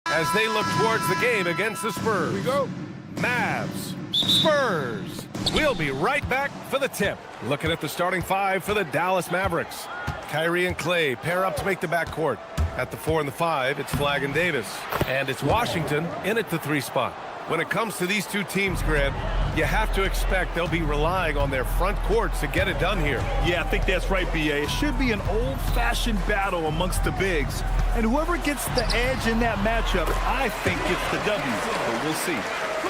As they look towards the game against the Spurs. Here we go. Mavs, Spurs. We'll be right back for the tip. Looking at the starting five for the Dallas Mavericks. Kyrie and Clay pair up to make the backcourt. At the 4 and the 5, it's Flagg and Davis. And it's Washington in at the 3 spot. When it comes to these two teams, Grant, you have to expect they'll be relying on their front courts to get it done here. Yeah, I think that's right, B.A. It should be an old-fashioned battle amongst the bigs. And whoever gets the edge in that matchup, I think gets the W. But we'll see.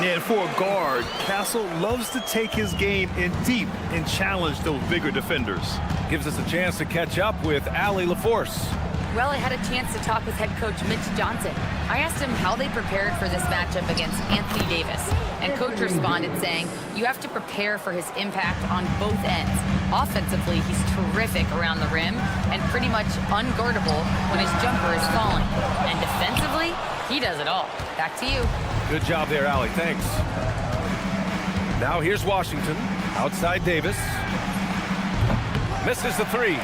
And for a guard, Castle loves to take his game in deep and challenge those bigger defenders. Gives us a chance to catch up with Allie LaForce. Well, I had a chance to talk with head coach Mitch Johnson. I asked him how they prepared for this matchup against Anthony Davis. And coach responded saying, you have to prepare for his impact on both ends. Offensively, he's terrific around the rim and pretty much unguardable when his jumper is falling. And defensively, he does it all. Back to you. Good job there, Allie. Thanks. Now here's Washington. Outside Davis. Misses the 3.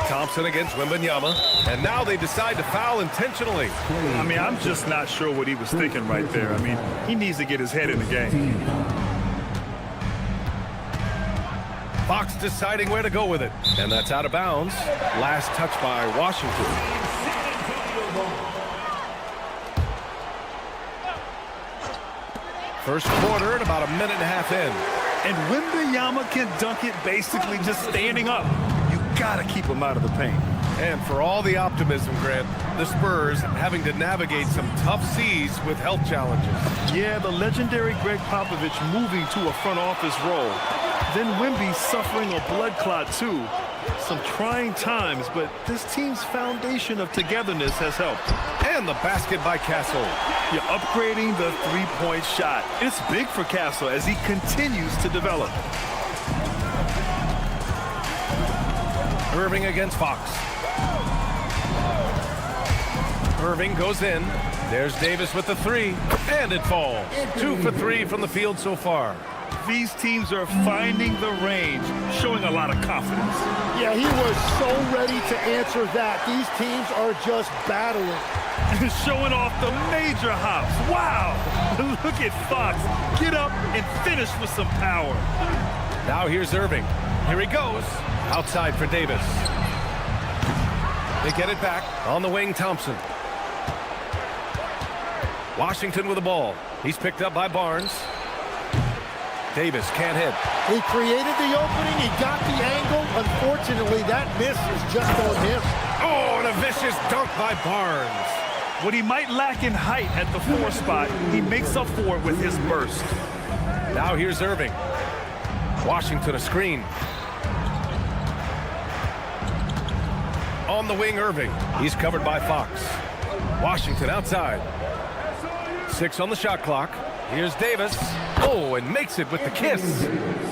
Thompson against Wembanyama, and now they decide to foul intentionally. I mean, I'm just not sure what he was thinking right there. I mean, he needs to get his head in the game. Fox deciding where to go with it, and that's out of bounds. Last touch by Washington. First quarter and about a minute and a half in. And Wembanyama can dunk it basically just standing up. Gotta keep him out of the paint. And for all the optimism, Grant, the Spurs having to navigate some tough seas with health challenges. Yeah, the legendary Greg Popovich moving to a front office role. Then Wemby suffering a blood clot too. Some trying times, but this team's foundation of togetherness has helped. And the basket by Castle. You're upgrading the three-point shot. It's big for Castle as he continues to develop. Irving against Fox. Irving goes in. There's Davis with the 3, and it falls. 2 for 3 from the field so far. These teams are finding the range, showing a lot of confidence. Yeah, he was so ready to answer that. These teams are just battling. Showing off the major hops. Wow! Look at Fox. Get up and finish with some power. Now here's Irving. Here he goes. Outside for Davis. They get it back. On the wing, Thompson. Washington with the ball. He's picked up by Barnes. Davis can't hit. He created the opening. He got the angle. Unfortunately, that miss is just on him. Oh, and a vicious dunk by Barnes. What he might lack in height at the 4 spot, he makes up for it with his burst. Now here's Irving. Washington a screen. On the wing, Irving. He's covered by Fox. Washington outside. 6 on the shot clock. Here's Davis. Oh, and makes it with the kiss.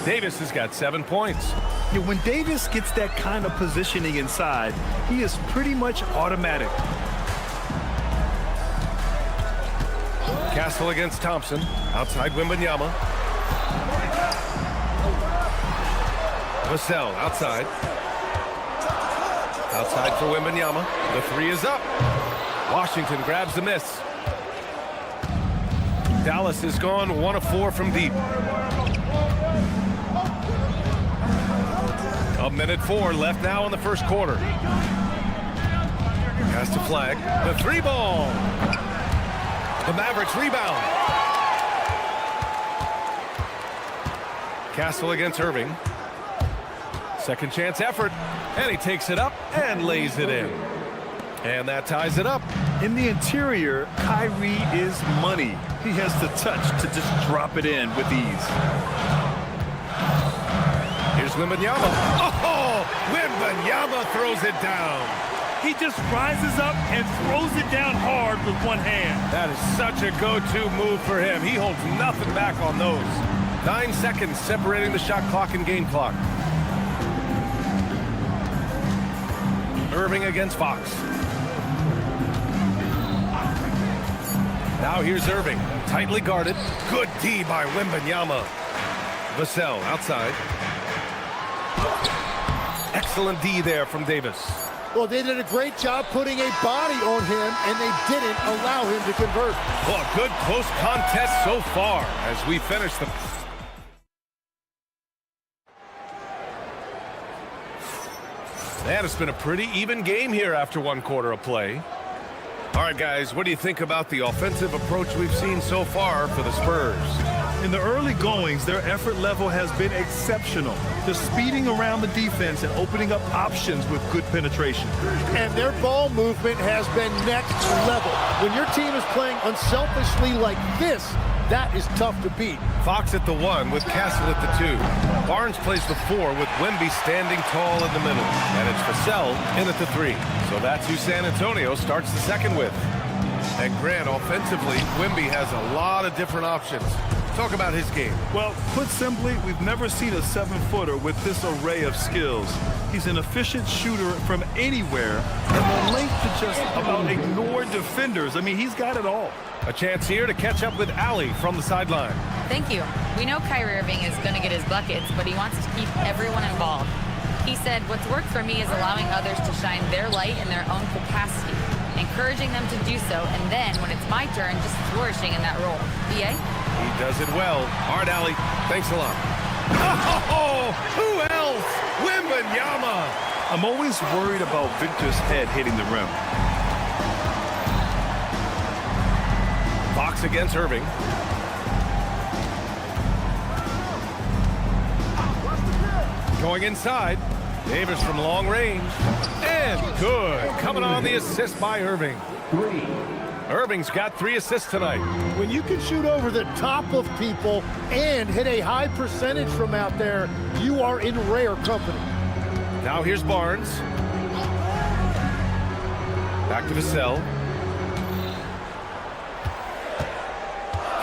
Davis has got 7 points. Yeah, when Davis gets that kind of positioning inside, he is pretty much automatic. Castle against Thompson. Outside Wembanyama. Vassell outside. Outside for Wembanyama. The 3 is up. Washington grabs the miss. Dallas has gone 1 of 4 from deep. A minute 4 left now in the first quarter. Pass to Flagg. The 3 ball. The Mavericks rebound. Castle against Irving. Second chance effort. And he takes it up and lays it in. And that ties it up. In the interior, Kyrie is money. He has the touch to just drop it in with ease. Here's Wembanyama. Oh, Wembanyama throws it down. He just rises up and throws it down hard with one hand. That is such a go-to move for him. He holds nothing back on those. 9 seconds separating the shot clock and game clock. Irving against Fox. Now here's Irving, tightly guarded. Good D by Wembanyama. Vassell outside. Excellent D there from Davis. Well, they did a great job putting a body on him, and they didn't allow him to convert. Well, a good close contest so far as we finish the... Man, it's been a pretty even game here after 1 quarter of play. All right, guys, what do you think about the offensive approach we've seen so far for the Spurs? In the early goings, their effort level has been exceptional. They're speeding around the defense and opening up options with good penetration. And their ball movement has been next level. When your team is playing unselfishly like this, that is tough to beat. Fox at the 1 with Castle at the 2. Barnes plays the 4 with Wemby standing tall in the middle. And it's Vassell in at the 3. So that's who San Antonio starts the second with. And Grant, offensively, Wemby has a lot of different options. Talk about his game. Well, put simply, we've never seen a 7-footer with this array of skills. He's an efficient shooter from anywhere, and the length to just about ignore defenders. I mean, he's got it all. A chance here to catch up with Allie from the sideline. Thank you. We know Kyrie Irving is going to get his buckets, but he wants to keep everyone involved. He said, what's worked for me is allowing others to shine their light in their own capacity, encouraging them to do so, and then, when it's my turn, just flourishing in that role. BA? He does it well. All right, Allie, thanks a lot. Oh, who else? Wembanyama. I'm always worried about Victor's head hitting the rim. Fox against Irving. Going inside. Davis from long range. And good. Coming on the assist by Irving. Irving's got 3 assists tonight. When you can shoot over the top of people and hit a high percentage from out there, you are in rare company. Now here's Barnes. Back to Vassell.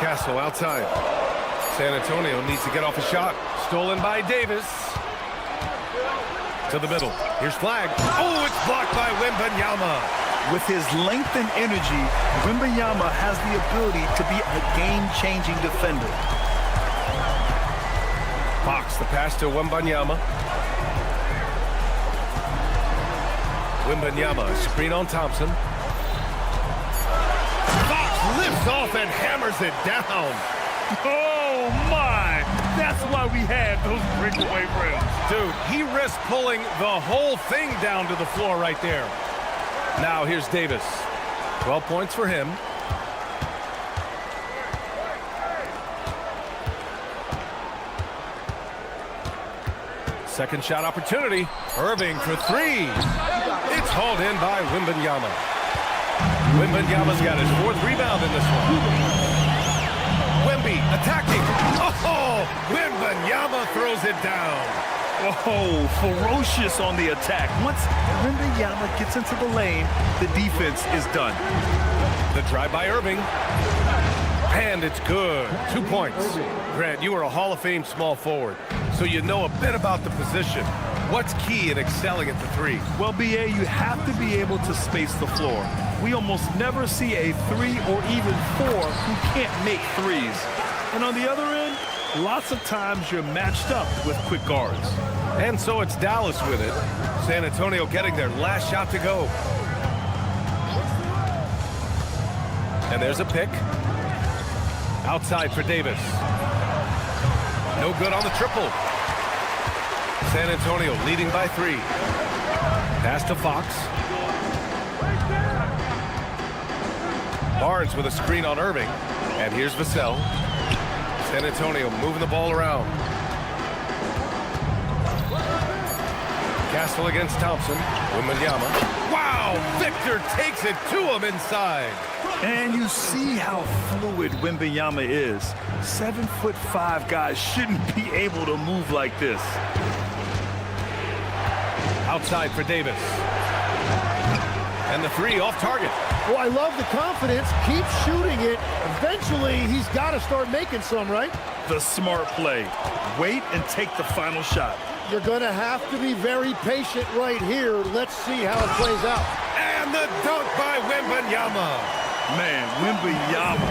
Castle outside. San Antonio needs to get off a shot. Stolen by Davis. To the middle. Here's Flag. Oh, it's blocked by Wembanyama. With his length and energy, Wembanyama has the ability to be a game-changing defender. Fox, the pass to Wembanyama. Wembanyama, screen on Thompson. Fox lifts off and hammers it down. Oh, my! That's why we had those breakaway rims. Dude, he risked pulling the whole thing down to the floor right there. Now here's Davis. 12 points for him. Second shot opportunity. Irving for 3. It's hauled in by Wembanyama. Wembanyama's got his 4th rebound in this one. Wemby attacking. Oh, Wembanyama throws it down. Oh, ferocious on the attack. Once Wembanyama gets into the lane, the defense is done. The drive by Irving. And it's good. 2 points. Grant, you are a Hall of Fame small forward, so you know a bit about the position. What's key in excelling at the 3? Well, BA, you have to be able to space the floor. We almost never see a 3 or even 4 who can't make threes. And on the other end, lots of times you're matched up with quick guards. And so it's Dallas with it. San Antonio getting their last shot to go. And there's a pick. Outside for Davis. No good on the triple. San Antonio leading by 3. Pass to Fox. Barnes with a screen on Irving. And here's Vassell. San Antonio moving the ball around. Castle against Thompson. Wembanyama. Wow! Victor takes it to him inside. And you see how fluid Wembanyama is. 7'5" guys shouldn't be able to move like this. Outside for Davis. And the three off target. Well, I love the confidence. Keep shooting it. Eventually, he's got to start making some, right? The smart play. Wait and take the final shot. You're going to have to be very patient right here. Let's see how it plays out. And the dunk by Wembanyama. Man, Wembanyama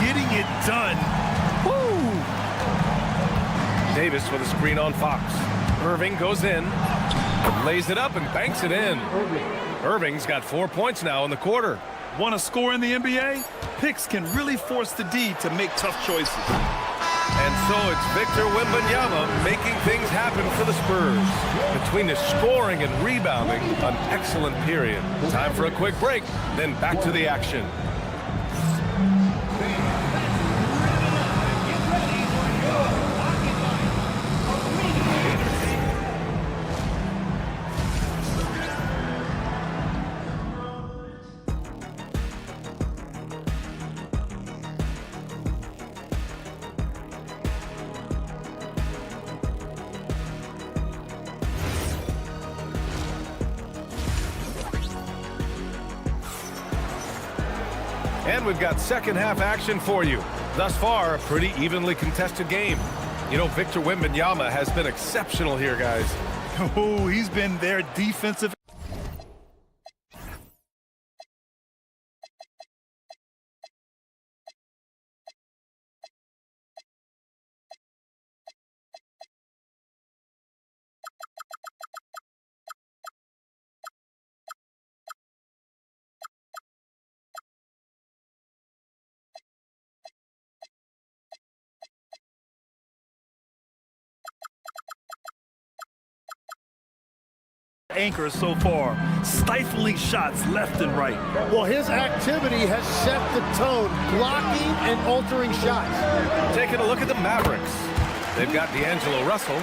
getting it done. Woo! Davis with a screen on Fox. Irving goes in, lays it up and banks it in. Irving's got 4 points now in the quarter. Want to score in the NBA? Picks can really force the D to make tough choices. And so it's Victor Wembanyama making things happen for the Spurs. Between the scoring and rebounding, an excellent period. Time for a quick break, then back to the action. And we've got second half action for you. Thus far, a pretty evenly contested game. You know, Victor Wembanyama has been exceptional here, guys. Oh, he's been their defensive. Anchor so far, stifling shots left and right. Well, his activity has set the tone, blocking and altering shots. Taking a look at the Mavericks. They've got D'Angelo Russell.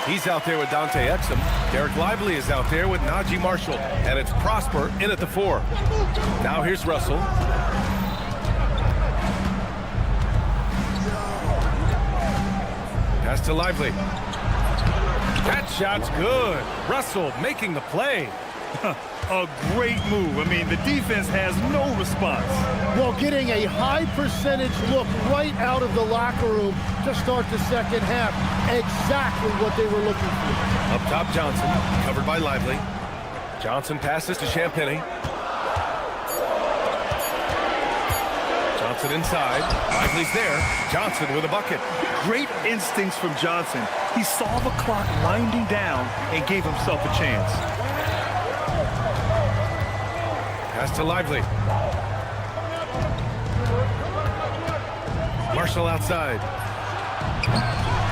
He's out there with Dante Exum. Derek Lively is out there with Najee Marshall. And it's Prosper in at the 4. Now here's Russell. Pass to Lively. That shot's good. Russell making the play. A great move. I mean, the defense has no response. Well, getting a high percentage look right out of the locker room to start the second half. Exactly what they were looking for. Up top, Johnson, covered by Lively. Johnson passes to Champagnie. Johnson inside. Lively's there. Johnson with a bucket. Great instincts from Johnson. He saw the clock winding down and gave himself a chance. Pass to Lively. Marshall outside.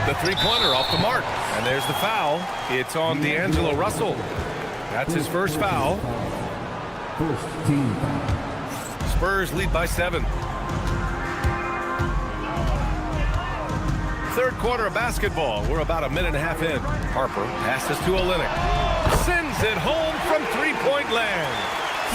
The three-pointer off the mark. And there's the foul. It's on D'Angelo Russell. That's his first foul. Spurs lead by 7. Third quarter of basketball. We're about a minute and a half in. Harper passes to Olynyk. Sends it home from three-point land.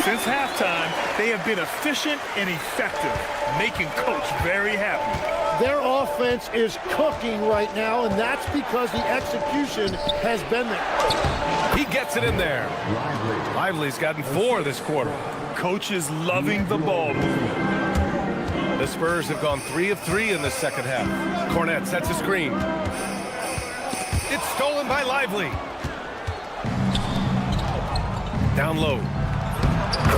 Since halftime, they have been efficient and effective, making Coach very happy. Their offense is cooking right now, and that's because the execution has been there. He gets it in there. Lively's gotten 4 this quarter. Coach is loving the ball movement. The Spurs have gone 3 of 3 in the second half. Cornette sets a screen. It's stolen by Lively. Down low.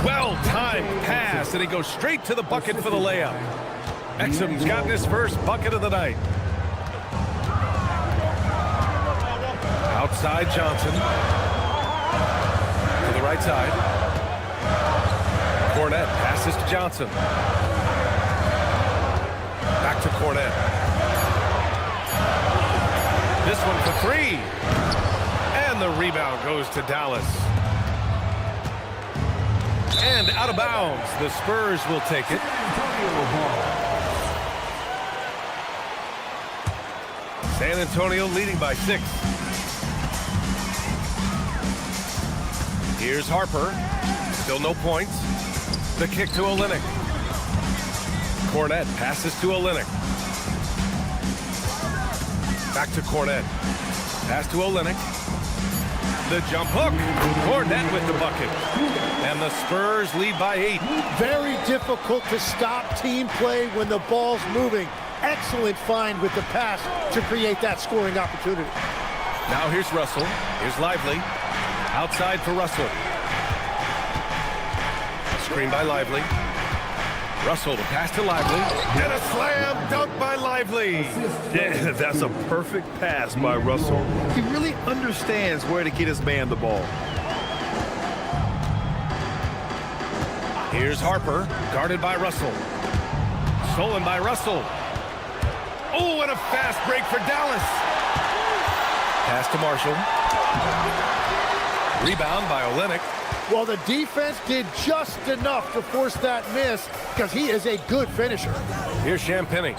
Well-timed pass, and he goes straight to the bucket for the layup. Exum's gotten his first bucket of the night. Outside Johnson. To the right side. Cornette passes to Johnson. Back to Cornette. This one for 3. And the rebound goes to Dallas. And out of bounds. The Spurs will take it. San Antonio leading by 6. Here's Harper. Still no points. The kick to Olynyk. Cornet passes to Olynyk. Back to Cornet. Pass to Olynyk. The jump hook. Cornet with the bucket. And the Spurs lead by 8. Very difficult to stop team play when the ball's moving. Excellent find with the pass to create that scoring opportunity. Now here's Russell. Here's Lively. Outside for Russell. Screen by Lively. Russell to pass to Lively. And a slam dunk by Lively. Yeah, that's a perfect pass by Russell. He really understands where to get his man the ball. Here's Harper, guarded by Russell. Stolen by Russell. Oh, and a fast break for Dallas. Pass to Marshall. Rebound by Olynyk. Well, the defense did just enough to force that miss because he is a good finisher. Here's Champagny.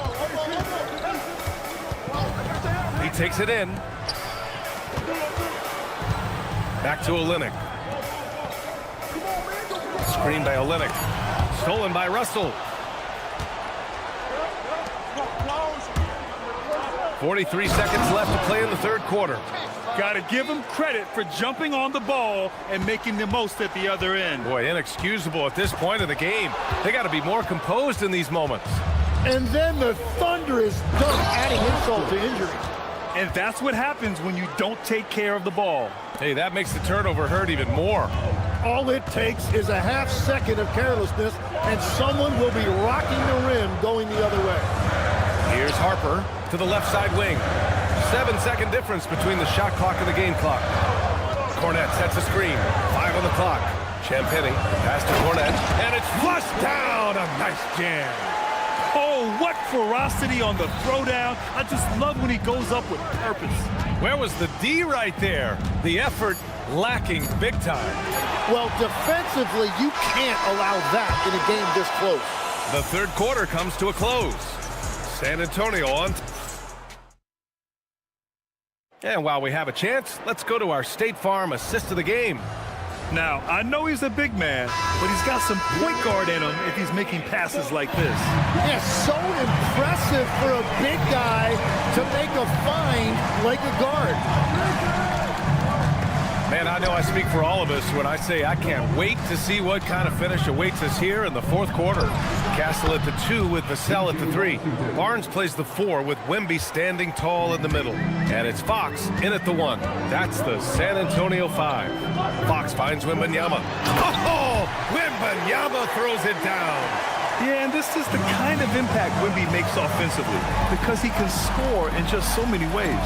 He takes it in. Back to Olynyk. Screen by Olynyk. Stolen by Russell. 43 seconds left to play in the third quarter. Got to give him credit for jumping on the ball and making the most at the other end. Boy, inexcusable at this point of the game. They got to be more composed in these moments. And then the thunder is done, adding insult to injury. And that's what happens when you don't take care of the ball. Hey, that makes the turnover hurt even more. All it takes is a half second of carelessness, and someone will be rocking the rim going the other way. Here's Harper to the left side wing. 7-second difference between the shot clock and the game clock. Cornet sets a screen. 5 on the clock. Champagny pass to Cornet, and it's flushed down. A nice jam. Oh, what ferocity on the throwdown. I just love when he goes up with purpose. Where was the D right there? The effort lacking big time. Well, defensively, you can't allow that in a game this close. The third quarter comes to a close. San Antonio on. And while we have a chance, let's go to our State Farm assist of the game. Now, I know he's a big man, but he's got some point guard in him if he's making passes like this. Yeah, so impressive for a big guy to make a find like a guard. Man, I know I speak for all of us when I say I can't wait to see what kind of finish awaits us here in the fourth quarter. Castle at the 2 with Vassell at the 3. Barnes plays the 4 with Wemby standing tall in the middle. And it's Fox in at the 1. That's the San Antonio 5. Fox finds Wembanyama. Oh, Wembanyama throws it down. Yeah, and this is the kind of impact Wemby makes offensively because he can score in just so many ways.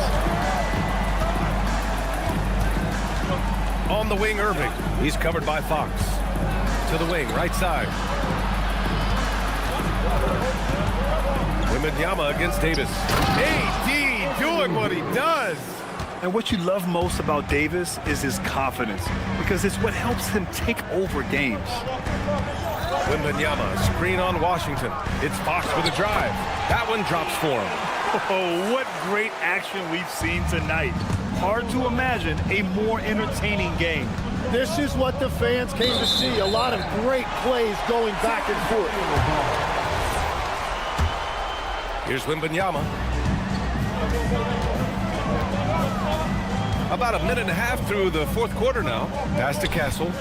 On the wing, Irving. He's covered by Fox. To the wing, right side. Wembanyama against Davis. AD doing what he does. And what you love most about Davis is his confidence because it's what helps him take over games. Wembanyama, screen on Washington. It's Fox with a drive. That one drops for him. Oh, what great action we've seen tonight. Hard to imagine a more entertaining game. This is what the fans came to see. A lot of great plays going back and forth. Here's Wembanyama. About a minute and a half through the fourth quarter now. Pass to Castle.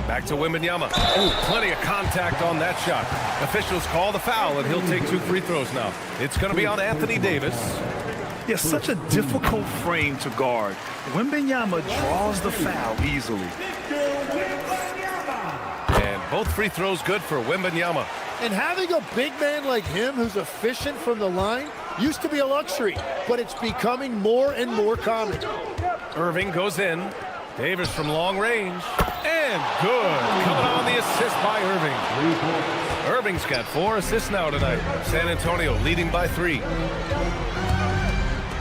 Back to Wembanyama. Oh, plenty of contact on that shot. Officials call the foul, and he'll take 2 free throws now. It's going to be on Anthony Davis. Yeah, such a difficult frame to guard. Wembanyama draws the foul easily. And both free throws good for Wembanyama. And having a big man like him who's efficient from the line used to be a luxury, but it's becoming more and more common. Irving goes in. Davis from long range. And good. Coming on the assist by Irving. Irving's got 4 assists now tonight. San Antonio leading by 3.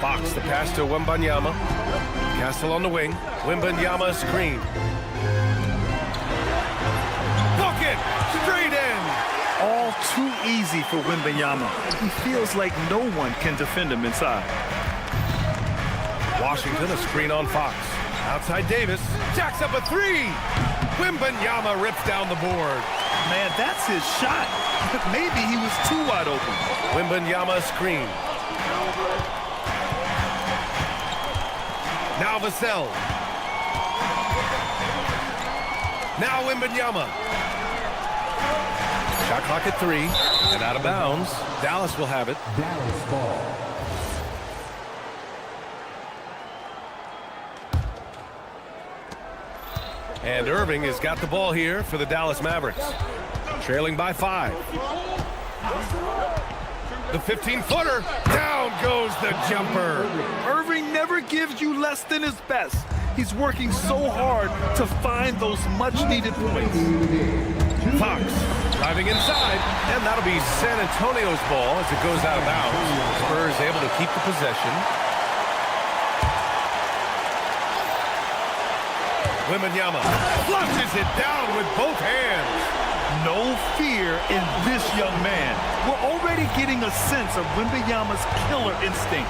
Fox the pass to Wembanyama. Castle on the wing. Wembanyama screen. Book it! Straight in! All too easy for Wembanyama. He feels like no one can defend him inside. Washington, a screen on Fox. Outside Davis, jacks up a three. Wembanyama rips down the board. Man, that's his shot. Maybe he was too wide open. Wembanyama screen. Now Vassell. Now Wembanyama. Shot clock at 3 and out of bounds. Dallas will have it. Dallas ball. And Irving has got the ball here for the Dallas Mavericks. Trailing by 5. The 15-footer. Down goes the jumper. Irving never gives you less than his best. He's working so hard to find those much-needed points. Fox driving inside, and that'll be San Antonio's ball as it goes out of bounds. Spurs able to keep the possession. Wembanyama flushes it down with both hands. No fear in this young man. We're already getting a sense of Wembanyama's killer instinct.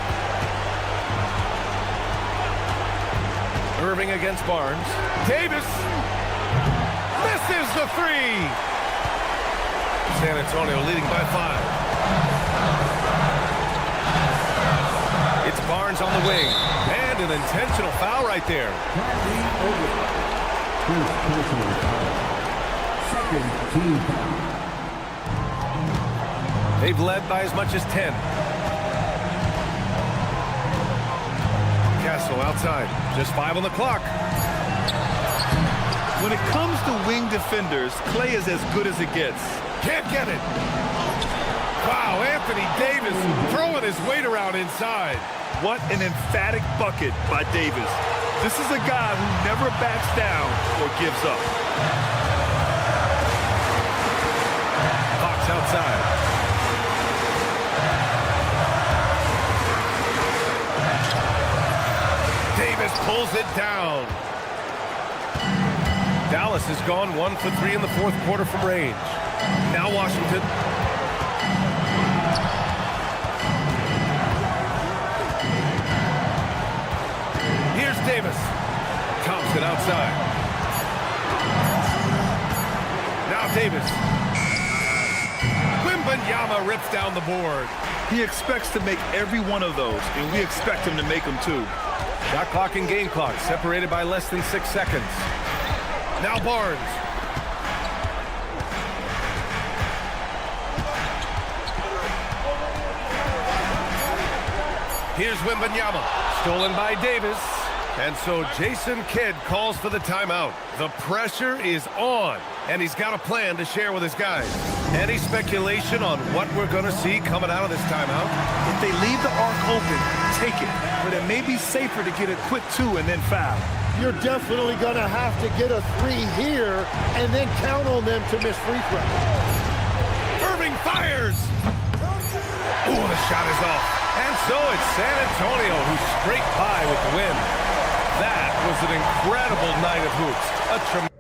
Irving against Barnes. Davis misses the three. San Antonio leading by 5. It's Barnes on the wing. And an intentional foul right there. They've led by as much as 10. Castle outside. Just 5 on the clock. When it comes to wing defenders, Clay is as good as it gets. Can't get it. Wow, Anthony Davis throwing his weight around inside. What an emphatic bucket by Davis. This is a guy who never backs down or gives up. Fox outside. Davis pulls it down. Dallas has gone 1 for 3 in the fourth quarter from range. Now Washington. Here's Davis. Thompson outside. Now Davis. Wembanyama rips down the board. He expects to make every one of those, and we expect him to make them too. Shot clock and game clock separated by less than 6 seconds. Now Barnes. Here's Wembanyama. Stolen by Davis. And so Jason Kidd calls for the timeout. The pressure is on, and he's got a plan to share with his guys. Any speculation on what we're going to see coming out of this timeout? If they leave the arc open, take it. But it may be safer to get a quick 2 and then foul. You're definitely going to have to get a 3 here and then count on them to miss free throws. Irving fires. Ooh, the shot is off. And so it's San Antonio who scraped by with the win. That was an incredible night of hoops. A tremendous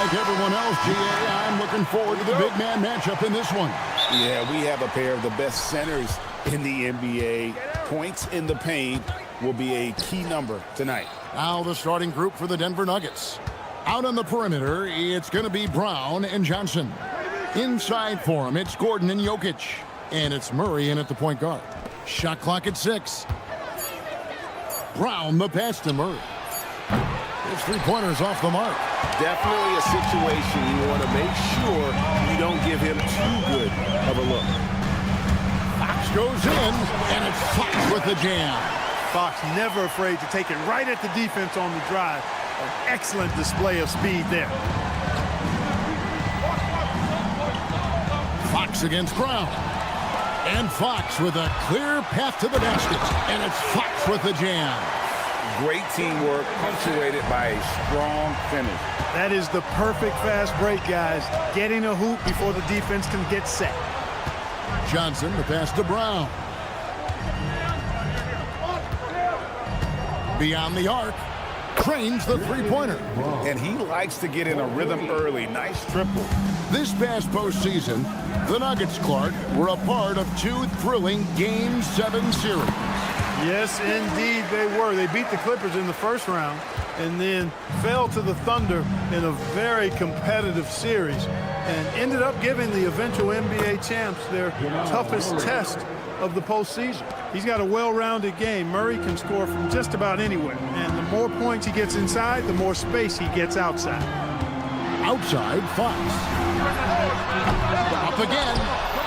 Like everyone else, GA, I'm looking forward to the big man matchup in this one. Yeah, we have a pair of the best centers in the NBA. Points in the paint will be a key number tonight. Now the starting group for the Denver Nuggets. Out on the perimeter, it's going to be Brown and Johnson. Inside for him, it's Gordon and Jokic. And it's Murray in at the point guard. Shot clock at 6. Brown, the pass to Murray. His three-pointers off the mark. Definitely a situation you want to make sure you don't give him too good of a look. Fox goes in, and it's Fox with the jam. Fox never afraid to take it right at the defense on the drive. An excellent display of speed there. Fox against Brown. And Fox with a clear path to the basket. And it's Fox with the jam. Great teamwork, punctuated by a strong finish. That is the perfect fast break, guys. Getting a hoop before the defense can get set. Johnson, the pass to Brown. Beyond the arc. Trains the three-pointer. And he likes to get in a rhythm early. Nice triple. This past postseason, the Nuggets, Clark, were a part of 2 thrilling Game 7 series. Yes, indeed they were. They beat the Clippers in the first round and then fell to the Thunder in a very competitive series and ended up giving the eventual NBA champs their toughest test of the postseason. He's got a well-rounded game. Murray can score from just about anywhere, and the more points he gets inside, the more space he gets outside. Outside, Fox. Up again.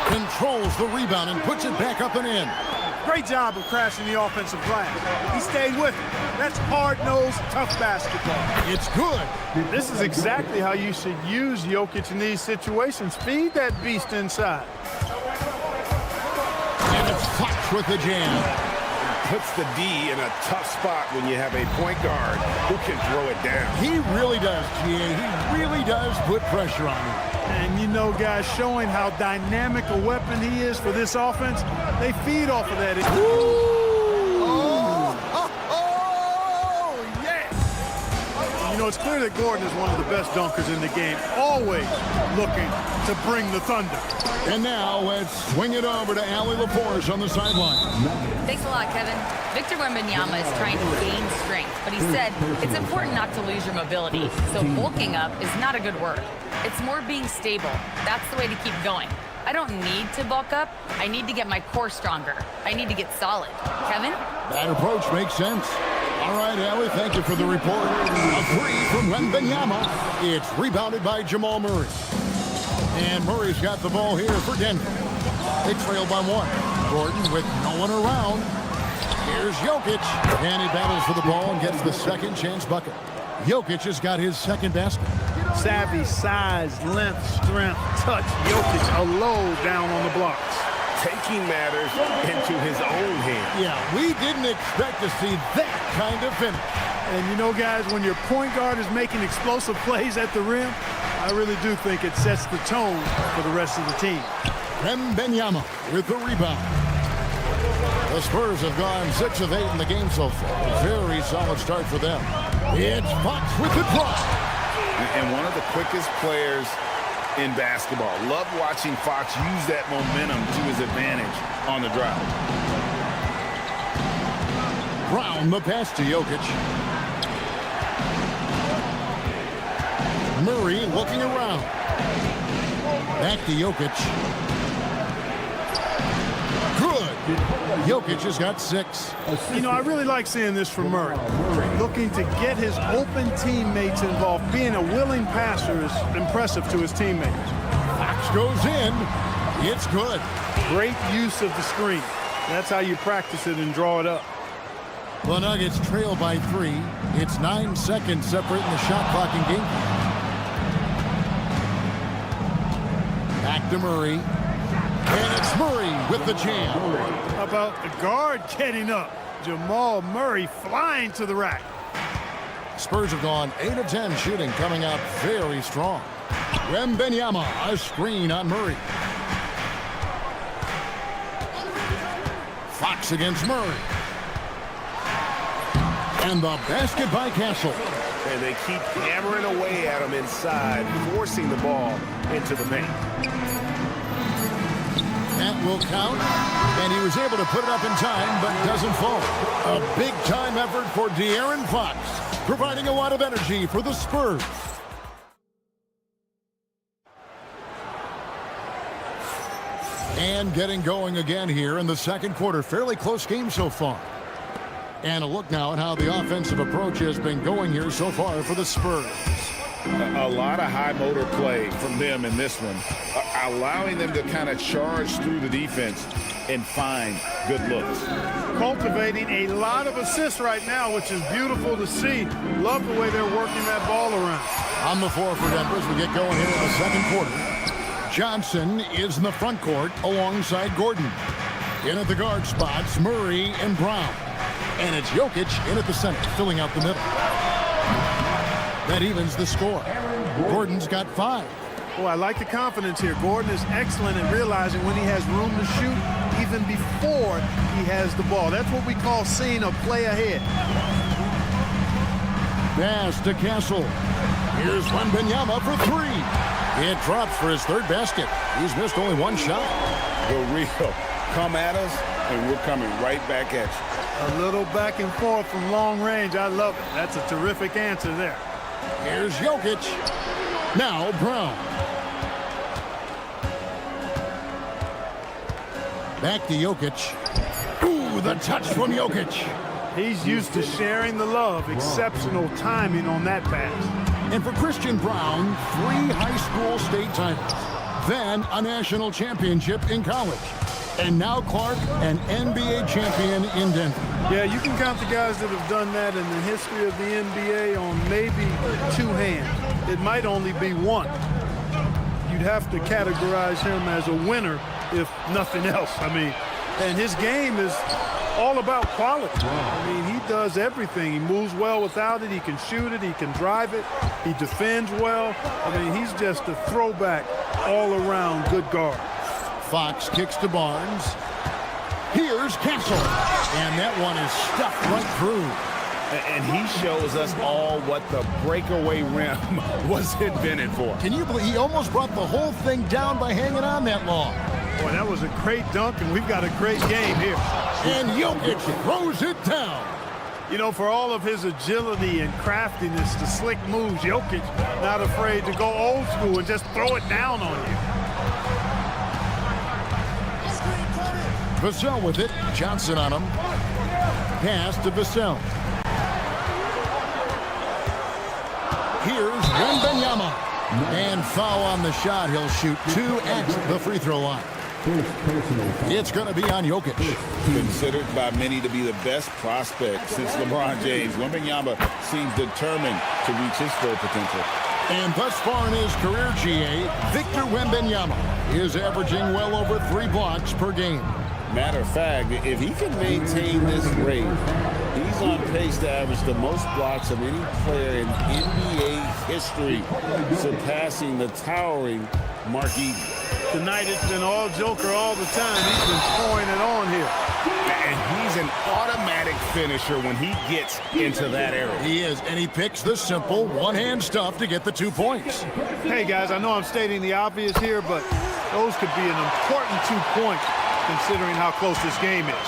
Controls the rebound and puts it back up and in. Great job of crashing the offensive glass. He stayed with it. That's hard-nosed, tough basketball. It's good. This is exactly how you should use Jokic in these situations. Feed that beast inside. And it's Fox with the jam. Puts the D in a tough spot when you have a point guard who can throw it down. He really does, GA. He really does put pressure on him. And you know, guys, showing how dynamic a weapon he is for this offense, they feed off of that. Yes! You know, it's clear that Gordon is one of the best dunkers in the game, always looking to bring the thunder. And now let's swing it over to Allie LaForge on the sideline. Thanks a lot, Kevin. Victor Wembanyama is trying to gain strength, but he said it's important not to lose your mobility, so bulking up is not a good word. It's more being stable. That's the way to keep going. I don't need to bulk up. I need to get my core stronger. I need to get solid. Kevin? That approach makes sense. All right, Allie, thank you for the report. A three from Wembanyama. It's rebounded by Jamal Murray. And Murray's got the ball here for Denver. They trail by 1. Gordon with no one around. Here's Jokic. And he battles for the ball and gets the second chance bucket. Jokic has got his second basket. Savvy, size, length, strength, touch. Jokic, a low down on the blocks. Taking matters into his own hands. Yeah, we didn't expect to see that kind of finish. And you know, guys, when your point guard is making explosive plays at the rim, I really do think it sets the tone for the rest of the team. Wembanyama with the rebound. The Spurs have gone 6 of 8 in the game so far. Very solid start for them. It's Fox with the drive. And one of the quickest players in basketball. Love watching Fox use that momentum to his advantage on the drive. Brown, the pass to Jokic. Murray looking around. Back to Jokic. Good. Jokic has got 6. You know, I really like seeing this from Murray. Looking to get his open teammates involved. Being a willing passer is impressive to his teammates. Fox goes in. It's good. Great use of the screen. That's how you practice it and draw it up. The Nuggets trail by 3. It's 9 seconds separating the shot clock and game clock. Back to Murray. And it's Murray with the jam. How about the guard getting up? Jamal Murray flying to the rack. Spurs have gone 8 of 10 shooting, coming out very strong. Wembanyama, a screen on Murray. Fox against Murray. And the basket by Castle. And they keep hammering away at him inside, forcing the ball into the paint. That will count. And he was able to put it up in time, but doesn't fall. A big-time effort for De'Aaron Fox, providing a lot of energy for the Spurs. And getting going again here in the second quarter. Fairly close game so far. And a look now at how the offensive approach has been going here so far for the Spurs. A lot of high motor play from them in this one, allowing them to kind of charge through the defense and find good looks. Cultivating a lot of assists right now, which is beautiful to see. Love the way they're working that ball around. On the floor for Denver as we get going here in the second quarter. Johnson is in the front court alongside Gordon. In at the guard spots, Murray and Brown. And it's Jokic in at the center, filling out the middle. That evens the score. Gordon's got 5. Oh, I like the confidence here. Gordon is excellent at realizing when he has room to shoot, even before he has the ball. That's what we call seeing a play ahead. Pass to Castle. Here's Wembanyama for 3. It drops for his 3rd basket. He's missed only 1 shot. Go Rico. Come at us, and we're coming right back at you. A little back and forth from long range. I love it. That's a terrific answer there. Here's Jokic. Now Brown. Back to Jokic. Ooh, the touch from Jokic. He's used to sharing the love. Exceptional timing on that pass. And for Christian Brown, 3 high school state titles. Then a national championship in college. And now Clark, an NBA champion in Denver. Yeah, you can count the guys that have done that in the history of the NBA on maybe 2 hands. It might only be 1. You'd have to categorize him as a winner, if nothing else. I mean, and his game is all about quality. I mean, he does everything. He moves well without it. He can shoot it. He can drive it. He defends well. I mean, he's just a throwback all-around good guard. Fox kicks to Barnes. Here's Castle. And that one is stuffed right through. And he shows us all what the breakaway rim was invented for. Can you believe he almost brought the whole thing down by hanging on that long? Boy, that was a great dunk, and we've got a great game here. And Jokic throws it down. You know, for all of his agility and craftiness, the slick moves, Jokic not afraid to go old school and just throw it down on you. Vassell with it. Johnson on him. Pass to Vassell. Here's Wembanyama. And foul on the shot. He'll shoot 2 at the free throw line. It's going to be on Jokic. Considered by many to be the best prospect since LeBron James, Wembanyama seems determined to reach his full potential. And thus far in his career, GA, Victor Wembanyama is averaging well over 3 blocks per game. Matter of fact, if he can maintain this rate, he's on pace to average the most blocks of any player in NBA history, surpassing the towering Mark Eaton. Tonight it's been all Joker all the time. He's been pouring it on here. And he's an automatic finisher when he gets into that area. He is, and he picks the simple one-hand stuff to get the 2 points. Hey, guys, I know I'm stating the obvious here, but those could be an important 2 points considering how close this game is.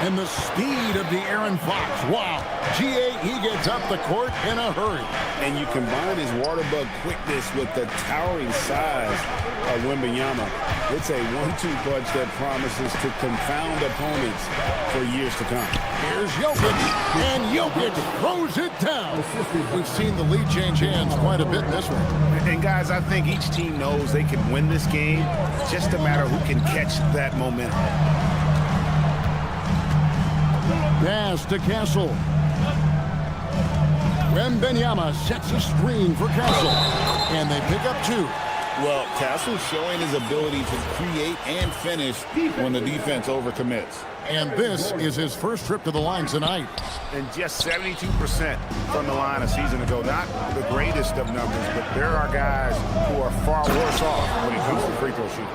And the speed of De'Aaron Fox. Wow. GA, he gets up the court in a hurry. And you combine his water bug quickness with the towering size of Wembanyama. It's a 1-2 punch that promises to confound opponents for years to come. Here's Jokic, and Jokic throws it down. We've seen the lead change hands quite a bit in this one. And guys, I think each team knows they can win this game. Just a matter who can catch that momentum. Pass to Castle. Wembanyama sets a screen for Castle. And they pick up 2. Well, Castle's showing his ability to create and finish when the defense overcommits. And this is his first trip to the line tonight. And just 72% from the line a season ago. Not the greatest of numbers, but there are guys who are far worse off when it comes to free throw shooting.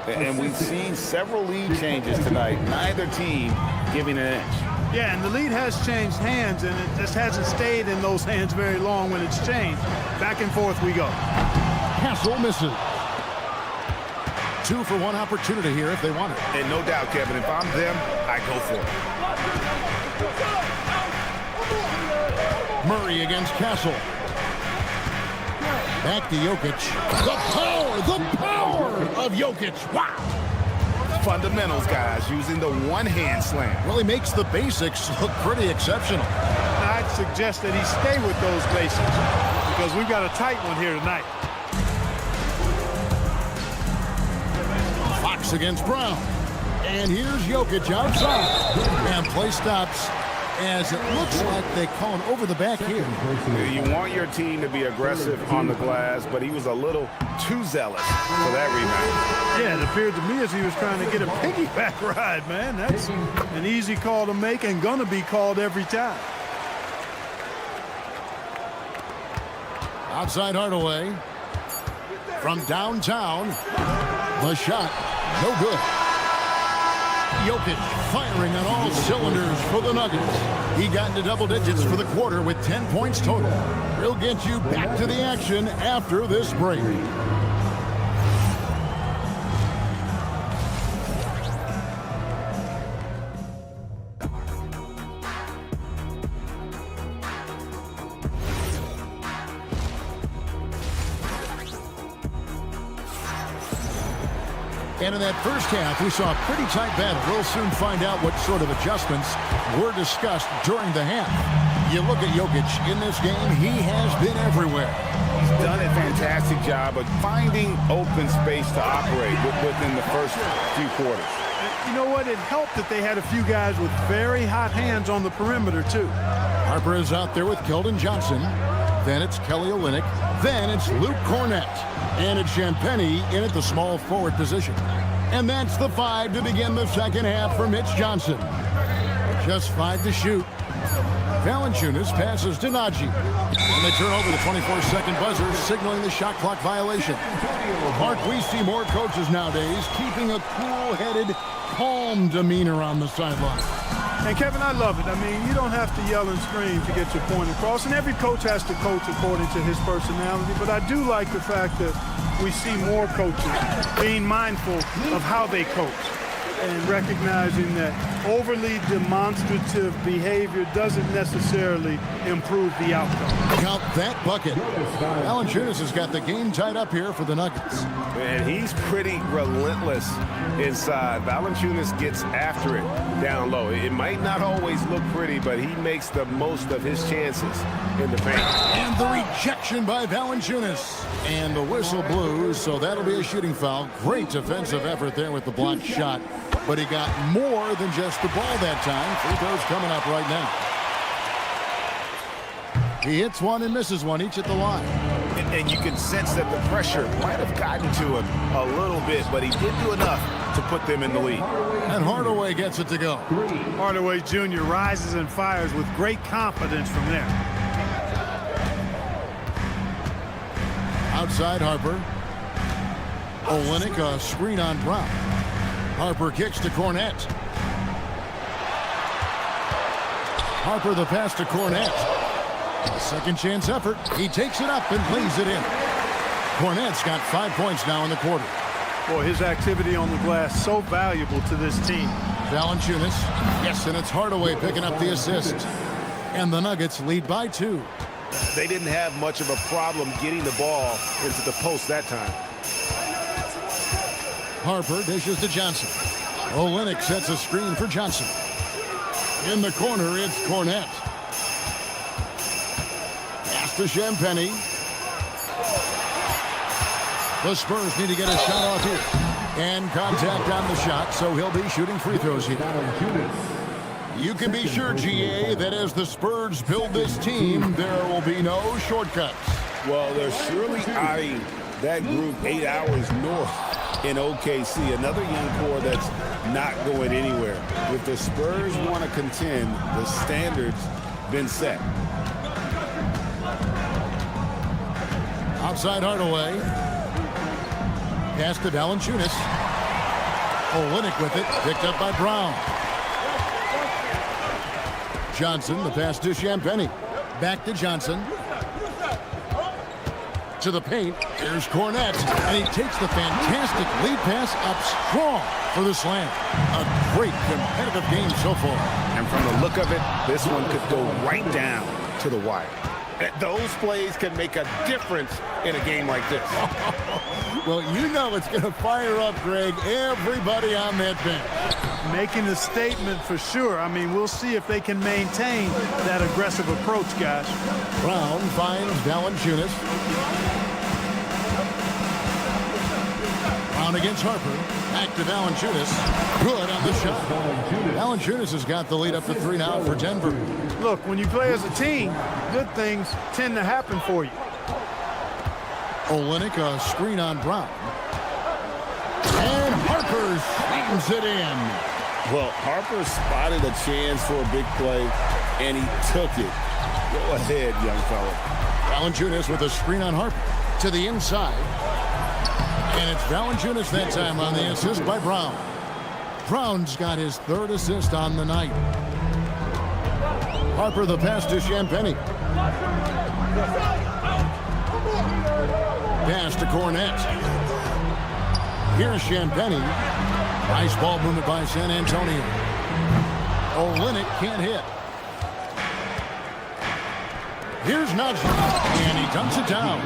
And we've seen several lead changes tonight, neither team giving an inch. Yeah, and the lead has changed hands, and it just hasn't stayed in those hands very long when it's changed. Back and forth we go. Castle misses. 2 for 1 opportunity here if they want it. And no doubt, Kevin, if I'm them, I go for it. Murray against Castle. Back to Jokic. The power of Jokic. Wow. Fundamentals, guys, using the one-hand slam. Really makes the basics look pretty exceptional. I'd suggest that he stay with those basics because we've got a tight one here tonight. Fox against Brown. And here's Jokic outside. And play stops as it looks like they call him over the back here. You want your team to be aggressive on the glass, but he was a little too zealous for that rebound. Yeah, it appeared to me as he was trying to get a piggyback ride, man. That's an easy call to make and going to be called every time. Outside Hardaway. From downtown. The shot. No good. Jokic firing on all cylinders for the Nuggets. He got into double digits for the quarter with 10 points total. We'll get you back to the action after this break. And in that first half, we saw a pretty tight battle. We'll soon find out what sort of adjustments were discussed during the half. You look at Jokic in this game, he has been everywhere. He's done a fantastic job of finding open space to operate within the first few quarters. You know what? It helped that they had a few guys with very hot hands on the perimeter, too. Harper is out there with Keldon Johnson. Then it's Kelly Olynyk. Then it's Luke Cornett. And it's Champagnie in at the small forward position. And that's the 5 to begin the second half for Mitch Johnson. Just 5 to shoot. Valanciunas passes to Nagy. And they turn over the 24-second buzzer, signaling the shot clock violation. Mark, we see more coaches nowadays keeping a cool-headed, calm demeanor on the sideline. And, Kevin, I love it. I mean, you don't have to yell and scream to get your point across. And every coach has to coach according to his personality. But I do like the fact that we see more coaches being mindful of how they coach and recognizing that overly demonstrative behavior doesn't necessarily improve the outcome. Count that bucket. Valanciunas has got the game tied up here for the Nuggets. And he's pretty relentless inside. Valanciunas gets after it down low. It might not always look pretty, but he makes the most of his chances in the paint. And the rejection by Valanciunas. And the whistle blew, so that'll be a shooting foul. Great defensive effort there with the blocked shot. But he got more than just the ball that time. Free throws coming up right now. He hits one and misses one, each at the line. And you can sense that the pressure might have gotten to him a little bit, but he did do enough to put them in the lead. And Hardaway gets it to go. Hardaway Jr. rises and fires with great confidence from there. Outside Harper. Olynyk, a screen on Brown. Harper kicks to Cornett. Harper the pass to Cornett. A second chance effort. He takes it up and lays it in. Cornett's got 5 points now in the quarter. Boy, his activity on the glass so valuable to this team. Valanciunas. Yes, and it's Hardaway picking up the assist. And the Nuggets lead by 2. They didn't have much of a problem getting the ball into the post that time. Harper dishes to Johnson. Olynyk sets a screen for Johnson. In the corner, it's Cornett. Pass to Champagnie. The Spurs need to get a shot off here. And contact on the shot, so he'll be shooting free throws here. You can be sure, GA, that as the Spurs build this team, there will be no shortcuts. Well, they're surely eyeing that group 8 hours north in OKC. Another young core that's not going anywhere. If the Spurs want to contend, the standard's been set. Outside Hardaway. Pass to Valanciunas. Olynyk with it. Picked up by Brown. Johnson, the pass to Champagnie. Back to Johnson. To the paint. Here's Cornette. And he takes the fantastic lead pass up strong for the slam. A great competitive game so far. And from the look of it, this one could go right down to the wire. Those plays can make a difference in a game like this. Well, you know it's going to fire up, Greg, everybody on that bench. Making a statement for sure. I mean, we'll see if they can maintain that aggressive approach, guys. Brown finds Valanciunas. Brown against Harper. Back to Valanciunas. Good on the shot. Valanciunas has got the lead up to 3 now for Denver. Look, when you play as a team, good things tend to happen for you. Olynyk, a screen on Brown. And Harper slams it in. Well, Harper spotted a chance for a big play, and he took it. Go ahead, young fella. Valanciunas with a screen on Harper. To the inside. And it's Valanciunas that time on the assist by Brown. Brown's got his 3rd assist on the night. Harper the pass to Champagnie. Pass to Cornette. Here's Champagnie. Nice ball movement by San Antonio. Olynyk can't hit. Here's Najee. And he dunks it down.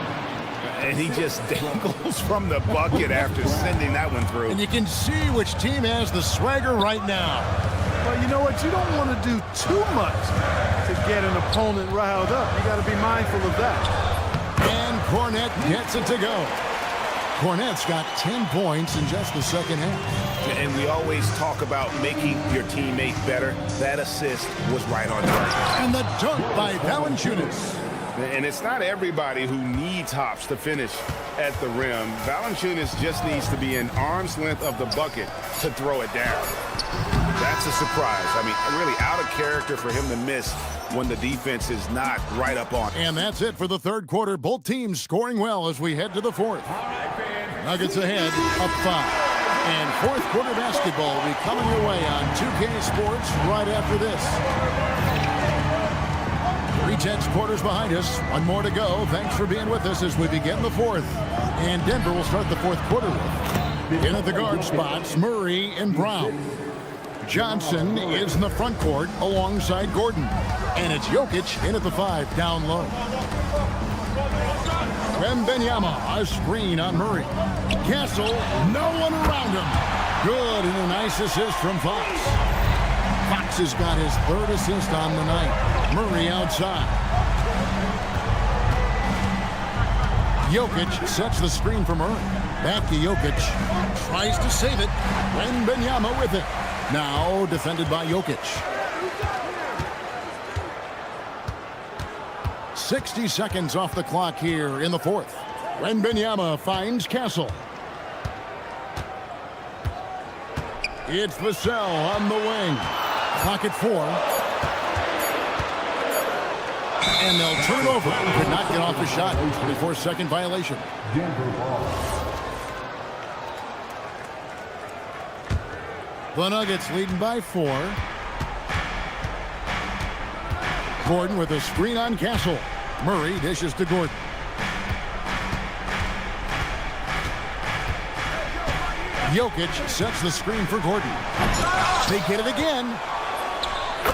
And he just dangles from the bucket after sending that one through. And you can see which team has the swagger right now. Well, you know what? You don't want to do too much to get an opponent riled up. You got to be mindful of that. And Cornette gets it to go. Cornette's got 10 points in just the second half. And we always talk about making your teammate better. That assist was right on target. And the dunk by Valanciunas. And it's not everybody who needs hops to finish at the rim. Valanciunas just needs to be an arm's length of the bucket to throw it down. That's a surprise. I mean, really out of character for him to miss when the defense is not right up on. And that's it for the 3rd quarter. Both teams scoring well as we head to the 4th. Nuggets ahead, up 5. And 4th quarter basketball will be coming your way on 2K Sports right after this. 3:10 quarters behind us. One more to go. Thanks for being with us as we begin the 4th. And Denver will start the 4th quarter with. In at the guard spots, Murray and Brown. Johnson is in the front court alongside Gordon. And it's Jokic in at the 5 down low. Wembanyama, a screen on Murray. Castle, no one around him. Good, and a nice assist from Fox. Fox has got his 3rd assist on the night. Murray outside. Jokic sets the screen for Murray. Back to Jokic. Tries to save it. Wembanyama with it. Now defended by Jokic. 60 seconds off the clock here in the 4th. Wembanyama finds Castle. It's Vassell on the wing. Clock at 4. And they'll turn it over. Could not get off the shot. 24-second violation. The Nuggets leading by 4. Gordon with a screen on Castle. Murray dishes to Gordon. Jokic sets the screen for Gordon. They get it again.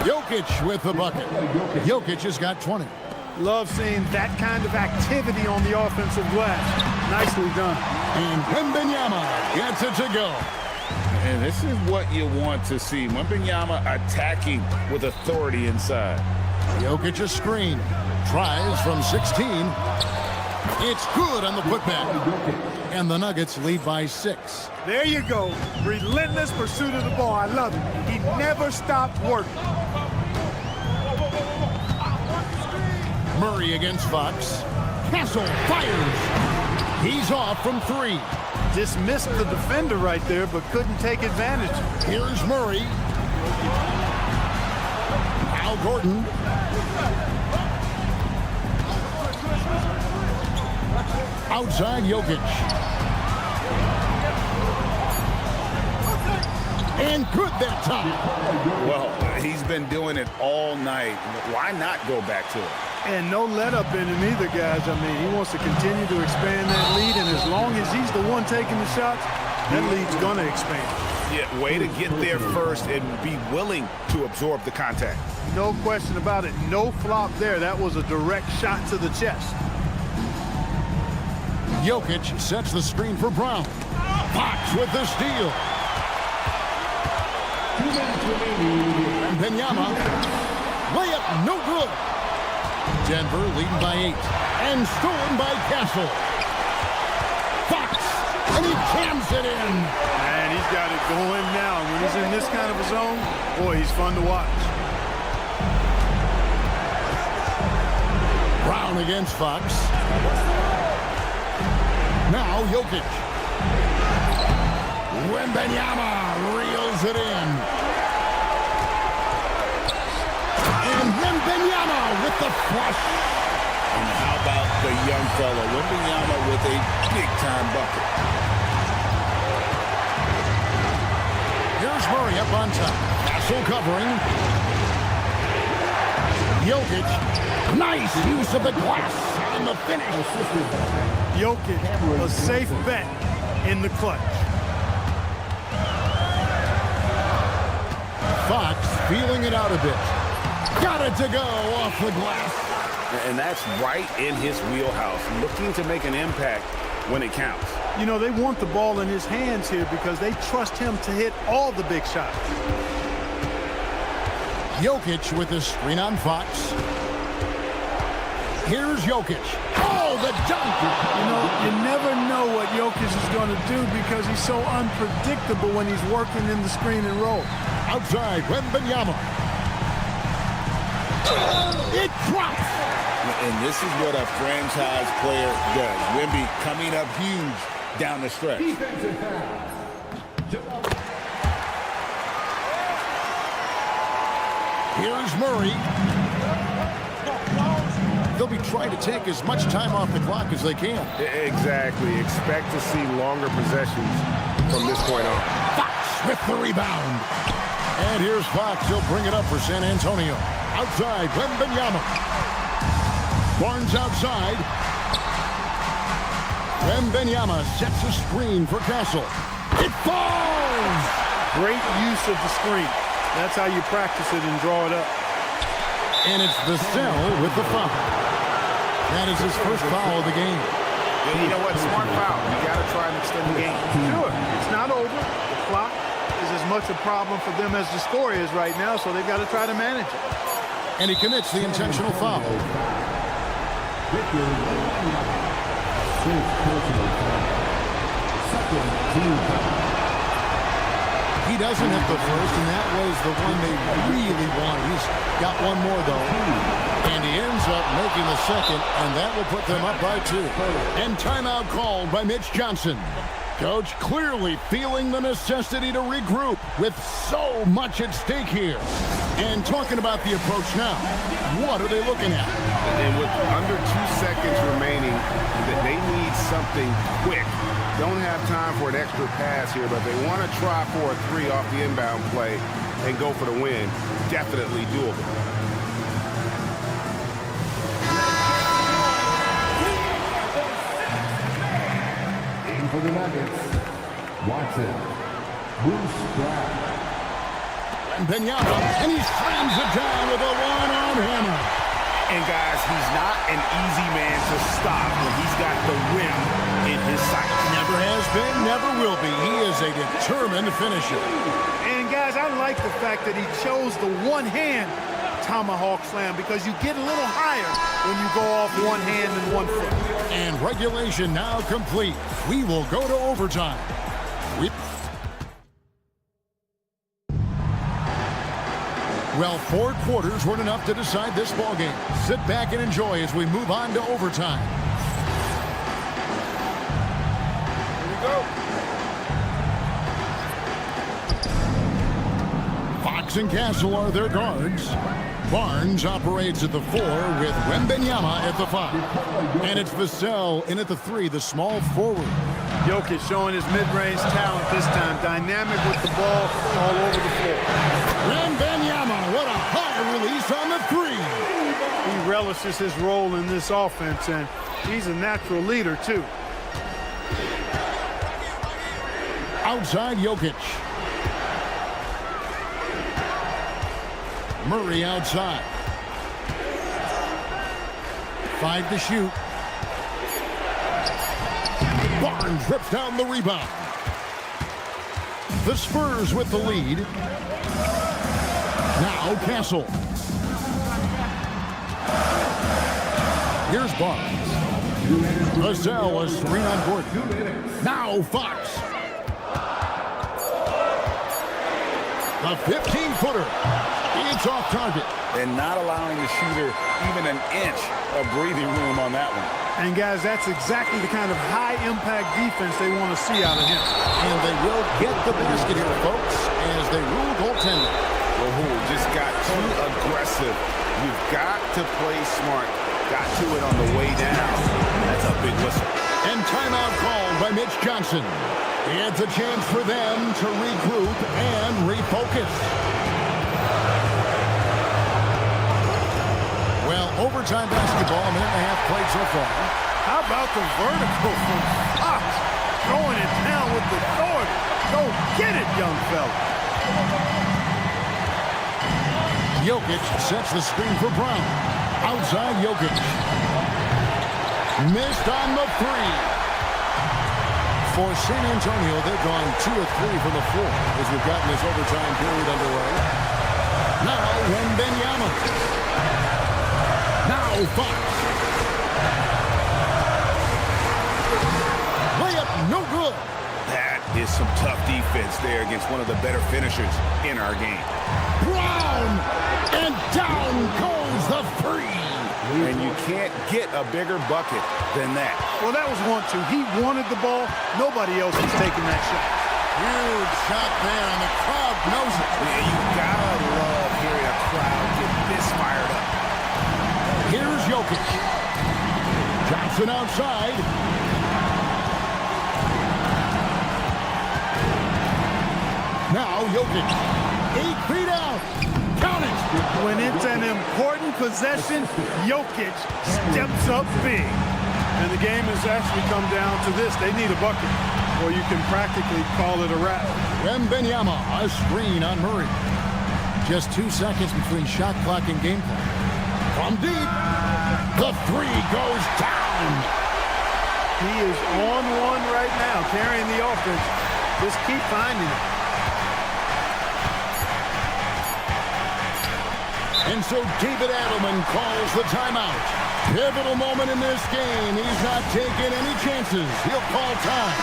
Jokic with the bucket. Jokic has got 20. Love seeing that kind of activity on the offensive glass. Nicely done. And Wembanyama gets it to go. And this is what you want to see. Wembanyama attacking with authority inside. Jokic a screen. Tries from 16. It's good on the putback. And the Nuggets lead by 6. There you go. Relentless pursuit of the ball. I love it. He never stopped working. Murray against Fox. Castle fires. He's off from 3. Dismissed the defender right there, but couldn't take advantage. Here's Murray. Al Gordon. Outside Jokic. And good that time. Well, he's been doing it all night. Why not go back to it? And no let-up in him either, guys. I mean, he wants to continue to expand that lead, and as long as he's the one taking the shots, that lead's going to expand. Yeah, way to get there first and be willing to absorb the contact. No question about it. No flop there. That was a direct shot to the chest. Jokic sets the screen for Brown. Fox with the steal. And Benyama. Layup no good. Denver leading by 8. And stolen by Castle. Fox. And he jams it in. And he's got it going now. When he's in this kind of a zone, boy, he's fun to watch. Brown against Fox. Now Jokic. Wembanyama reels it in. And Wembanyama with the flush. And how about the young fella, Wembanyama with a big-time bucket. Here's Murray up on top. Castle covering. Jokic. Nice use of the glass on the finish. Jokic, a safe bet in the clutch. Fox feeling it out a bit. Got it to go off the glass. And that's right in his wheelhouse, looking to make an impact when it counts. You know, they want the ball in his hands here because they trust him to hit all the big shots. Jokic with the screen on Fox. Here's Jokic. Oh, the dunk! You know, you never know what Jokic is going to do because he's so unpredictable when he's working in the screen and roll. Outside, Wembanyama. It drops! And this is what a franchise player does. Wemby coming up huge down the stretch. Here's Murray. They'll be trying to take as much time off the clock as they can. Exactly. Expect to see longer possessions from this point on. Fox with the rebound. And here's Fox. He'll bring it up for San Antonio. Outside, Wembanyama. Barnes outside. Wembanyama sets a screen for Castle. It falls! Great use of the screen. That's how you practice it and draw it up. And it's the cell with the foul. That is his first foul of the game. And you know what? Smart foul. You got to try and extend the game. Sure. It's not over. The clock is as much a problem for them as the score is right now, so they've got to try to manage it. And he commits the intentional foul. He doesn't hit the first, and that was the one they really wanted. He's got one more, though. And he ends up making the second, and that will put them up by 2. And timeout called by Mitch Johnson. Coach clearly feeling the necessity to regroup with so much at stake here. And talking about the approach now, what are they looking at? And with under 2 seconds remaining, they need something quick. Don't have time for an extra pass here, but they want to try for a 3 off the inbound play and go for the win. Definitely doable. For the Nuggets, Watson, Bruce Brown. And Benyama, and he slams it down with a one-arm hammer. And guys, he's not an easy man to stop when he's got the rim in his sight. Never has been, never will be. He is a determined finisher. And guys, I like the fact that he chose the one-hand tomahawk slam because you get a little higher when you go off one hand and 1 foot. And regulation now complete. We will go to overtime. Well, 4 quarters weren't enough to decide this ballgame. Sit back and enjoy as we move on to overtime. Fox and Castle are their guards. Barnes operates at the 4 with Wembanyama at the 5. And it's Vassell in at the 3, the small forward. Jokic showing his mid-range talent this time. Dynamic with the ball all over the floor. Wembanyama, what a high release on the 3. He relishes his role in this offense, and he's a natural leader, too. Outside Jokic. Murray outside. 5 to shoot. Barnes rips down the rebound. The Spurs with the lead. Now Castle. Here's Barnes. Vassell, a screen on Gordon. Now Fox. A 15-footer. It's off target. And not allowing the shooter even an inch of breathing room on that one. And, guys, that's exactly the kind of high-impact defense they want to see out of him. And they will get the basket here, folks, as they rule goaltending. Oh, just got too aggressive. You've got to play smart. Got to it on the way down. That's a big whistle. And timeout called by Mitch Johnson. It's a chance for them to regroup and refocus. Well, overtime basketball, a minute and a half played so far. How about the vertical from Fox? Throwing it down with authority. Go get it, young fella. Jokic sets the screen for Brown. Outside Jokic. Missed on the 3. For San Antonio, they've gone 2 of 3 from the floor as we've gotten this overtime period underway. Now Wembanyama. Now Fox. Layup no good. That is some tough defense there against one of the better finishers in our game. Brown. And down goes the 3. And you can't get a bigger bucket than that. Well, that was 1-2. He wanted the ball. Nobody else was taking that shot. Huge shot there, and the crowd knows it. Yeah, you gotta love hearing a crowd get this fired up. Here's Jokic. Johnson outside. Now Jokic. 8 feet out. Count it. When it's an important possession, Jokic steps up big. And the game has actually come down to this. They need a bucket, or you can practically call it a wrap. Wembanyama, a screen on Murray. Just 2 seconds between shot clock and game clock. From deep, the 3 goes down. He is on one right now, carrying the offense. Just keep finding it. And so David Adelman calls the timeout. Pivotal moment in this game. He's not taking any chances. He'll call time.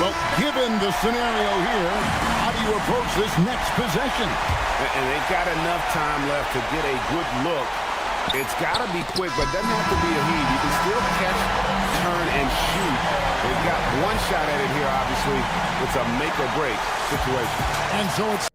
Well, given the scenario here, how do you approach this next possession? And they've got enough time left to get a good look. It's got to be quick, but it doesn't have to be a heave. You can still catch, turn, and shoot. They've got one shot at it here, obviously. It's a make-or-break situation. And so it's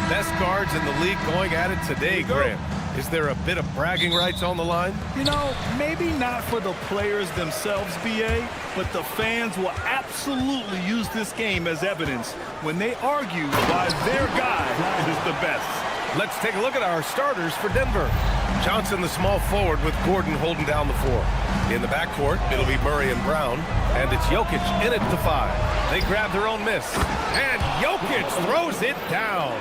Best guards in the league going at it today, Grant. Is there a bit of bragging rights on the line? You know, maybe not for the players themselves, BA, but the fans will absolutely use this game as evidence when they argue why their guy is the best. Let's take a look at our starters for Denver. Johnson, the small forward, with Gordon holding down the 4. In the backcourt, it'll be Murray and Brown, and it's Jokic in at the 5. They grab their own miss, and Jokic throws it down.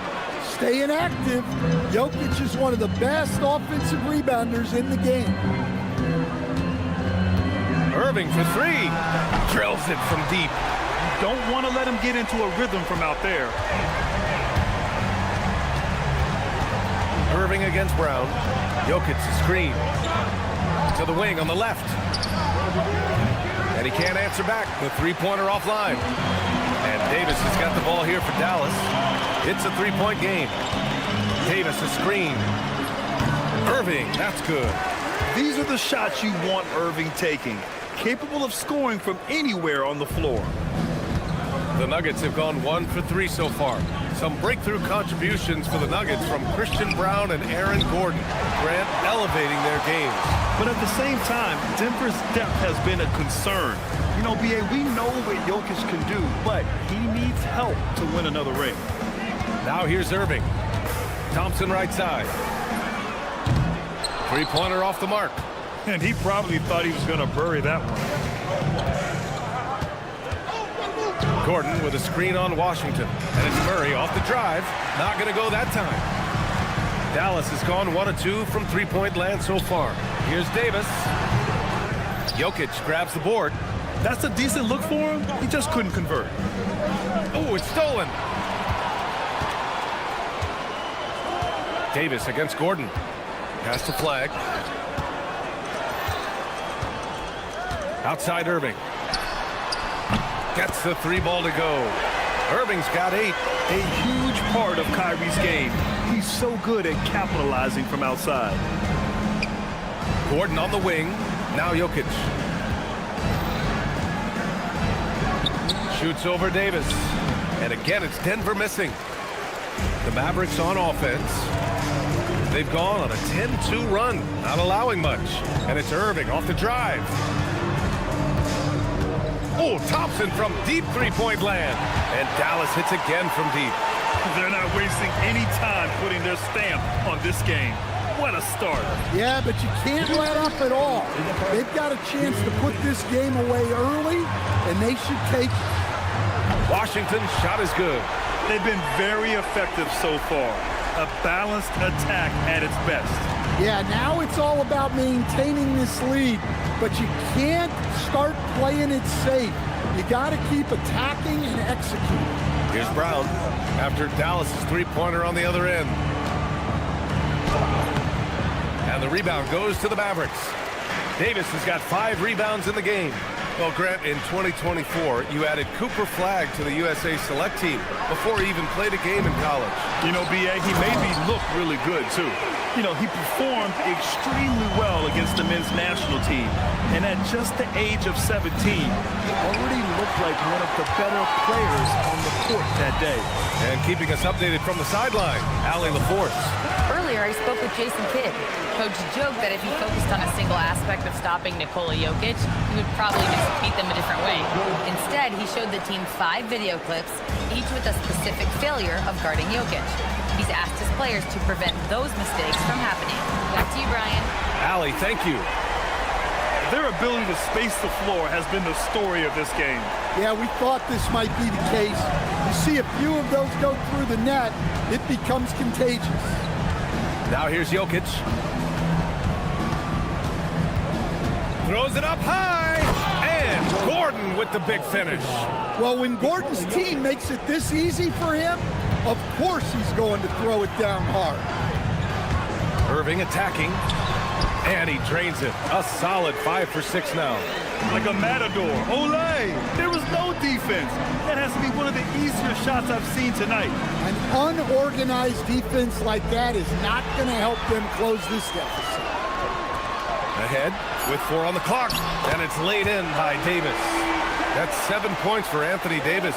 Staying active. Jokic is one of the best offensive rebounders in the game. Irving for 3. Drills it from deep. Don't want to let him get into a rhythm from out there. Irving against Brown. Jokic a screen. To the wing on the left. And he can't answer back. The three-pointer offline. And Davis has got the ball here for Dallas. It's a three-point game. Davis a screen. Irving, that's good. These are the shots you want Irving taking. Capable of scoring from anywhere on the floor. The Nuggets have gone 1 for 3 so far. Some breakthrough contributions for the Nuggets from Christian Brown and Aaron Gordon. Grant elevating their games. But at the same time, Denver's depth has been a concern. You know, BA, we know what Jokic can do, but he needs help to win another ring. Now here's Irving. Thompson right side. Three-pointer off the mark. And he probably thought he was going to bury that one. Gordon with a screen on Washington. And it's Murray off the drive. Not going to go that time. Dallas has gone 1 of 2 from three-point land so far. Here's Davis. Jokic grabs the board. That's a decent look for him. He just couldn't convert. Oh, it's stolen. Davis against Gordon. Pass the flag. Outside Irving. Gets the 3-ball to go. Irving's got 8. A huge part of Kyrie's game. He's so good at capitalizing from outside. Gordon on the wing. Now Jokic. Shoots over Davis. And again, it's Denver missing. The Mavericks on offense. They've gone on a 10-2 run, not allowing much. And it's Irving off the drive. Oh, Thompson from deep three-point land. And Dallas hits again from deep. They're not wasting any time putting their stamp on this game. What a start. Yeah, but you can't let up at all. They've got a chance to put this game away early, and they should take it. Washington's shot is good. They've been very effective so far. A balanced attack at its best. Yeah, now it's all about maintaining this lead, but you can't start playing it safe. You got to keep attacking and executing. Here's Brown after Dallas's three-pointer on the other end. And the rebound goes to the Mavericks. Davis has got 5 rebounds in the game. Well, Grant, in 2024, you added Cooper Flagg to the USA Select team before he even played a game in college. You know, BA, he made me look really good, too. You know, he performed extremely well against the men's national team. And at just the age of 17, he already looked like one of the better players on the court that day. And keeping us updated from the sideline, Allie LaForce. Earlier, I spoke with Jason Kidd. Coach joked that if he focused on a single aspect of stopping Nikola Jokic, he would probably just beat them a different way. Instead, he showed the team 5 video clips, each with a specific failure of guarding Jokic. He's asked his players to prevent those mistakes from happening. Back to you, Brian. Allie, thank you. Their ability to space the floor has been the story of this game. Yeah, we thought this might be the case. You see a few of those go through the net, it becomes contagious. Now here's Jokic. Throws it up high, and Gordon with the big finish. Well, when Gordon's team makes it this easy for him, of course he's going to throw it down hard. Irving attacking, and he drains it. A solid 5 for 6 now. Like a matador. Olay! There was no defense. That has to be one of the easier shots I've seen tonight. An unorganized defense like that is not going to help them close this deficit. Ahead with 4 on the clock, and it's laid in by Davis. That's 7 points for Anthony Davis.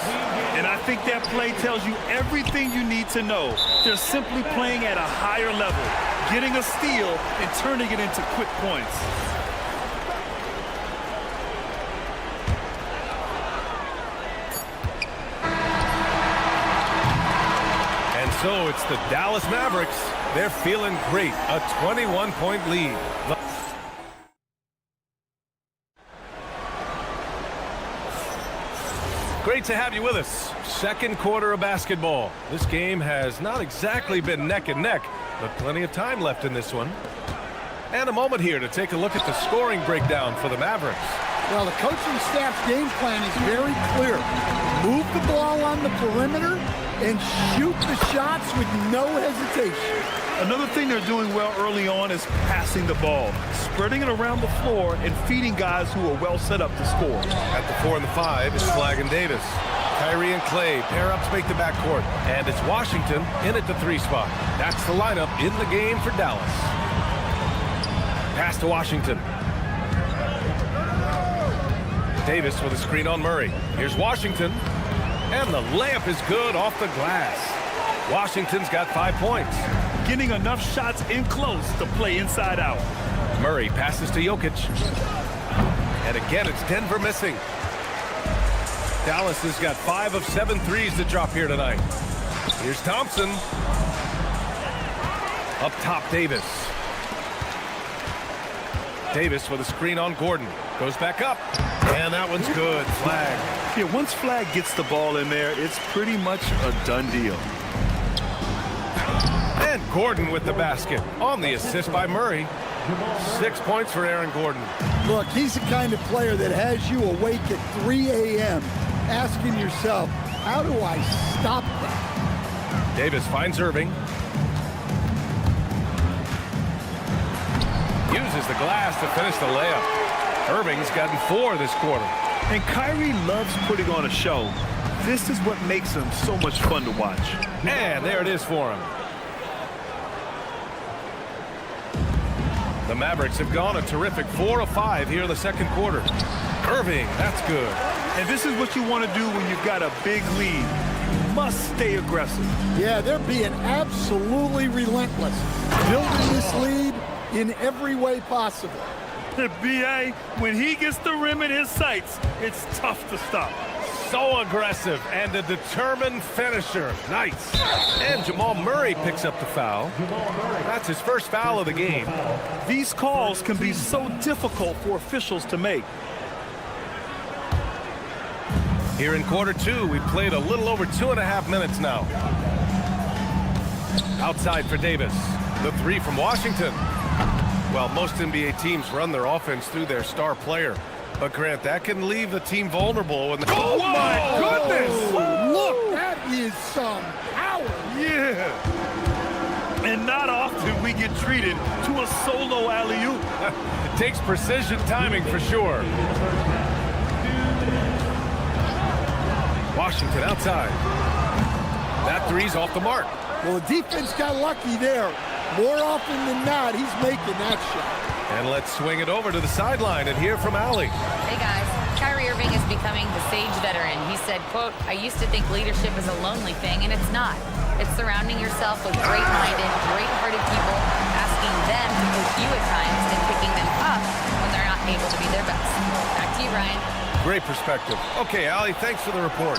And I think that play tells you everything you need to know. They're simply playing at a higher level, getting a steal and turning it into quick points. And so it's the Dallas Mavericks. They're feeling great. A 21-point lead. Great to have you with us. Second quarter of basketball. This game has not exactly been neck and neck, but plenty of time left in this one. And a moment here to take a look at the scoring breakdown for the Mavericks. Well, the coaching staff's game plan is very clear. Move the ball on the perimeter and shoot the shots with no hesitation. Another thing they're doing well early on is passing the ball, spreading it around the floor and feeding guys who are well set up to score. At the 4 and the 5, it's Flagg and Davis. Kyrie and Clay pair up to make the backcourt. And it's Washington in at the 3 spot. That's the lineup in the game for Dallas. Pass to Washington. Davis with a screen on Murray. Here's Washington. And the layup is good off the glass. Washington's got 5 points. Getting enough shots in close to play inside out. Murray passes to Jokic. And again, it's Denver missing. Dallas has got 5 of 7 threes to drop here tonight. Here's Thompson. Up top, Davis. Davis with a screen on Gordon. Goes back up. And that one's good. Flagg. Yeah, once Flagg gets the ball in there, it's pretty much a done deal. And Gordon with the basket on the assist by Murray. 6 points for Aaron Gordon. Look, he's the kind of player that has you awake at 3 a.m. asking yourself, how do I stop that? Davis finds Irving. Uses the glass to finish the layup. Irving's gotten 4 this quarter. And Kyrie loves putting on a show. This is what makes him so much fun to watch. And there it is for him. The Mavericks have gone a terrific 4 of 5 here in the second quarter. Irving, that's good. And this is what you want to do when you've got a big lead. You must stay aggressive. Yeah, they're being absolutely relentless. Building this lead in every way possible. B.A., when he gets the rim in his sights, it's tough to stop. So aggressive and a determined finisher. Nice. And Jamal Murray picks up the foul. That's his first foul of the game. These calls can be so difficult for officials to make. Here in quarter 2, we played a little over 2.5 minutes now. Outside for Davis. The 3 from Washington. Well, most NBA teams run their offense through their star player. But, Grant, that can leave the team vulnerable. When oh, my goodness! Look, that is some power. Yeah. And not often we get treated to a solo alley-oop. It takes precision timing for sure. Washington outside. That 3's off the mark. Well, the defense got lucky there. More often than not, he's making that shot. And let's swing it over to the sideline and hear from Allie. Hey, guys. Kyrie Irving is becoming the sage veteran. He said, quote, I used to think leadership is a lonely thing, and it's not. It's surrounding yourself with great-minded, great-hearted people, asking them to push you at times and picking them up when they're not able to be their best. Back to you, Ryan. Great perspective. Okay, Allie, thanks for the report.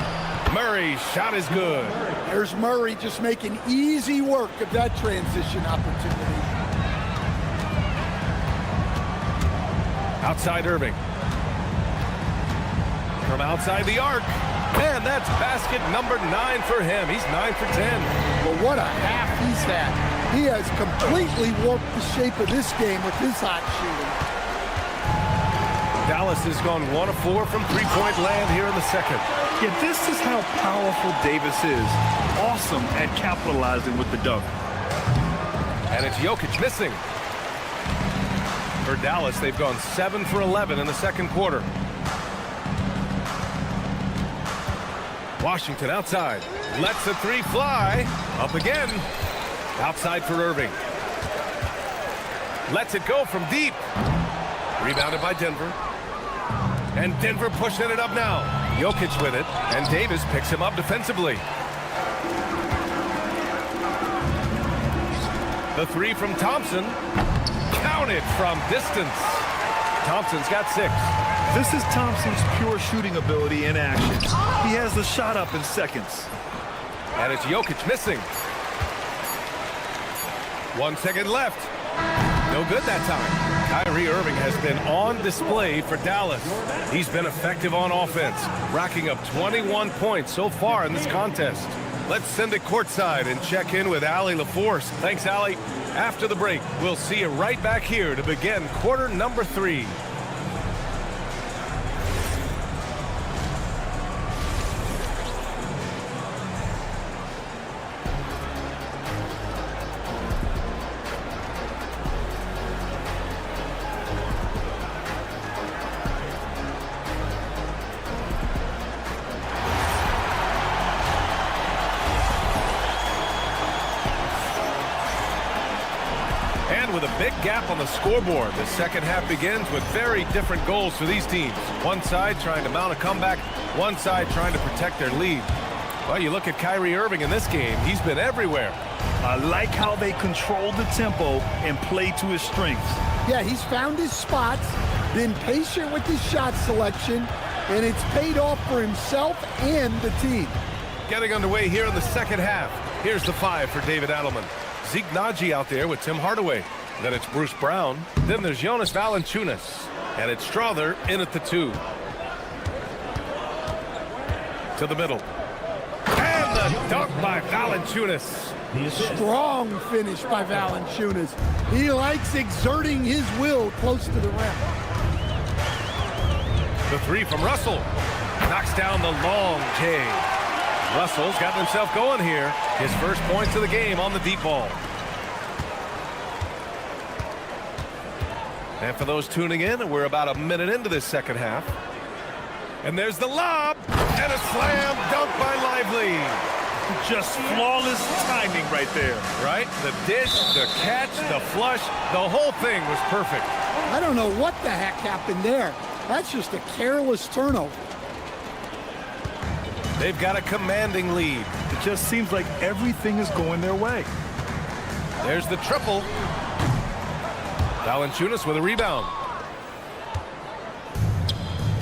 Murray's shot is good. There's Murray just making easy work of that transition opportunity. Outside Irving. From outside the arc. And that's basket number 9 for him. He's 9 for 10. Well, what a half he's had. He has completely warped the shape of this game with his hot shooting. Dallas has gone 1 of 4 from three-point land here in the second. Yeah, this is how powerful Davis is. Awesome at capitalizing with the dunk. And it's Jokic missing. For Dallas, they've gone 7 for 11 in the second quarter. Washington outside. Lets the 3 fly. Up again. Outside for Irving. Lets it go from deep. Rebounded by Denver. And Denver pushing it up now. Jokic with it, and Davis picks him up defensively. The three from Thompson. Counted from distance. Thompson's got 6. This is Thompson's pure shooting ability in action. He has the shot up in seconds. And it's Jokic missing. 1 second left. No good that time. Kyrie Irving has been on display for Dallas. He's been effective on offense, racking up 21 points so far in this contest. Let's send it courtside and check in with Allie LaForce. Thanks, Allie. After the break, we'll see you right back here to begin quarter number 3. With a big gap on the scoreboard, the second half begins with very different goals for these teams. One side trying to mount a comeback, one side trying to protect their lead. Well, you look at Kyrie Irving in this game, he's been everywhere. I like how they control the tempo and play to his strengths. Yeah, he's found his spots, been patient with his shot selection, and it's paid off for himself and the team. Getting underway here in the second half. Here's the 5 for David Adelman. Zeke Naji out there with Tim Hardaway. Then it's Bruce Brown. Then there's Jonas Valanciunas. And it's Strother in at the 2. To the middle. And the dunk by Valanciunas. Strong finish by Valanciunas. He likes exerting his will close to the rim. The 3 from Russell. Knocks down the long J. Russell's got himself going here. His first points of the game on the deep ball. And for those tuning in, we're about a minute into this second half. And there's the lob. And a slam dunk by Lively. Just flawless timing right there. Right? The dish, the catch, the flush, the whole thing was perfect. I don't know what the heck happened there. That's just a careless turnover. They've got a commanding lead. It just seems like everything is going their way. There's the triple. Valanciunas with a rebound.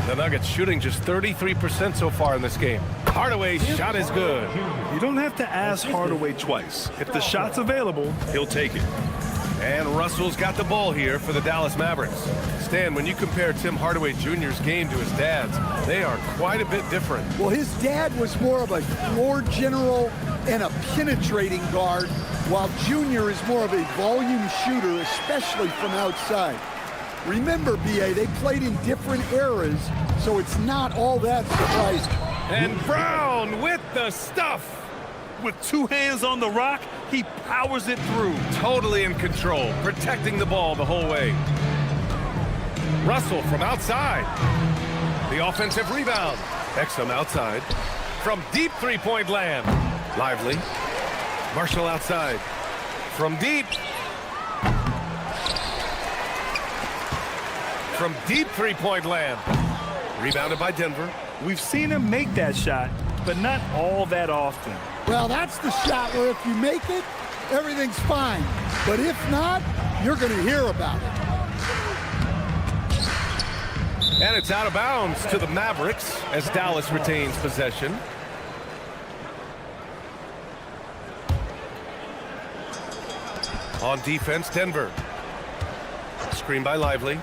The Nuggets shooting just 33% so far in this game. Hardaway's shot is good. You don't have to ask Hardaway twice. If the shot's available, he'll take it. And Russell's got the ball here for the Dallas Mavericks. Stan, when you compare Tim Hardaway Jr.'s game to his dad's, they are quite a bit different. Well, his dad was more of a floor general and a penetrating guard, while Jr. is more of a volume shooter, especially from outside. Remember, B.A., they played in different eras, so it's not all that surprising. And Brown with the stuff. With 2 hands on the rock, he powers it through. Totally in control, protecting the ball the whole way. Russell from outside. The offensive rebound. Exum outside. From deep three-point land. Lively. Marshall outside. From deep. From deep three-point land. Rebounded by Denver. We've seen him make that shot, but not all that often. Well, that's the shot where if you make it, everything's fine. But if not, you're going to hear about it. And it's out of bounds to the Mavericks as Dallas retains possession. On defense, Denver. Screen by Lively.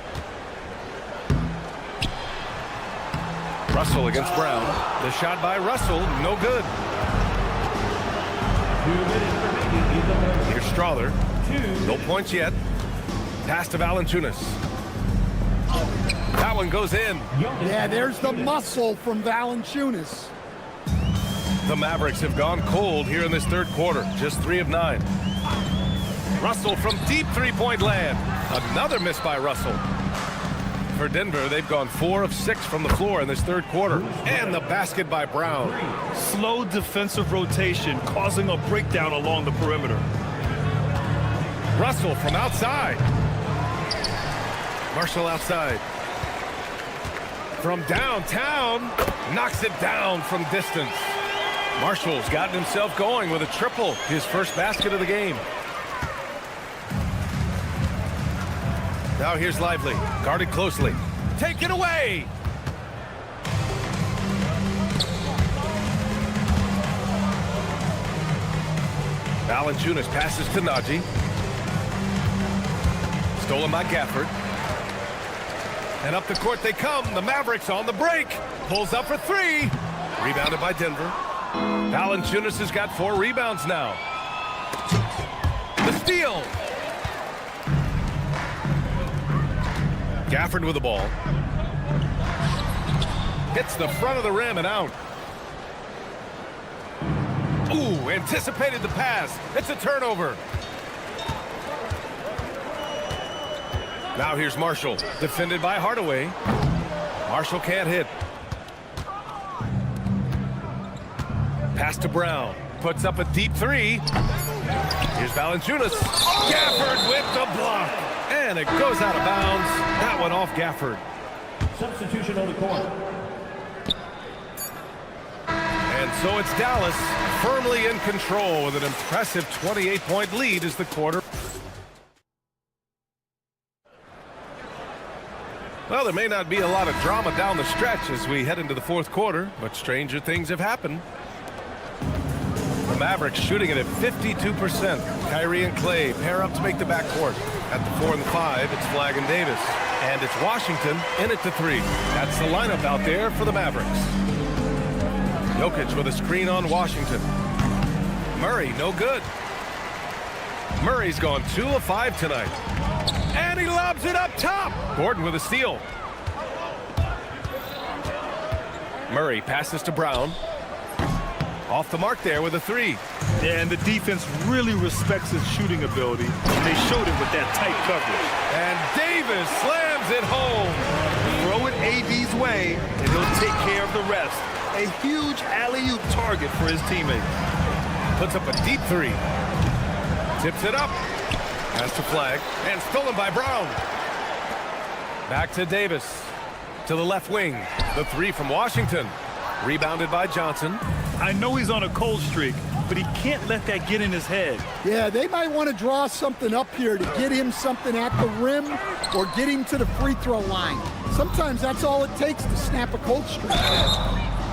Russell against Brown. The shot by Russell, no good. Here's Strother. No points yet. Pass to Valanciunas. That one goes in. Yeah, there's the muscle from Valanciunas. The Mavericks have gone cold here in this third quarter. Just 3 of 9. Russell from deep three-point land. Another miss by Russell. For Denver, they've gone 4 of 6 from the floor in this third quarter. And the basket by Brown. Slow defensive rotation causing a breakdown along the perimeter. Russell from outside. Marshall outside. From downtown, knocks it down from distance. Marshall's gotten himself going with a triple, his first basket of the game. Now here's Lively, guarded closely. Take it away! Valanciunas passes to Najee. Stolen by Gafford. And up the court they come. The Mavericks on the break. Pulls up for three. Rebounded by Denver. Valanciunas has got 4 rebounds now. The steal. Gafford with the ball. Hits the front of the rim and out. Ooh, anticipated the pass. It's a turnover. Now here's Marshall, defended by Hardaway. Marshall can't hit. Pass to Brown. Puts up a deep 3. Here's Valanciunas. Gafford with the block. And it goes out of bounds. That one off Gafford. Substitution on the court. And so it's Dallas firmly in control with an impressive 28-point lead as the quarter. Well, there may not be a lot of drama down the stretch as we head into the fourth quarter, but stranger things have happened. The Mavericks shooting it at 52%. Kyrie and Clay pair up to make the backcourt. At the 4 and the 5, it's Flagg and Davis. And it's Washington in at the 3. That's the lineup out there for the Mavericks. Jokic with a screen on Washington. Murray, no good. Murray's gone 2 of 5 tonight. And he lobs it up top. Gordon with a steal. Murray passes to Brown. Off the mark there with a 3. Yeah, and the defense really respects his shooting ability. They showed it with that tight coverage. And Davis slams it home. Throw it AD's way, and he'll take care of the rest. A huge alley-oop target for his teammate. Puts up a deep 3. Tips it up. Pass to Flagg. And stolen by Brown. Back to Davis. To the left wing. The 3 from Washington. Rebounded by Johnson. I know he's on a cold streak, but he can't let that get in his head. Yeah, they might want to draw something up here to get him something at the rim or get him to the free throw line. Sometimes that's all it takes to snap a cold streak.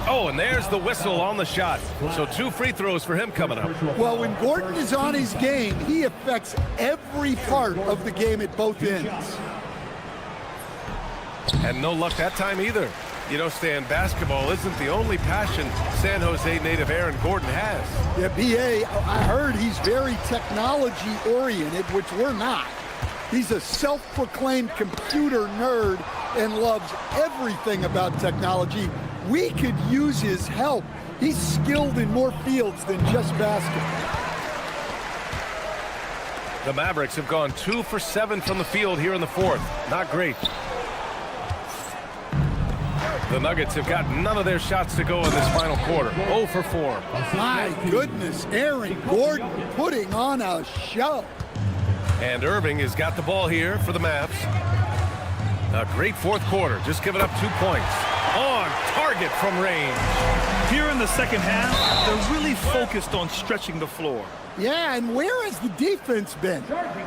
Oh, and there's the whistle on the shot. So 2 free throws for him coming up. Well, when Gordon is on his game, he affects every part of the game at both ends. And no luck that time either. You know, Stan, basketball isn't the only passion San Jose native Aaron Gordon has. Yeah, B.A., I heard he's very technology-oriented, which we're not. He's a self-proclaimed computer nerd and loves everything about technology. We could use his help. He's skilled in more fields than just basketball. The Mavericks have gone 2 for 7 from the field here in the fourth. Not great. The Nuggets have got none of their shots to go in this final quarter. 0 for 4. My goodness, Aaron Gordon putting on a show. And Irving has got the ball here for the Mavs. A great fourth quarter, just giving up 2 points. On target from range. Here in the second half, they're really focused on stretching the floor. Yeah, and where has the defense been?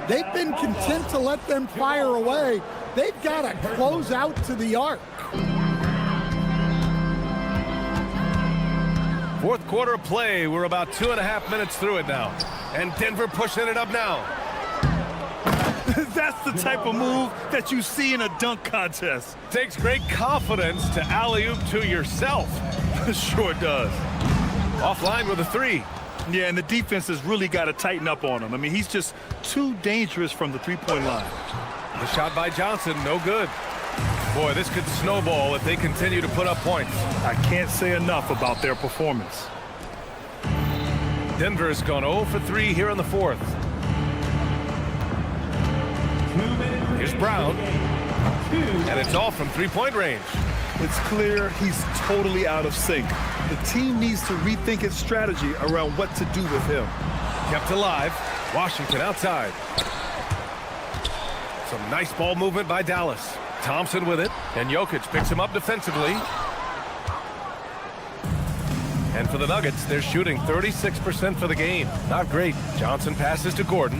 They've been content to let them fire away. They've got to close out to the arc. Fourth quarter of play. We're about 2.5 minutes through it now. And Denver pushing it up now. That's the type of move that you see in a dunk contest. Takes great confidence to alley-oop to yourself. Sure does. Offline with a 3. Yeah, and the defense has really got to tighten up on him. I mean, he's just too dangerous from the three-point line. The shot by Johnson, no good. Boy, this could snowball if they continue to put up points. I can't say enough about their performance. Denver has gone 0 for 3 here in the fourth. Here's Brown. And it's all from three-point range. It's clear he's totally out of sync. The team needs to rethink its strategy around what to do with him. Kept alive. Washington outside. Some nice ball movement by Dallas. Thompson with it. And Jokic picks him up defensively. And for the Nuggets, they're shooting 36% for the game. Not great. Johnson passes to Gordon.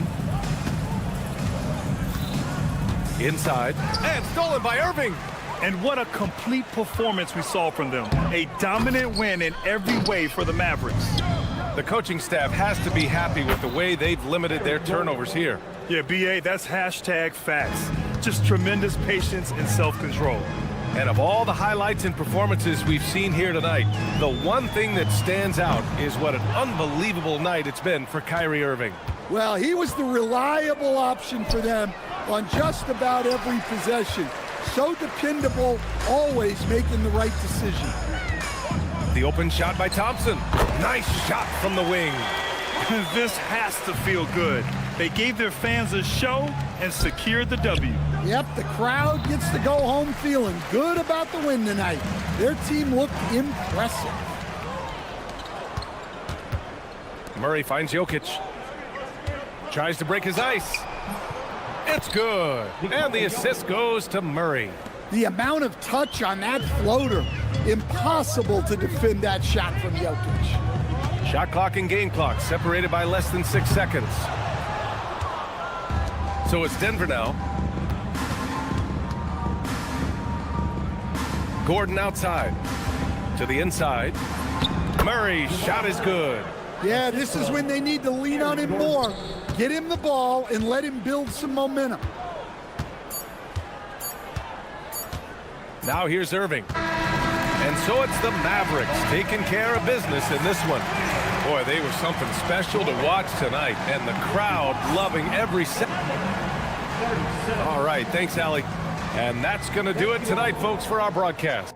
Inside. And stolen by Irving. And what a complete performance we saw from them. A dominant win in every way for the Mavericks. The coaching staff has to be happy with the way they've limited their turnovers here. Yeah, BA, that's hashtag facts. Just tremendous patience and self-control. And of all the highlights and performances we've seen here tonight, the one thing that stands out is what an unbelievable night it's been for Kyrie Irving. Well, he was the reliable option for them on just about every possession. So dependable, always making the right decision. The open shot by Thompson. Nice shot from the wing. This has to feel good. They gave their fans a show and secured the W. Yep, the crowd gets to go home feeling good about the win tonight. Their team looked impressive. Murray finds Jokic. Tries to break his ice. It's good. And the assist goes to Murray. The amount of touch on that floater, impossible to defend that shot from Jokic. Shot clock and game clock separated by less than 6 seconds. So it's Denver now. Gordon outside. To the inside. Murray's shot is good. Yeah, this is when they need to lean on him more. Get him the ball and let him build some momentum. Now here's Irving. And so it's the Mavericks taking care of business in this one. Boy, they were something special to watch tonight, and the crowd loving every second. All right, thanks, Allie. And that's going to do it tonight, folks, for our broadcast.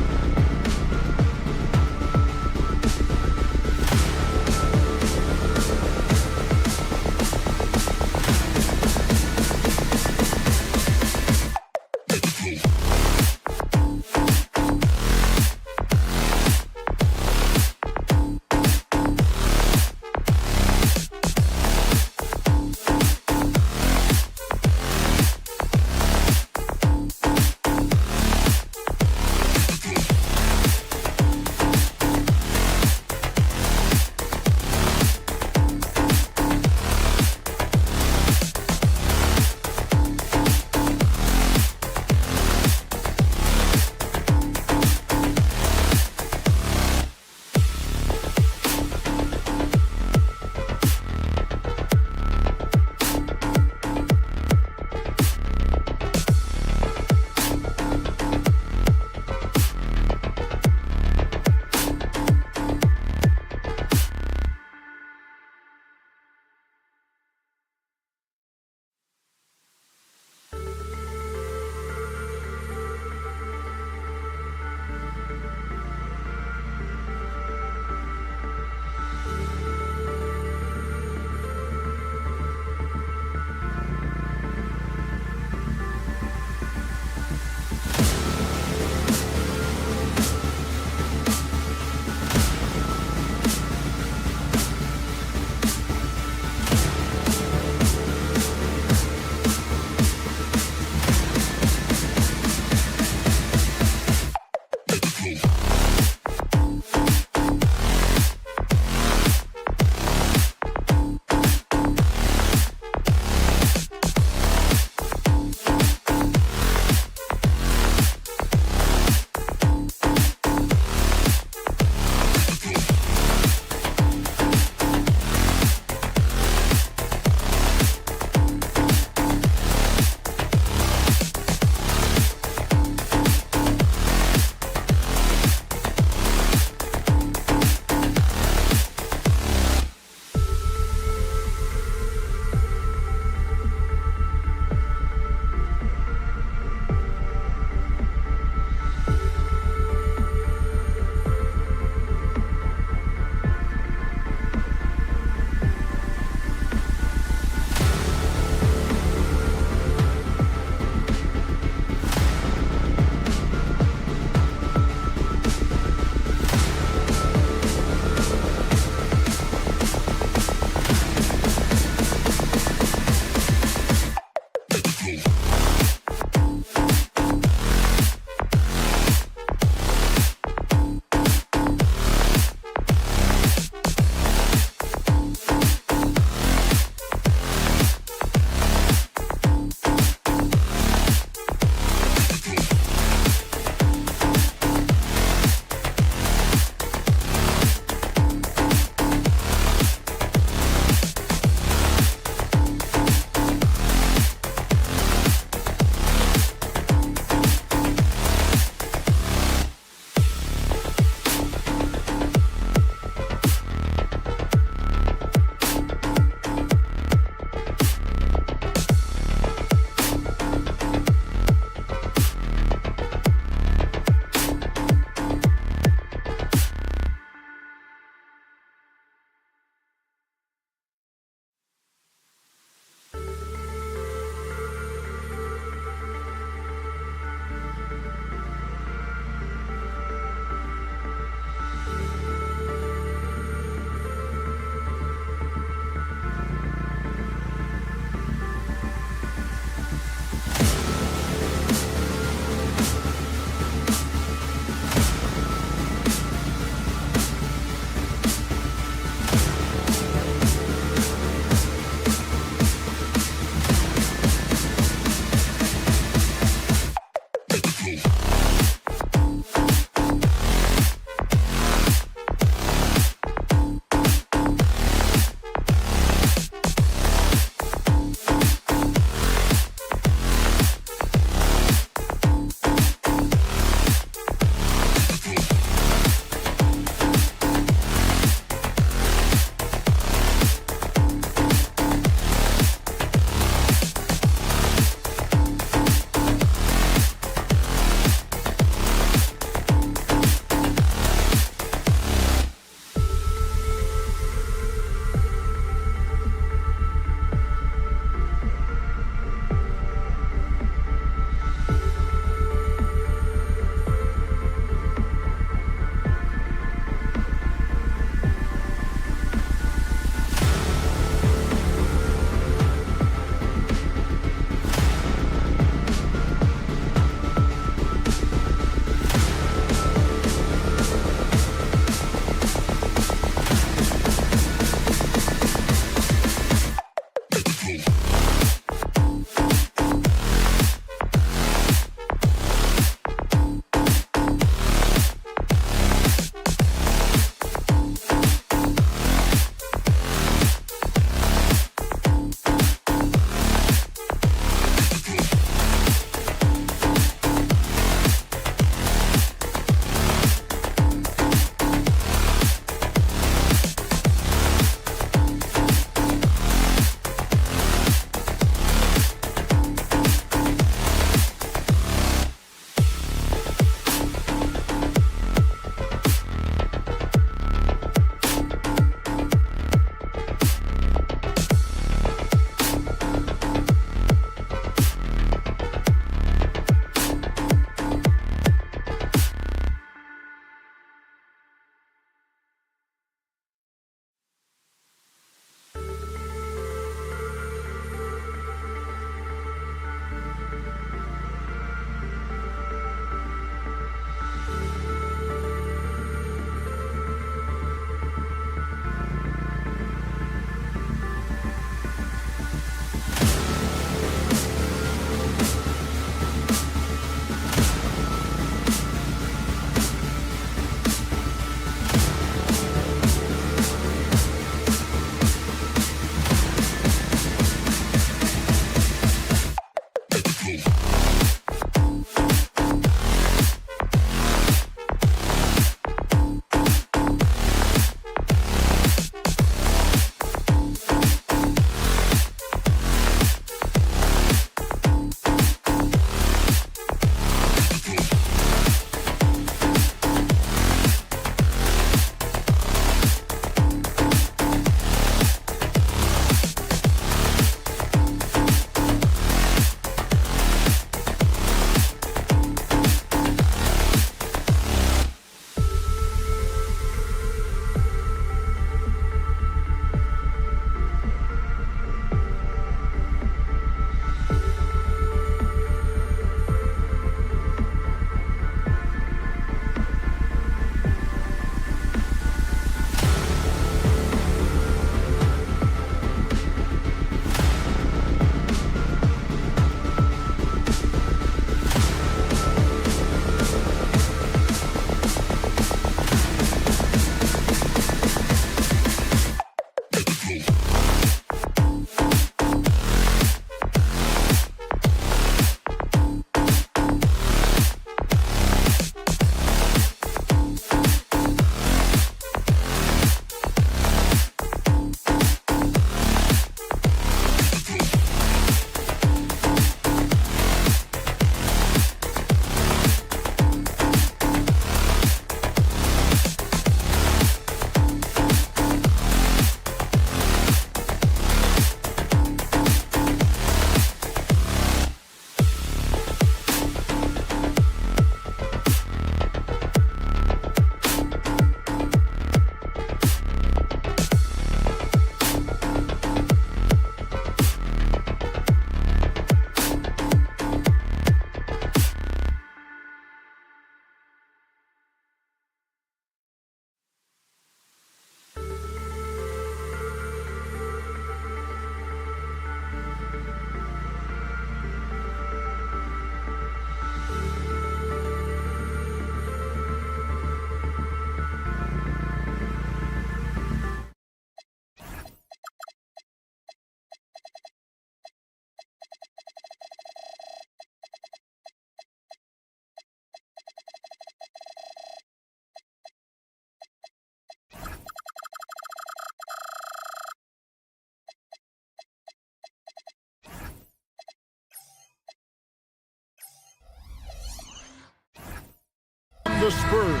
the Spurs.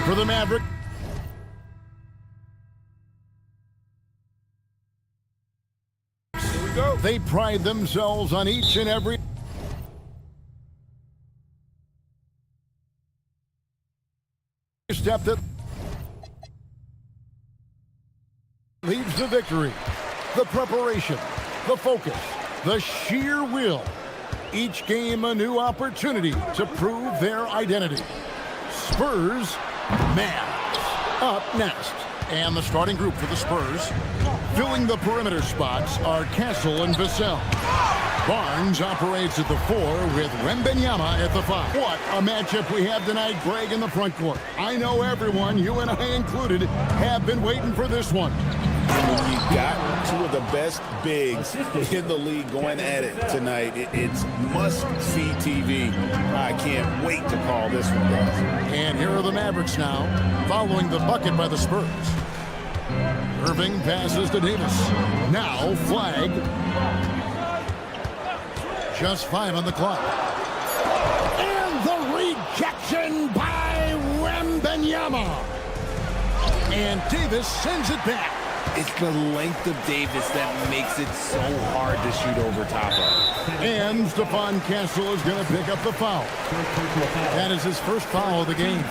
For the Mavericks, Here we go. they pride themselves on each and every step that leads to victory. The preparation, the focus, the sheer will. Each game a new opportunity to prove their identity. Spurs, Mavs, up next. And the starting group for the Spurs, filling the perimeter spots, are Castle and Vassell. Barnes operates at the 4 with Wembanyama at the 5. What a matchup we have tonight, Greg, in the front court. I know everyone, you and I included, have been waiting for this one. When you got two of the best bigs in the league going at it tonight, it's must-see TV. I can't wait to call this one, guys. And here are the Mavericks now, following the bucket by the Spurs. Irving passes to Davis. Now flag. Just 5 on the clock. And the rejection by Wembanyama. And Davis sends it back. It's the length of Davis that makes it so hard to shoot over top of. And Stephon Castle is going to pick up the foul. That is his first foul of the game.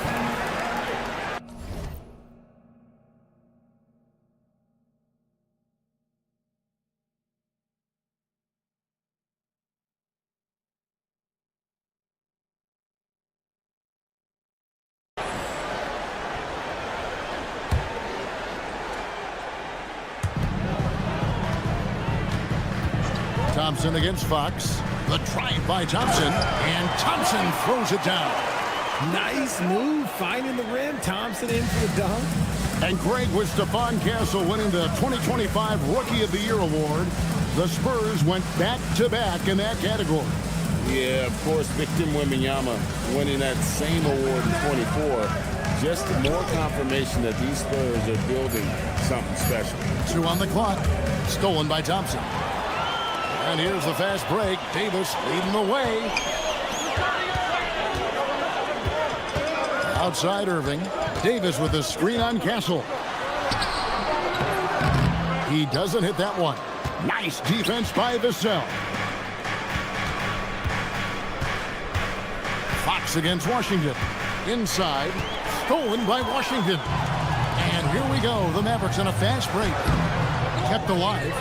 Thompson against Fox. The drive by Thompson, and Thompson throws it down. Nice move, finding the rim. Thompson in for the dunk. And Greg, with Stephon Castle winning the 2025 Rookie of the Year award, the Spurs went back-to-back in that category. Yeah, of course, Victor Wembanyama winning that same award in 24. Just more confirmation that these Spurs are building something special. 2 on the clock. Stolen by Thompson. And here's the fast break. Davis leading the way. Outside Irving. Davis with a screen on Castle. He doesn't hit that one. Nice defense by Vassell. Fox against Washington. Inside. Stolen by Washington. And here we go. The Mavericks on a fast break. Kept alive.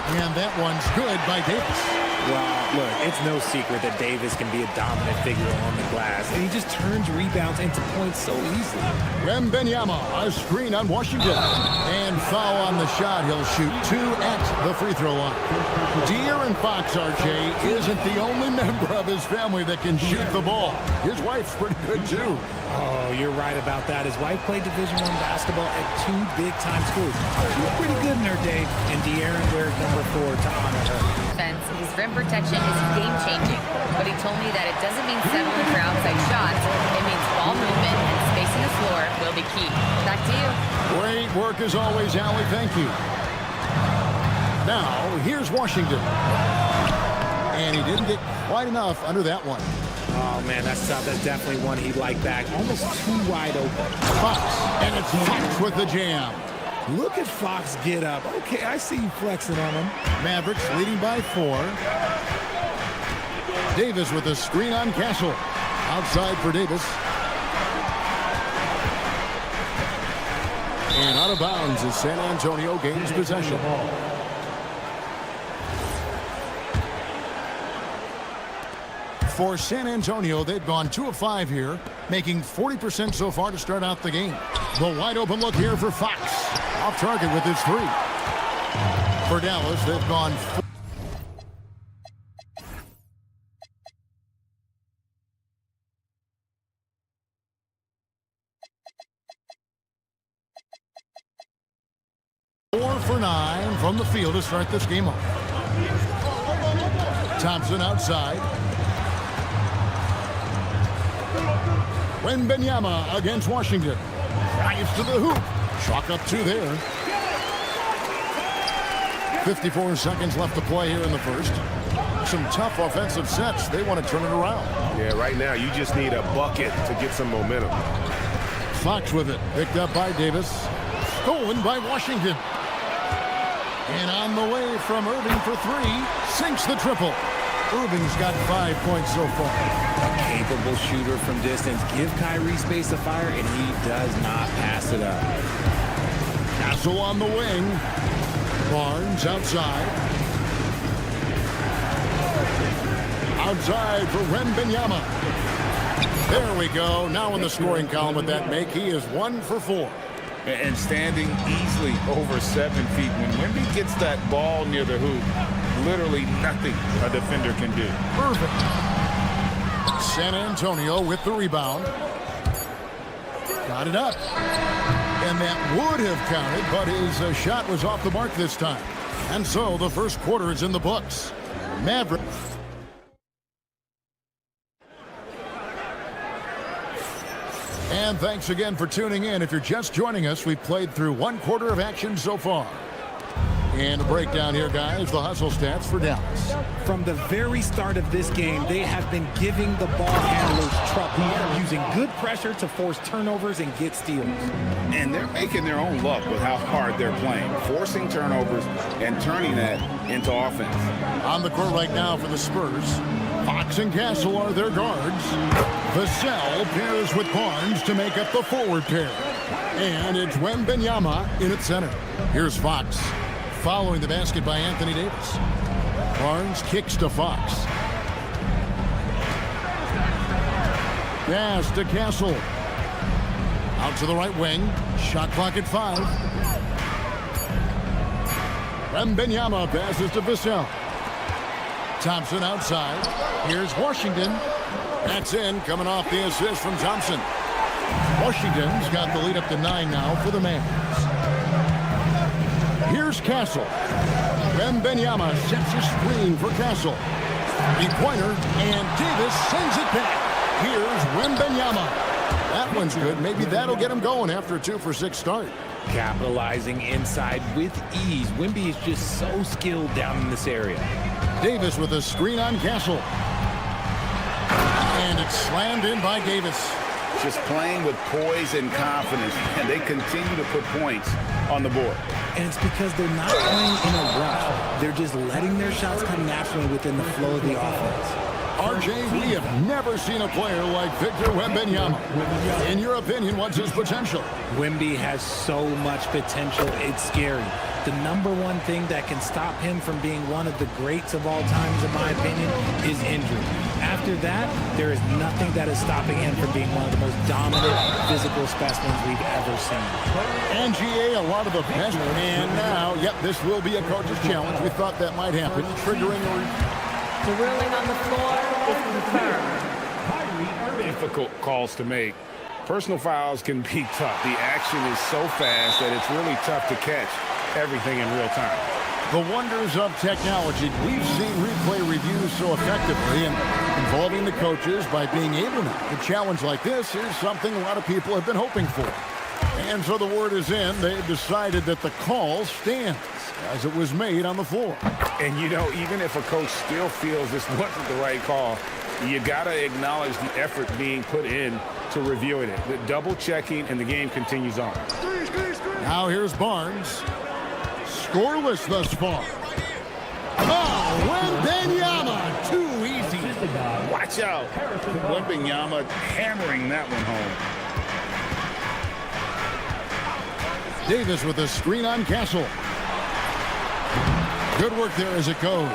And that one's good by Davis. Well, look, it's no secret that Davis can be a dominant figure on the glass, and he just turns rebounds into points so easily. Wembanyama, a screen on Washington. And foul on the shot. He'll shoot 2 at the free throw line. De'Aaron Fox, RJ, isn't the only member of his family that can shoot the ball. His wife's pretty good, too. Oh, you're right about that. His wife played Division I basketball at 2 big-time schools. She was pretty good in her day, and De'Aaron wears number 4 to honor her. His rim protection is game-changing, but he told me that it doesn't mean settling for outside shots. It means ball movement and spacing the floor will be key. Back to you. Great work as always, Allie. Thank you. Now, here's Washington. And he didn't get quite enough under that one. Oh, man, that's tough. That's definitely one he'd like back. Almost too wide open. Fox, and it's Fox with the jam. Look at Fox get up. Okay, I see you flexing on him. Mavericks leading by 4. Davis with a screen on Castle. Outside for Davis. And out of bounds as San Antonio gains possession. For San Antonio, they've gone 2 of 5 here, making 40% so far to start out the game. The wide open look here for Fox. Off target with his 3. For Dallas, they've gone 4 for 9 from the field to start this game off. Thompson outside. Wembanyama against Washington. Drives to the hoop. Chalk up 2 there. 54 seconds left to play here in the first. some tough offensive sets. They want to turn it around. Yeah, right now you just need a bucket to get some momentum. Fox with it. Picked up by Davis. Stolen by Washington. And on the way from Irving for three. Sinks the triple. Irving's got 5 points so far. A capable shooter from distance. Give Kyrie space to fire, and he does not pass it up. Castle on the wing. Barnes outside. Outside for Wembanyama. There we go. Now in the scoring column with that make, he is 1 for 4. And standing easily over 7 feet. When Wemby gets that ball near the hoop, literally nothing a defender can do. Irving. San Antonio with the rebound. Got it up. And that would have counted, but his shot was off the mark this time. And so the first quarter is in the books. Mavericks. And thanks again for tuning in. If you're just joining us, we've played through 1 quarter of action so far. And a breakdown here, guys, the hustle stats for Dallas. From the very start of this game, they have been giving the ball handlers trouble, using good pressure to force turnovers and get steals. And they're making their own luck with how hard they're playing, forcing turnovers and turning that into offense. On the court right now for the Spurs, Fox and Castle are their guards. Vassell pairs with Barnes to make up the forward pair. And it's Wembanyama in at center. Here's Fox. Following the basket by Anthony Davis. Barnes kicks to Fox. Pass to Castle. Out to the right wing. Shot clock at 5. Wembanyama passes to Vassell. Thompson outside. Here's Washington. That's in, coming off the assist from Thompson. Washington's got the lead up to 9 now for the Mavericks. Here's Castle. Wembanyama sets a screen for Castle. The pointer, and Davis sends it back. Here's Wembanyama. That one's good. Maybe that'll get him going after a 2 for 6 start. Capitalizing inside with ease. Wemby is just so skilled down in this area. Davis with a screen on Castle. And it's slammed in by Davis. Just playing with poise and confidence, and they continue to put points on the board. And it's because they're not playing in a rush. They're just letting their shots come naturally within the flow of the offense. RJ, we have never seen a player like Victor Wembanyama. In your opinion, what's his potential? Wemby has so much potential, it's scary. The number one thing that can stop him from being one of the greats of all times, in my opinion, is injury. After that, there is nothing that is stopping him from being one of the most dominant physical specimens we've ever seen. NGA, a lot of the best. And now, yep, this will be a coach's challenge. We thought that might happen. Triggering the ruling on the floor is confirmed. Difficult calls to make. Personal fouls can be tough. The action is so fast that it's really tough to catch everything in real time. The wonders of technology. We've seen replay reviews so effectively, and involving the coaches by being able to challenge like this is something a lot of people have been hoping for. And so the word is in. They've decided that the call stands as it was made on the floor. And, you know, even if a coach still feels this wasn't the right call, you got to acknowledge the effort being put in to reviewing it. The double checking, and the game continues on. Now here's Barnes. Scoreless thus far. Oh, Wembanyama, too easy. Watch out. Wembanyama hammering that one home. Davis with a screen on Castle. Good work there as it goes.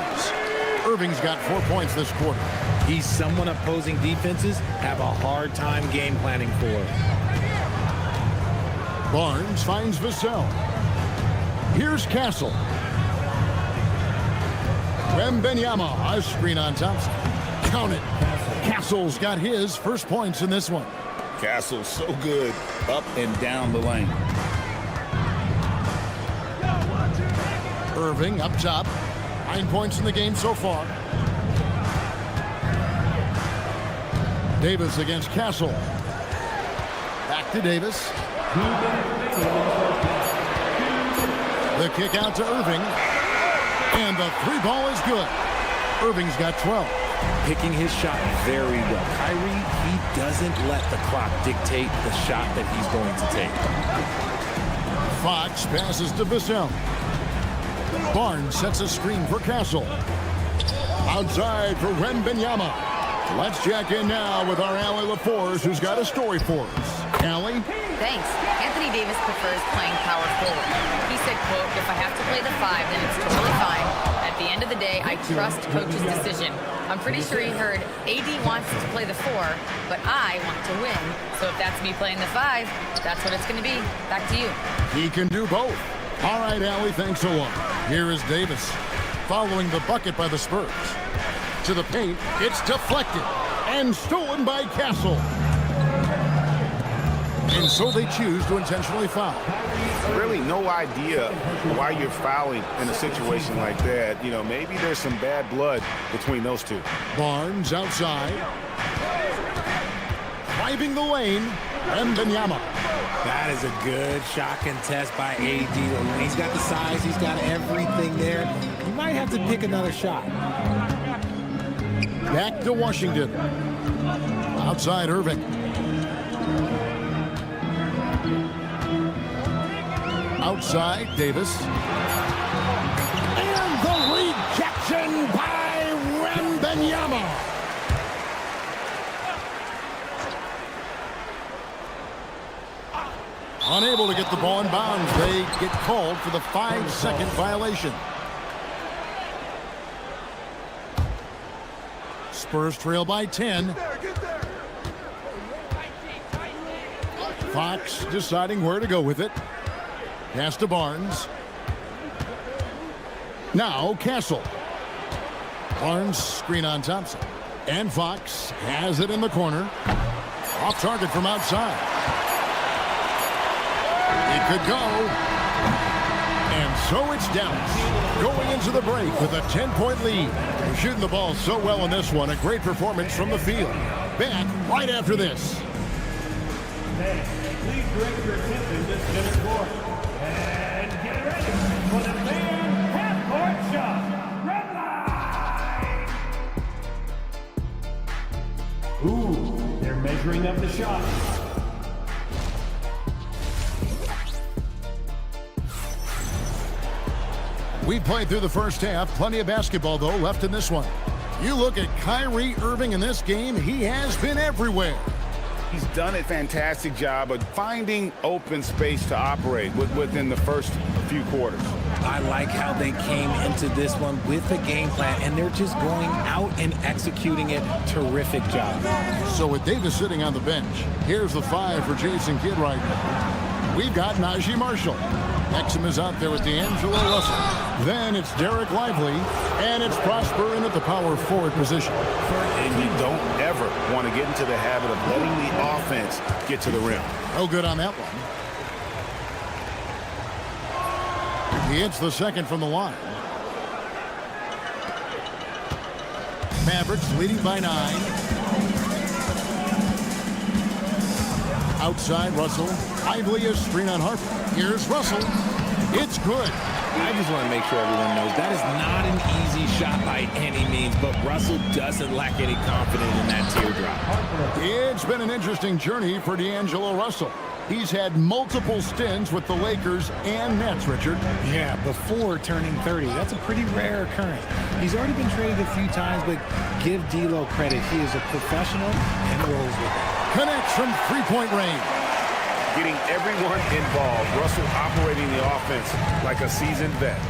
Irving's got 4 points this quarter. He's someone opposing defenses have a hard time game planning for. Barnes finds Vassell. Here's Castle. Wembanyama, a screen on Thompson. Count it. Castle's got his first points in this one. Castle's so good up and down the lane. Irving up top. 9 points in the game so far. Davis against Castle. Back to Davis. The kick out to Irving. And the 3 ball is good. Irving's got 12. Picking his shot very well. Kyrie, he doesn't let the clock dictate the shot that he's going to take. Fox passes to Vassell. Barnes sets a screen for Castle. Outside for Wembanyama. Let's check in now with our Allie LaForce, who's got a story for us. Allie? Thanks. Anthony Davis prefers playing power forward. He said, quote, if I have to play the 5, then it's totally fine. At the end of the day, I trust coach's decision. I'm pretty sure he heard AD wants to play the 4, but I want to win. So if that's me playing the 5, that's what it's going to be. Back to you. He can do both. All right, Allie, thanks a lot. Here is Davis, following the bucket by the Spurs. To the paint, it's deflected and stolen by Castle. And so they choose to intentionally foul. Really no idea why you're fouling in a situation like that. You know, maybe there's some bad blood between those two. Barnes outside. Driving the lane, Wembanyama. That is a good shot contest by AD. He's got the size, he's got everything there. He might have to pick another shot. Back to Washington. Outside Irving. Outside Davis. And the rejection by Wembanyama. Unable to get the ball in bounds. They get called for the 5-second violation. Spurs trail by 10. Fox deciding where to go with it. Pass to Barnes. Now Castle. Barnes screen on Thompson. And Fox has it in the corner. Off target from outside. It could go. And so it's Dallas going into the break with a 10-point lead. They're shooting the ball so well in this one. A great performance from the field. Back right after this. Please direct your attention to center court. And get ready for the fan half-court shot. Red line. Ooh, they're measuring up the shot. We played through the first half. Plenty of basketball, though, left in this one. You look at Kyrie Irving in this game, he has been everywhere. He's done a fantastic job of finding open space to operate within the first few quarters. I like how they came into this one with a game plan, and they're just going out and executing it. Terrific job. So with Davis sitting on the bench, here's the 5 for Jason Kidd right now. We've got Najee Marshall. Exum is out there with D'Angelo Russell. Then it's Derek Lively, and it's Prosper in at the power forward position. And you don't ever want to get into the habit of letting the offense get to the rim. No good on that one. He hits the second from the line. Mavericks leading by 9. Outside Russell. Lively is screen on Harper. Here's Russell. It's good. I just want to make sure everyone knows that is not an easy shot by any means, but Russell doesn't lack any confidence in that teardrop. It's been an interesting journey for D'Angelo Russell. He's had multiple stints with the Lakers and Nets, Richard. Yeah, before turning 30. That's a pretty rare occurrence. He's already been traded a few times, but give D'Lo credit. He is a professional and rolls with it. Connects from three-point range. Getting everyone involved. Russell operating the offense like a seasoned vet.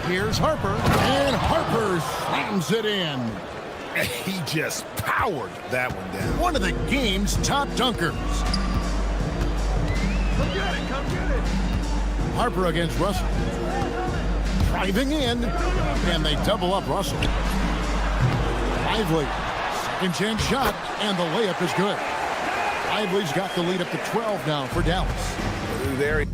Here's Harper, and Harper slams it in. He just powered that one down. One of the game's top dunkers. Come get it, come get it. Harper against Russell. Driving in, and they double up Russell. Lively, second chance shot, and the layup is good. Lively's got the lead up to 12 now for Dallas. There.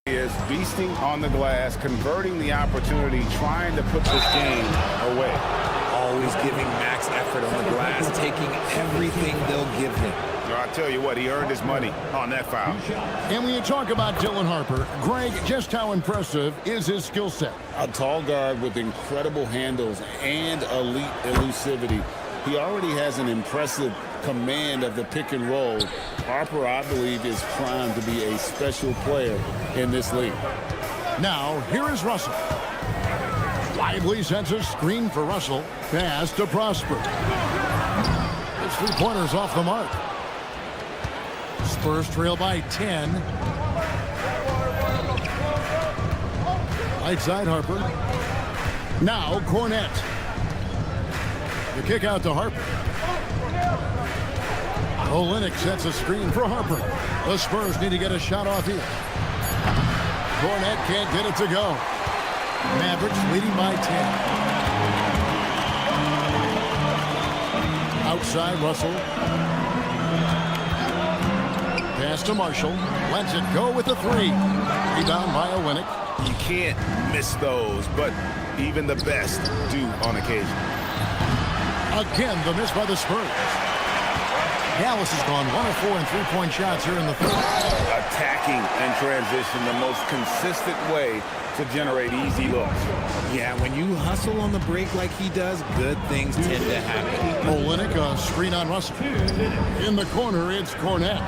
Is beasting on the glass, converting the opportunity, trying to put this game away. All always giving max effort on the glass, taking everything they'll give him. I'll tell you what, he earned his money on that foul. And when you talk about Dylan Harper, Greg, just how impressive is his skill set? A tall guard with incredible handles and elite elusivity. He already has an impressive command of the pick and roll. Harper, I believe, is primed to be a special player in this league. Now, here is Russell. Lively sends a screen for Russell. Pass to Prosper. His three-pointers off the mark. Spurs trail by 10. Right side, Harper. Now, Cornette. The kick out to Harper. Olynyk sets a screen for Harper. The Spurs need to get a shot off here. Cornette can't get it to go. Mavericks leading by 10. Outside, Russell. Pass to Marshall. Lets it go with the three. Rebound by Olynyk. You can't miss those, but even the best do on occasion. Again, the miss by the Spurs. Dallas has gone 1 of 4 in three-point shots here in the third. Attacking and transition, the most consistent way to generate easy looks. Yeah, when you hustle on the break like he does, good things tend to happen. Olynyk, a screen on Russell. In the corner, it's Cornette.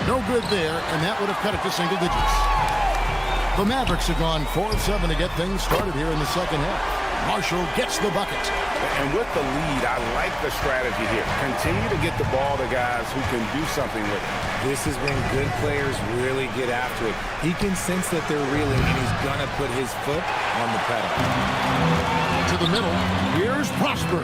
No good there, and that would have cut it to single digits. The Mavericks have gone 4 of 7 to get things started here in the second half. Marshall gets the bucket. And with the lead, I like the strategy here. Continue to get the ball to guys who can do something with it. This is when good players really get after it. He can sense that they're reeling, and he's going to put his foot on the pedal. To the middle, here's Prosper.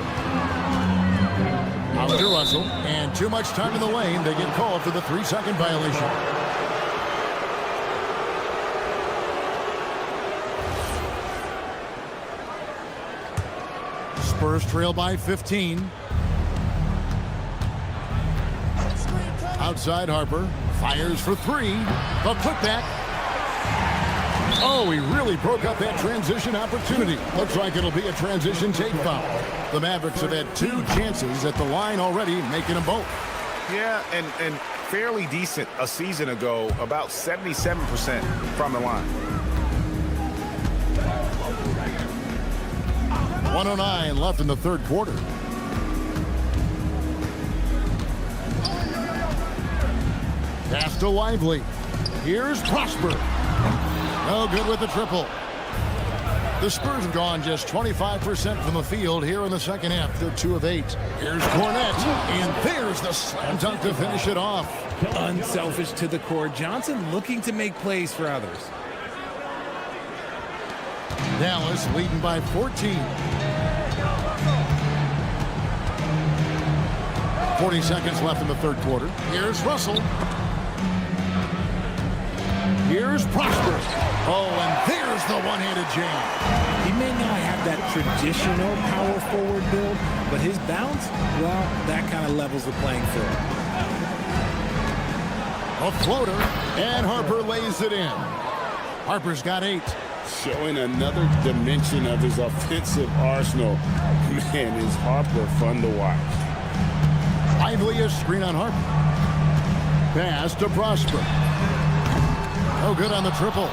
Out to Russell, and too much time in the lane. They get called for the 3-second violation. Spurs trail by 15. Outside, Harper fires for 3. The putback. Oh, he really broke up that transition opportunity. Looks like it'll be a transition take foul. The Mavericks have had 2 chances at the line already, making them both. Yeah, and fairly decent a season ago, about 77% from the line. 1:09 left in the third quarter. Pass to Lively. Here's Prosper. No good with the triple. The Spurs have gone just 25% from the field here in the second half. They're 2 of 8. Here's Cornette, and there's the slam dunk to finish it off. Unselfish to the core. Johnson looking to make plays for others. Dallas leading by 14. 40 seconds left in the third quarter. Here's Russell. Here's Prosper. Oh, and there's the one-handed jam. He may not have that traditional power forward build, but his bounce, well, that kind of levels the playing field. A floater, and Harper lays it in. Harper's got 8. Showing another dimension of his offensive arsenal. Man, is Harper fun to watch. Lively a screen on Harper. Pass to Prosper. No good on the triple.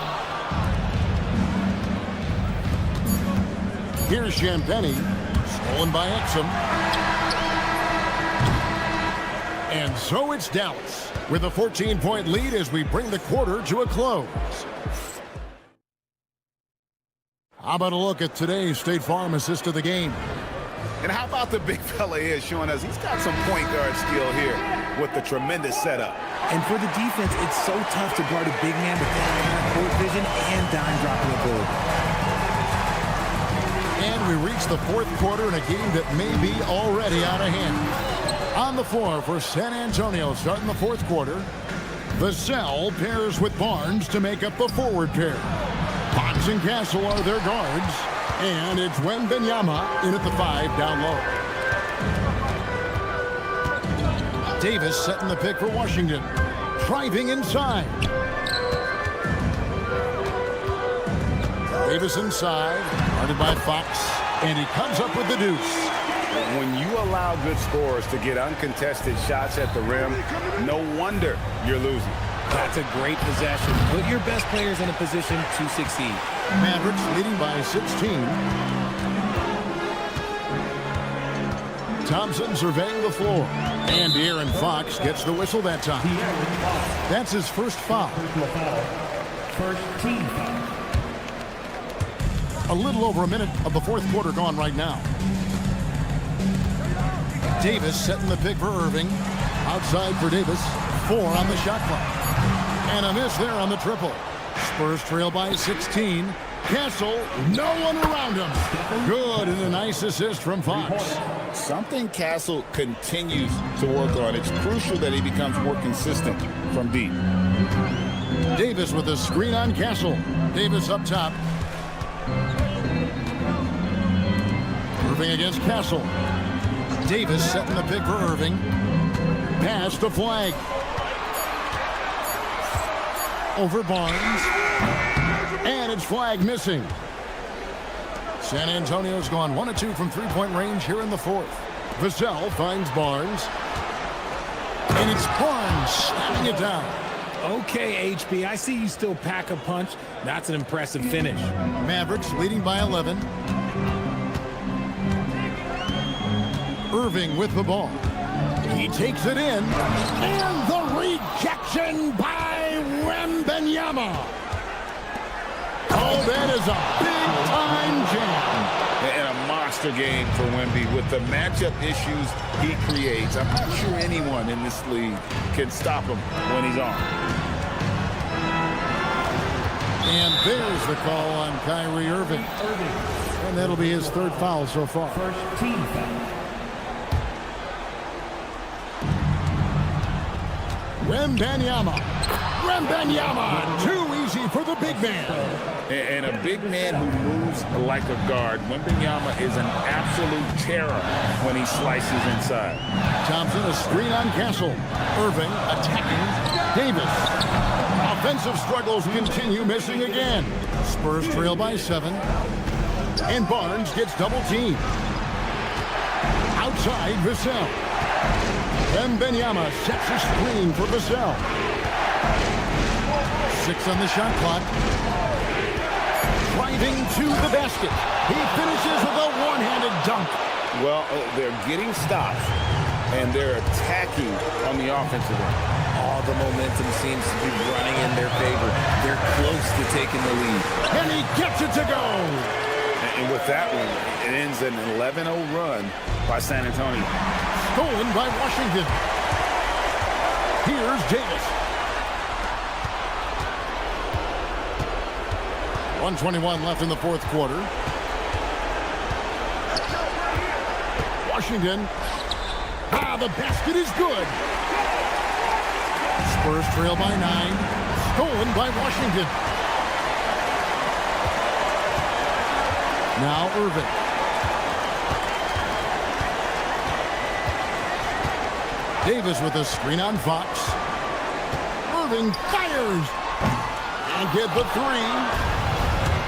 Here's Champagny. Stolen by Exum. And so it's Dallas with a 14-point lead as we bring the quarter to a close. How about a look at today's State Farm assist of the game? And how about the big fella here showing us he's got some point guard skill here with the tremendous setup. And for the defense, it's so tough to guard a big man with that kind of court vision and dime dropping ability. And we reach the fourth quarter in a game that may be already out of hand. On the floor for San Antonio starting the fourth quarter, Vassell pairs with Barnes to make up the forward pair. Fox and Castle are their guards, and it's Wembanyama in at the 5 down low. Davis setting the pick for Washington, driving inside. Davis inside, guarded by Fox. And he comes up with the deuce. When you allow good scorers to get uncontested shots at the rim, no wonder you're losing. That's a great possession. Put your best players in a position to succeed. Mavericks leading by 16. Thompson surveying the floor. And De'Aaron Fox gets the whistle that time. That's his first foul. First team foul. A little over a minute of the fourth quarter gone right now. Davis setting the pick for Irving. Outside for Davis. 4 on the shot clock. And a miss there on the triple. Spurs trail by 16. Castle, no one around him. Good, and a nice assist from Fox. Something Castle continues to work on. It's crucial that he becomes more consistent from deep. Davis with a screen on Castle. Davis up top. Irving against Castle. Davis setting the pick for Irving. Pass to Flag. Over Barnes. And it's Flag missing. San Antonio's gone 1 of 2 from three-point range here in the fourth. Vassell finds Barnes. And it's Barnes slamming it down. Okay, HB, I see you still pack a punch. That's an impressive finish. Mavericks leading by 11. Irving with the ball. He takes it in. And the rejection by Wembanyama. Oh, that is a big-time jam. And a monster game for Wemby. With the matchup issues he creates, I'm not sure anyone in this league can stop him when he's on. And there's the call on Kyrie Irving. And that'll be his third foul so far. First team foul. Wembanyama. Too easy for the big man. And a big man who moves like a guard. Wembanyama is an absolute terror when he slices inside. Thompson, a screen on Castle. Irving attacking Davis. Offensive struggles continue, missing again. Spurs trail by 7. And Barnes gets double teamed. Outside, Vassell. Wembanyama sets a screen for Vassell. 6 on the shot clock. Driving to the basket. He finishes with a one-handed dunk. Well, they're getting stops, and they're attacking on the offensive end. All the momentum seems to be running in their favor. They're close to taking the lead. And he gets it to go. And with that one, it ends an 11-0 run by San Antonio. Stolen by Washington. Here's Davis. 1:21 left in the fourth quarter. Washington. The basket is good. Spurs trail by 9. Stolen by Washington. Now Irving. Davis with a screen on Fox. Irving fires. And get the 3.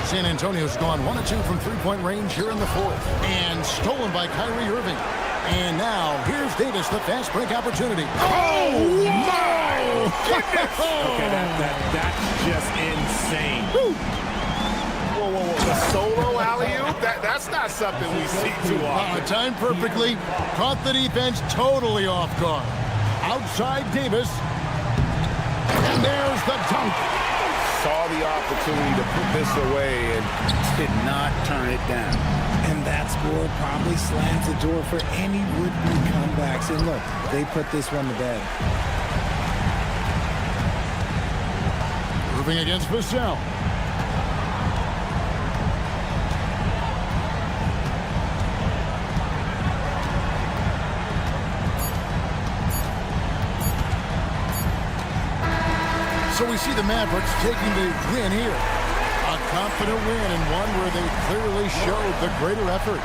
San Antonio's gone 1 of 2 from three-point range here in the fourth. And stolen by Kyrie Irving. And now, here's Davis, the fast break opportunity. Oh, my goodness! Okay, that's just insane. Whoa. The solo alley-oop? That's not something we see too often. Timed perfectly. Caught the defense totally off guard. Outside Davis. And there's the dunk. Saw the opportunity to put this away and did not turn it down. And that score probably slams the door for any would-be comebacks. And look, they put this one to bed. Irving against Vassell. So we see the Mavericks taking the win here. A confident win and one where they clearly showed the greater effort.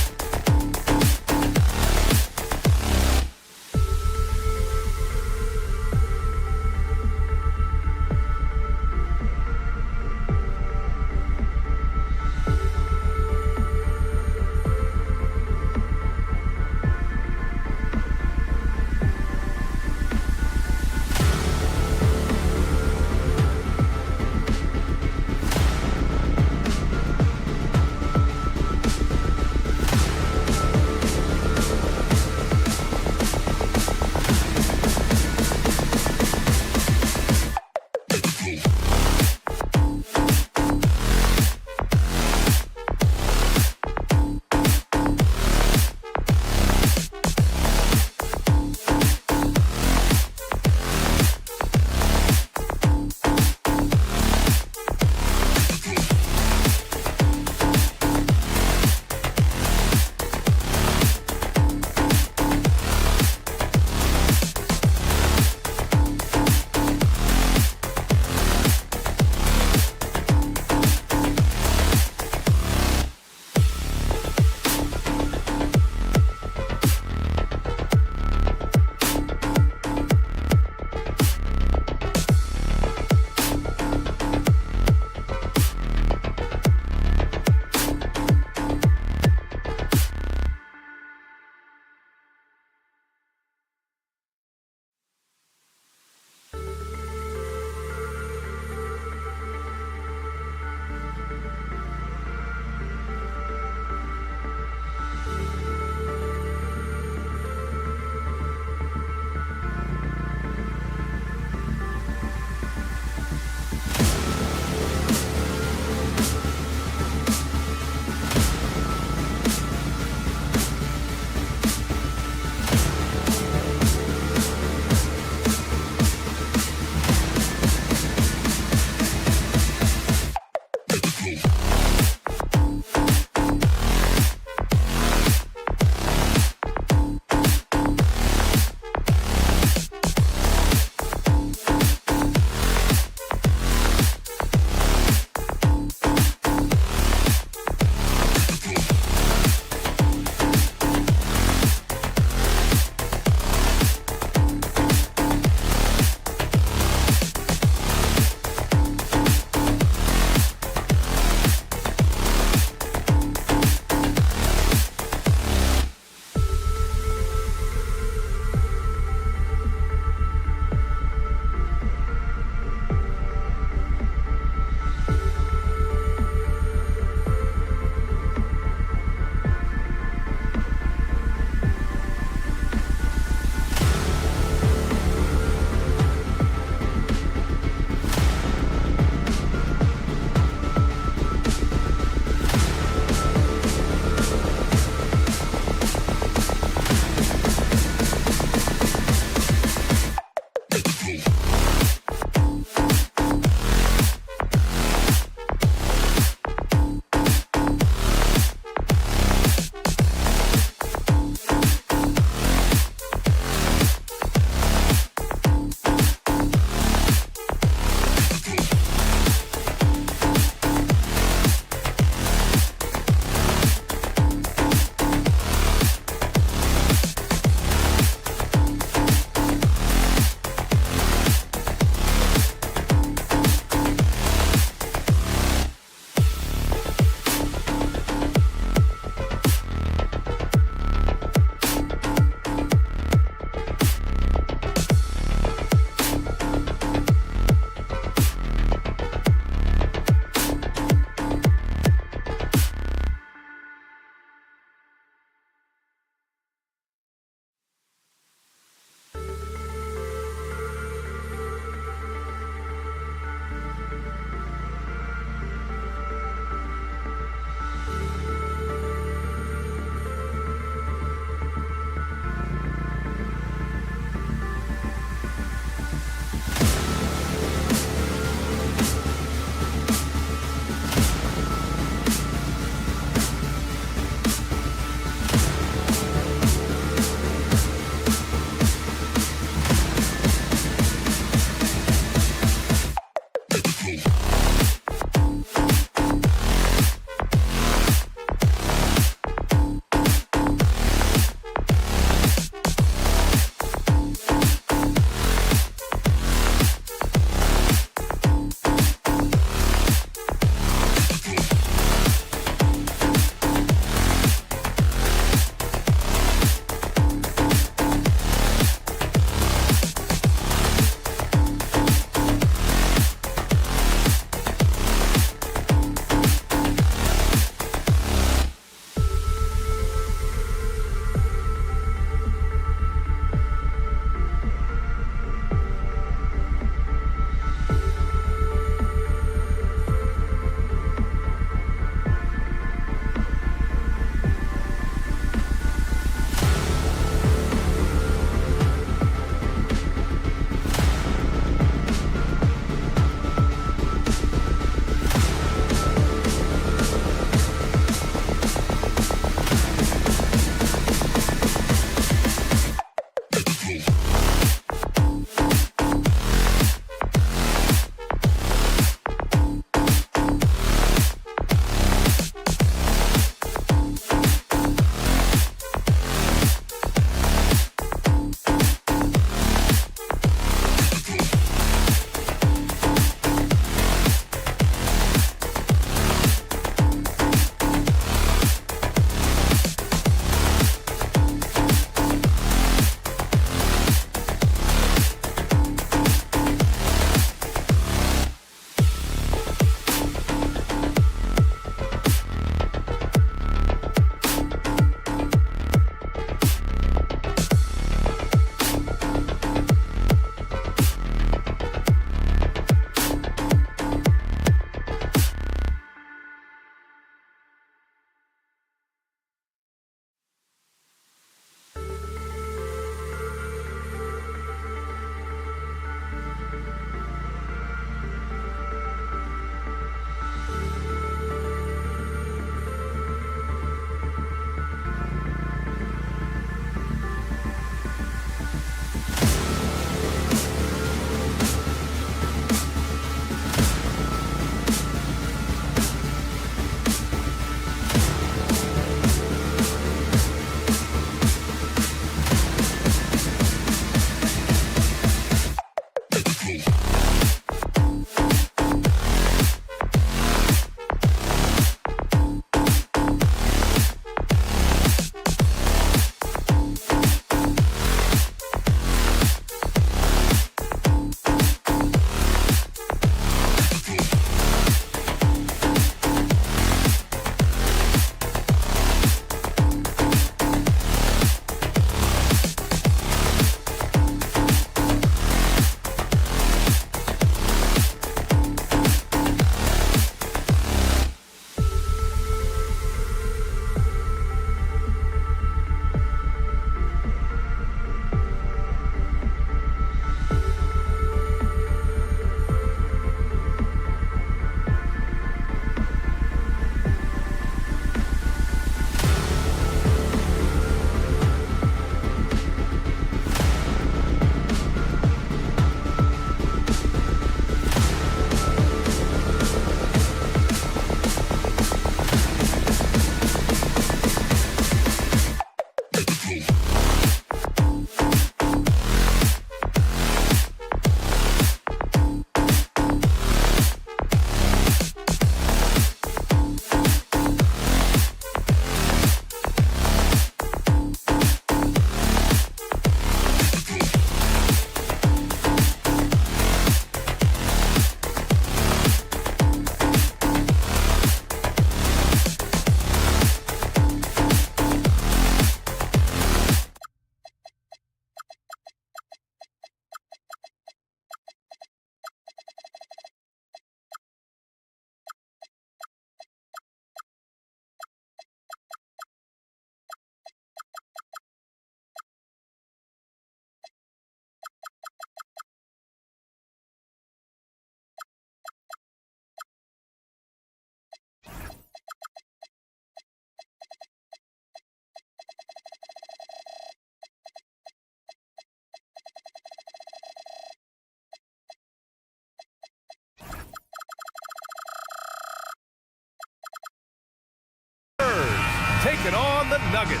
taking on the Nuggets.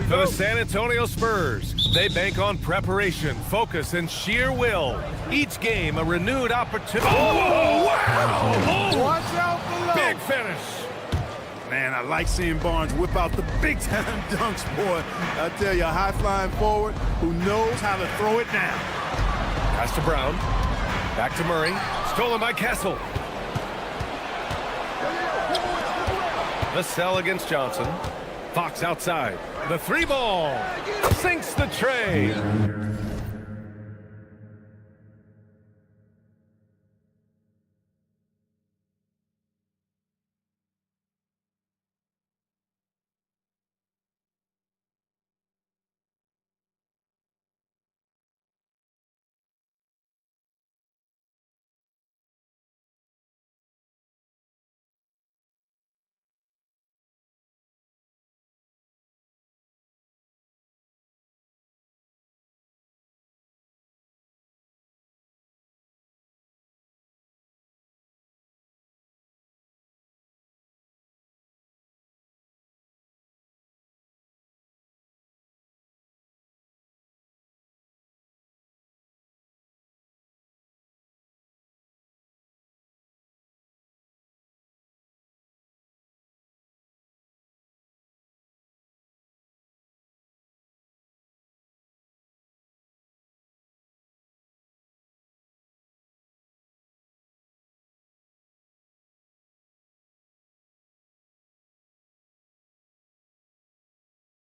For the San Antonio Spurs, they bank on preparation, focus, and sheer will. Each game a renewed opportunity. Oh, wow! Watch out below. Big finish. Man, I like seeing Barnes whip out the big-time dunks, boy. I tell you, a high-flying forward who knows how to throw it down. Pass to Brown. Back to Murray. Stolen by Kessel. The sell against Johnson. Fox outside. The three ball. Sinks the tray.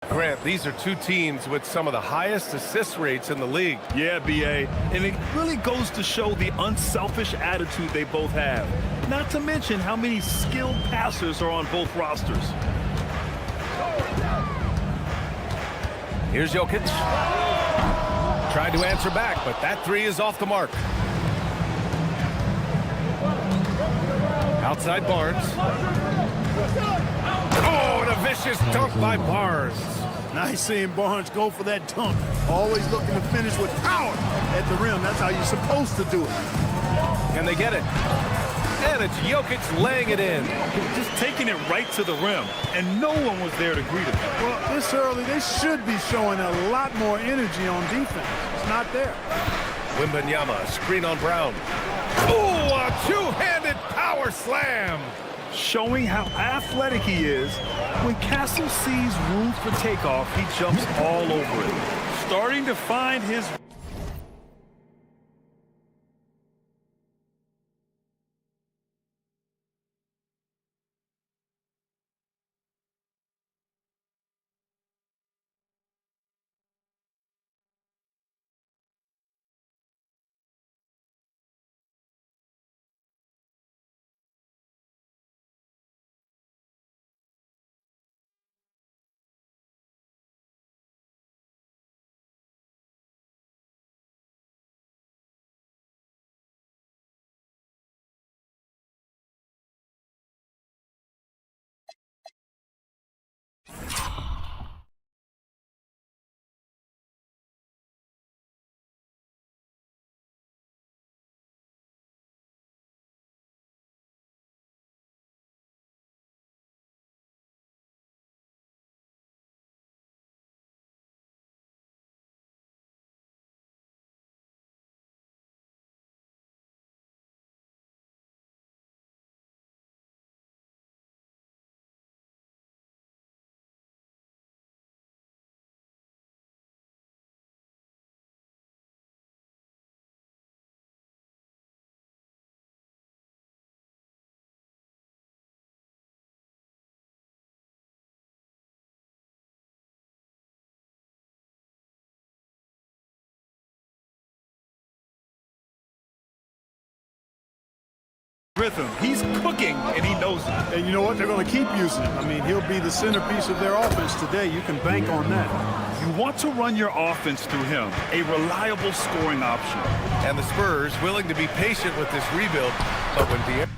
Grant, these are two teams with some of the highest assist rates in the league. Yeah, B.A., and it really goes to show the unselfish attitude they both have. Not to mention how many skilled passers are on both rosters. Here's Jokic. Tried to answer back, but that three is off the mark. Outside Barnes. Oh, and a vicious dunk by Barnes. Nice seeing Barnes go for that dunk. Always looking to finish with power at the rim. That's how you're supposed to do it. Can they get it? And it's Jokic laying it in. Just taking it right to the rim, and no one was there to greet him. Well, this early, they should be showing a lot more energy on defense. It's not there. Wembanyama, screen on Brown. Oh, a two-handed power slam. Showing how athletic he is. When Castle sees room for takeoff, he jumps all over it. Starting to find his... rhythm. He's cooking, and he knows it. And you know what? They're going to keep using him. I mean, he'll be the centerpiece of their offense today. You can bank on that. You want to run your offense through him, a reliable scoring option. And the Spurs willing to be patient with this rebuild, but when the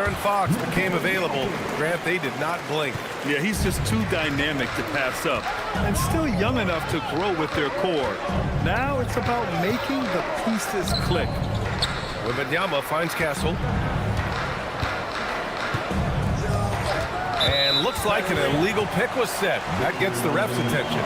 De'Aaron Fox became available. Grant, they did not blink. Yeah, he's just too dynamic to pass up and still young enough to grow with their core. Now it's about making the pieces click. Wembanyama finds Castle. And looks like an illegal pick was set. That gets the ref's attention.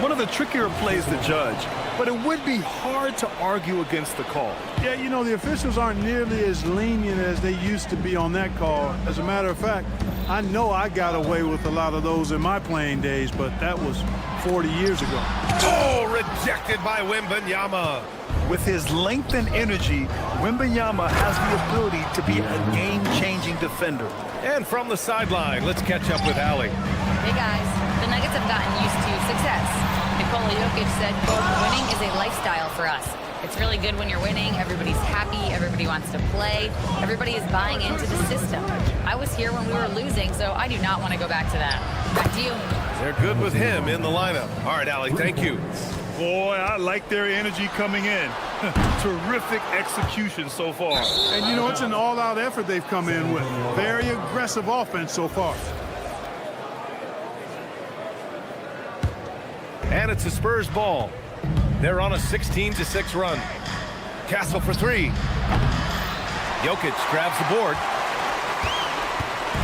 One of the trickier plays to judge, but it would be hard to argue against the call. Yeah, you know, the officials aren't nearly as lenient as they used to be on that call. As a matter of fact, I know I got away with a lot of those in my playing days, but that was 40 years ago. Oh, rejected by Wembanyama. With his length and energy, Wembanyama has the ability to be a game-changing defender. And from the sideline, let's catch up with Allie. Hey guys, the Nuggets have gotten used to success. Nikola Jokic said, quote, winning is a lifestyle for us. It's really good when you're winning. Everybody's happy. Everybody wants to play. Everybody is buying into the system. I was here when we were losing, so I do not want to go back to that. Back to you. They're good with him in the lineup. All right, Allie, thank you. Boy, I like their energy coming in. Terrific execution so far. And, you know, it's an all-out effort they've come in with. Very aggressive offense so far. And it's a Spurs ball. They're on a 16-6 run. Castle for three. Jokic grabs the board.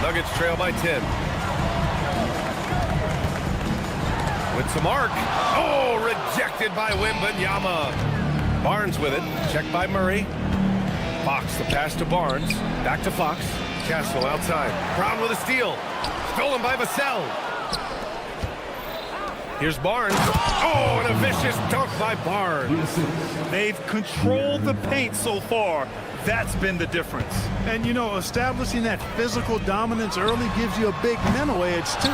Nuggets trail by 10. With some arc. Oh, rejected by Wembanyama. Barnes with it. Checked by Murray. Fox, the pass to Barnes. Back to Fox. Castle outside. Brown with a steal. Stolen by Vassell. Here's Barnes. Oh, and a vicious dunk by Barnes. They've controlled the paint so far. That's been the difference. And, you know, establishing that physical dominance early gives you a big mental edge, too.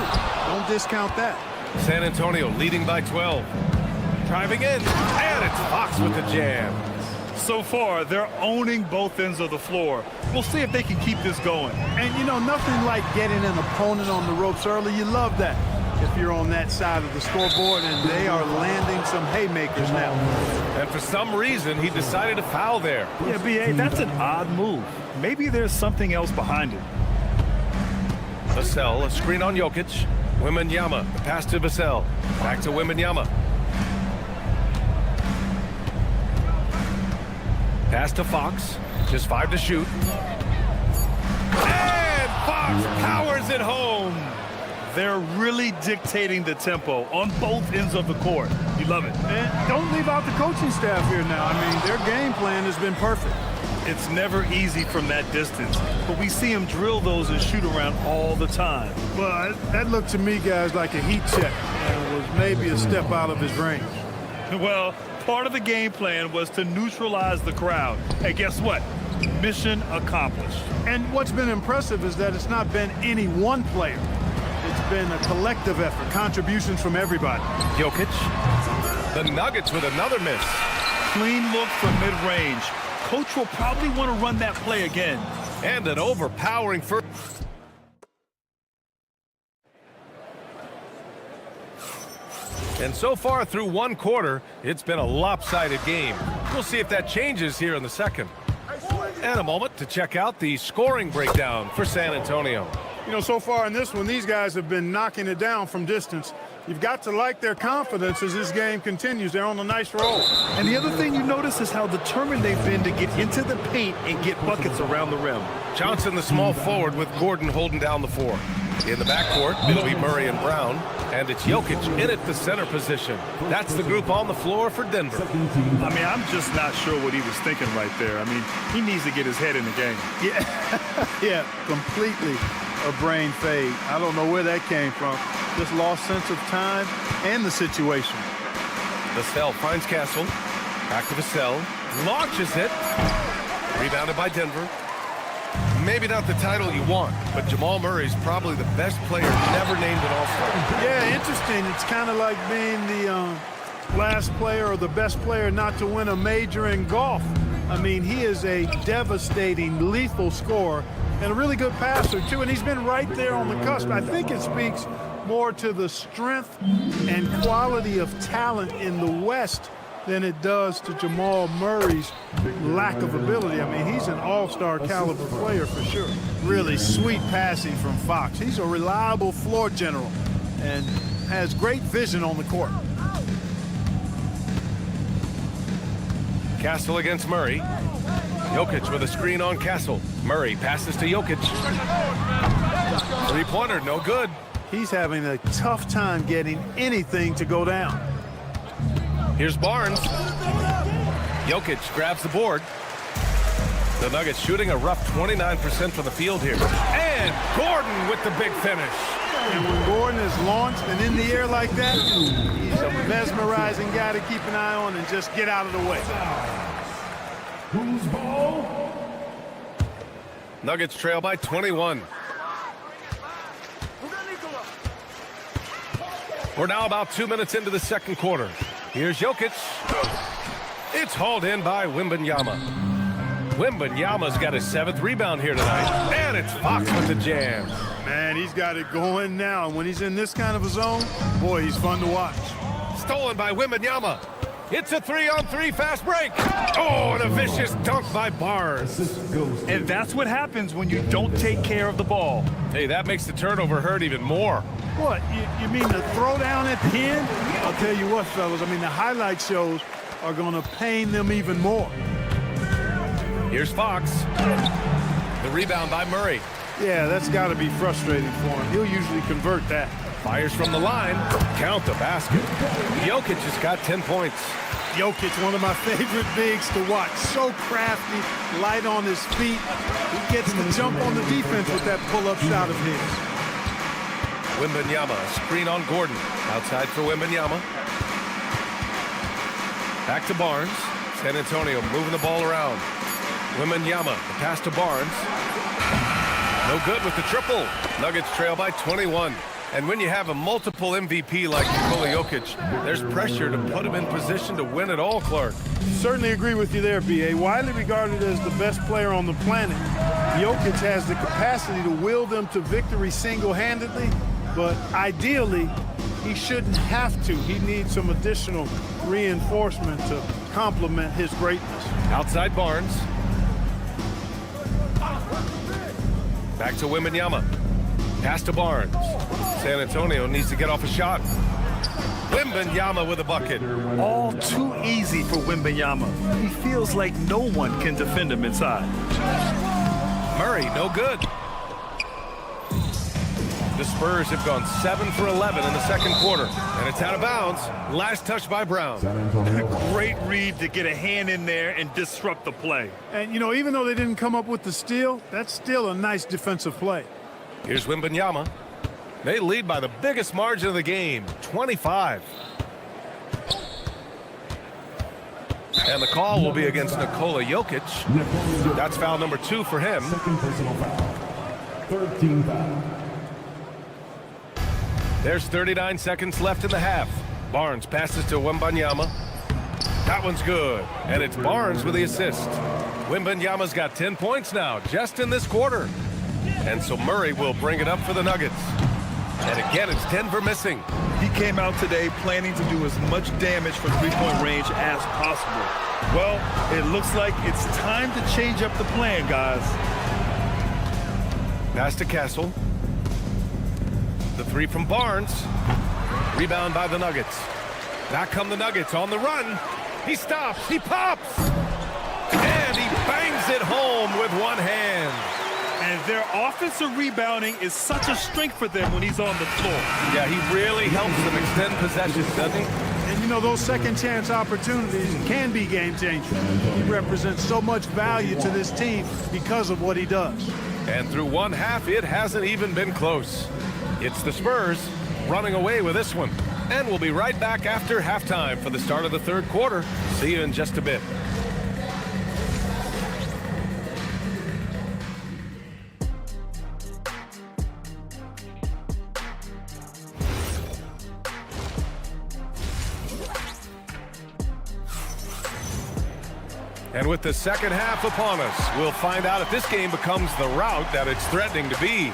Don't discount that. San Antonio leading by 12. Driving in, and it's Fox with the jam. So far, they're owning both ends of the floor. We'll see if they can keep this going. And, you know, nothing like getting an opponent on the ropes early. You love that if you're on that side of the scoreboard, and they are landing some haymakers now. And for some reason, he decided to foul there. Yeah, B.A., that's an odd move. Maybe there's something else behind it. Vassell, a screen on Jokic. Wembanyama, the pass to Vassell. Back to Wembanyama. Pass to Fox. Just 5 to shoot. And Fox powers it home. They're really dictating the tempo on both ends of the court. You love it. And don't leave out the coaching staff here now. I mean, their game plan has been perfect. It's never easy from that distance, but we see him drill those and shoot around all the time. Well, that looked to me, guys, like a heat check. And was maybe a step out of his range. Well, part of the game plan was to neutralize the crowd. Hey, guess what? Mission accomplished. And what's been impressive is that it's not been any one player. It's been a collective effort, contributions from everybody. Jokic. The Nuggets with another miss. Clean look from mid-range. Coach will probably want to run that play again. And an overpowering first. And so far through one quarter, it's been a lopsided game. We'll see if that changes here in the second. And a moment to check out the scoring breakdown for San Antonio. You know, so far in this one, these guys have been knocking it down from distance. You've got to like their confidence as this game continues. They're on a nice roll. And the other thing you notice is how determined they've been to get into the paint and get buckets around the rim. Johnson, the small forward, with Gordon holding down the 4. In the backcourt, it'll be Murray and Brown. And it's Jokic in at the center position. That's the group on the floor for Denver. I mean, I'm just not sure what he was thinking right there. I mean, he needs to get his head in the game. Yeah, completely a brain fade. I don't know where that came from. Just lost sense of time and the situation. Vassell finds Castle. Back to Vassell. Launches it. Rebounded by Denver. Maybe not the title you want, but Jamal Murray's probably the best player never named an All-Star. Yeah, interesting. It's kind of like being the last player or the best player not to win a major in golf. I mean, he is a devastating, lethal scorer and a really good passer, too. And he's been right there on the cusp. I think it speaks more to the strength and quality of talent in the West than it does to Jamal Murray's lack of ability. I mean, he's an all-star caliber player for sure. Really sweet passing from Fox. He's a reliable floor general and has great vision on the court. Castle against Murray. Jokic with a screen on Castle. Murray passes to Jokic. Three-pointer, no good. He's having a tough time getting anything to go down. Here's Barnes. Jokic grabs the board. The Nuggets shooting a rough 29% from the field here. And Gordon with the big finish. And when Gordon is launched and in the air like that, he's a mesmerizing guy to keep an eye on and just get out of the way. Who's ball? Nuggets trail by 21. We're now about 2 minutes into the second quarter. Here's Jokic. It's hauled in by Wembanyama. Wembanyama's got his 7th rebound here tonight. And it's Fox with the jam. Man, he's got it going now. And when he's in this kind of a zone, boy, he's fun to watch. Stolen by Wembanyama. It's a 3-on-3 fast break. Oh, and a vicious dunk by Barnes. And that's what happens when you don't take care of the ball. Hey, that makes the turnover hurt even more. What, you mean the throwdown at the end? I'll tell you what, fellas, I mean, the highlight shows are going to pain them even more. Here's Fox. The rebound by Murray. Yeah, that's got to be frustrating for him. He'll usually convert that. Fires from the line. Count the basket. Jokic has got 10 points. Jokic, one of my favorite bigs to watch. So crafty, light on his feet. He gets the jump on the defense with that pull-up shot of his. Wembanyama, screen on Gordon. Outside for Wembanyama. Back to Barnes. San Antonio moving the ball around. Wembanyama, the pass to Barnes. No good with the triple. Nuggets trail by 21. And when you have a multiple MVP like Nikola Jokic, there's pressure to put him in position to win it all, Clark. Certainly agree with you there, B.A. Widely regarded as the best player on the planet, Jokic has the capacity to will them to victory single-handedly, but ideally, he shouldn't have to. He needs some additional reinforcement to complement his greatness. Outside Barnes. Back to Wembanyama. Pass to Barnes. San Antonio needs to get off a shot. Wembanyama with a bucket. All too easy for Wembanyama. He feels like no one can defend him inside. Murray, no good. The Spurs have gone 7 for 11 in the second quarter, and it's out of bounds. Last touch by Brown. Great read to get a hand in there and disrupt the play. And, you know, even though they didn't come up with the steal, that's still a nice defensive play. Here's Wembanyama. They lead by the biggest margin of the game, 25. And the call will be against Nikola Jokic. That's foul number 2 for him. Second personal foul. 13 foul. There's 39 seconds left in the half. Barnes passes to Wembanyama. That one's good. And it's Barnes with the assist. Wembanyama's got 10 points now, just in this quarter. And so Murray will bring it up for the Nuggets. And again, it's Denver missing. He came out today planning to do as much damage from three-point range as possible. Well, it looks like it's time to change up the plan, guys. Pass to Castle. The three from Barnes. Rebound by the Nuggets. Back come the Nuggets on the run. He stops. He pops. And he bangs it home with one hand. And their offensive rebounding is such a strength for them when he's on the floor. Yeah, he really helps them extend possessions, doesn't he? And, you know, those second chance opportunities can be game changers. He represents so much value to this team because of what he does. And through one half, it hasn't even been close. It's the Spurs running away with this one. And we'll be right back after halftime for the start of the third quarter. See you in just a bit. And with the second half upon us, we'll find out if this game becomes the rout that it's threatening to be.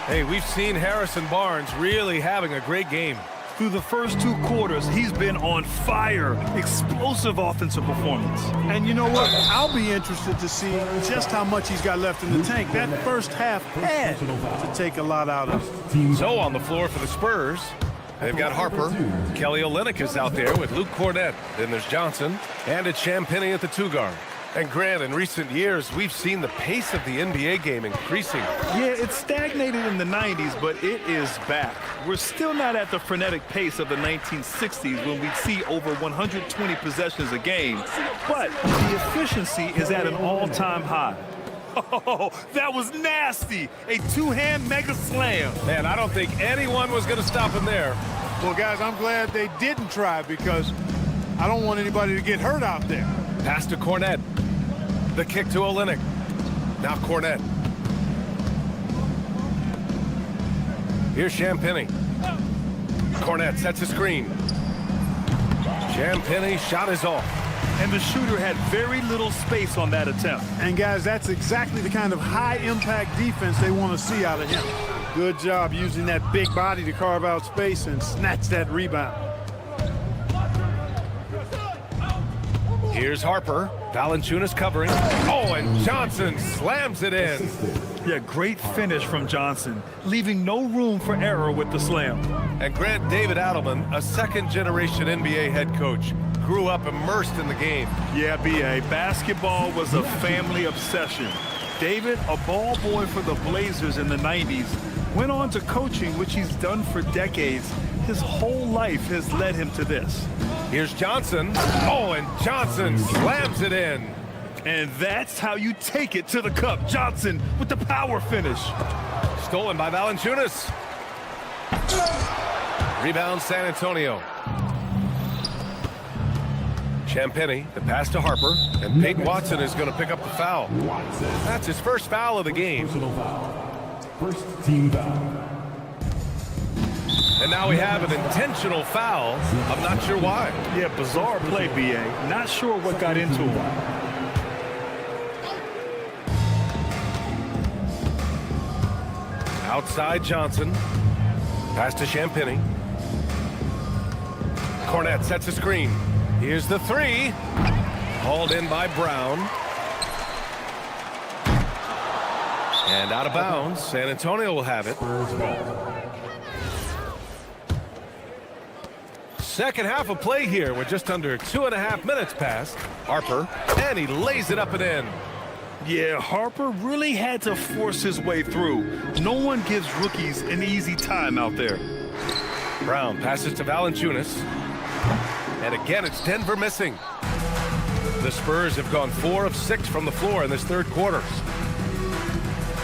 Hey, we've seen Harrison Barnes really having a great game. Through the first 2 quarters, he's been on fire. Explosive offensive performance. And you know what? I'll be interested to see just how much he's got left in the tank. That first half had to take a lot out of him. So on the floor for the Spurs, they've got Harper. Kelly Olynyk is out there with Luke Cornett. Then there's Johnson. And it's Champagnie at the 2 guard. And Grant, in recent years, we've seen the pace of the NBA game increasing. Yeah, it stagnated in the 90s, but it is back. We're still not at the frenetic pace of the 1960s when we'd see over 120 possessions a game, but the efficiency is at an all-time high. Oh, that was nasty. A 2-hand mega slam. Man, I don't think anyone was going to stop him there. Well, guys, I'm glad they didn't try because I don't want anybody to get hurt out there. Pass to Cornett. The kick to Olynyk. Now Cornett. Here's Champagnie. Cornett sets a screen. Champagnie shot is off. And the shooter had very little space on that attempt. And guys, that's exactly the kind of high-impact defense they want to see out of him. Good job using that big body to carve out space and snatch that rebound. Here's Harper. Valanciunas covering. Oh, and Johnson slams it in. Yeah, great finish from Johnson, leaving no room for error with the slam. And Grant, David Adelman, a second-generation NBA head coach, grew up immersed in the game. Yeah, B.A., basketball was a family obsession. David, a ball boy for the Blazers in the 90s, went on to coaching, which he's done for decades. His whole life has led him to this. Here's Johnson. Oh, and Johnson slams it in. And that's how you take it to the cup. Johnson with the power finish. Stolen by Valanciunas. Rebound San Antonio. Champagnie, the pass to Harper, and Peyton Watson is going to pick up the foul. That's his first foul of the game. First team foul. And now we have an intentional foul. I'm not sure why. Yeah, bizarre play, B.A. Not sure what got into him. Outside Johnson. Pass to Champagnie. Cornett sets a screen. Here's the 3. Hauled in by Brown. And out of bounds. San Antonio will have it. Second half of play here with just under 2.5 minutes passed. Harper, and he lays it up and in. Yeah, Harper really had to force his way through. No one gives rookies an easy time out there. Brown passes to Valanciunas. And again, it's Denver missing. The Spurs have gone 4 of 6 from the floor in this third quarter.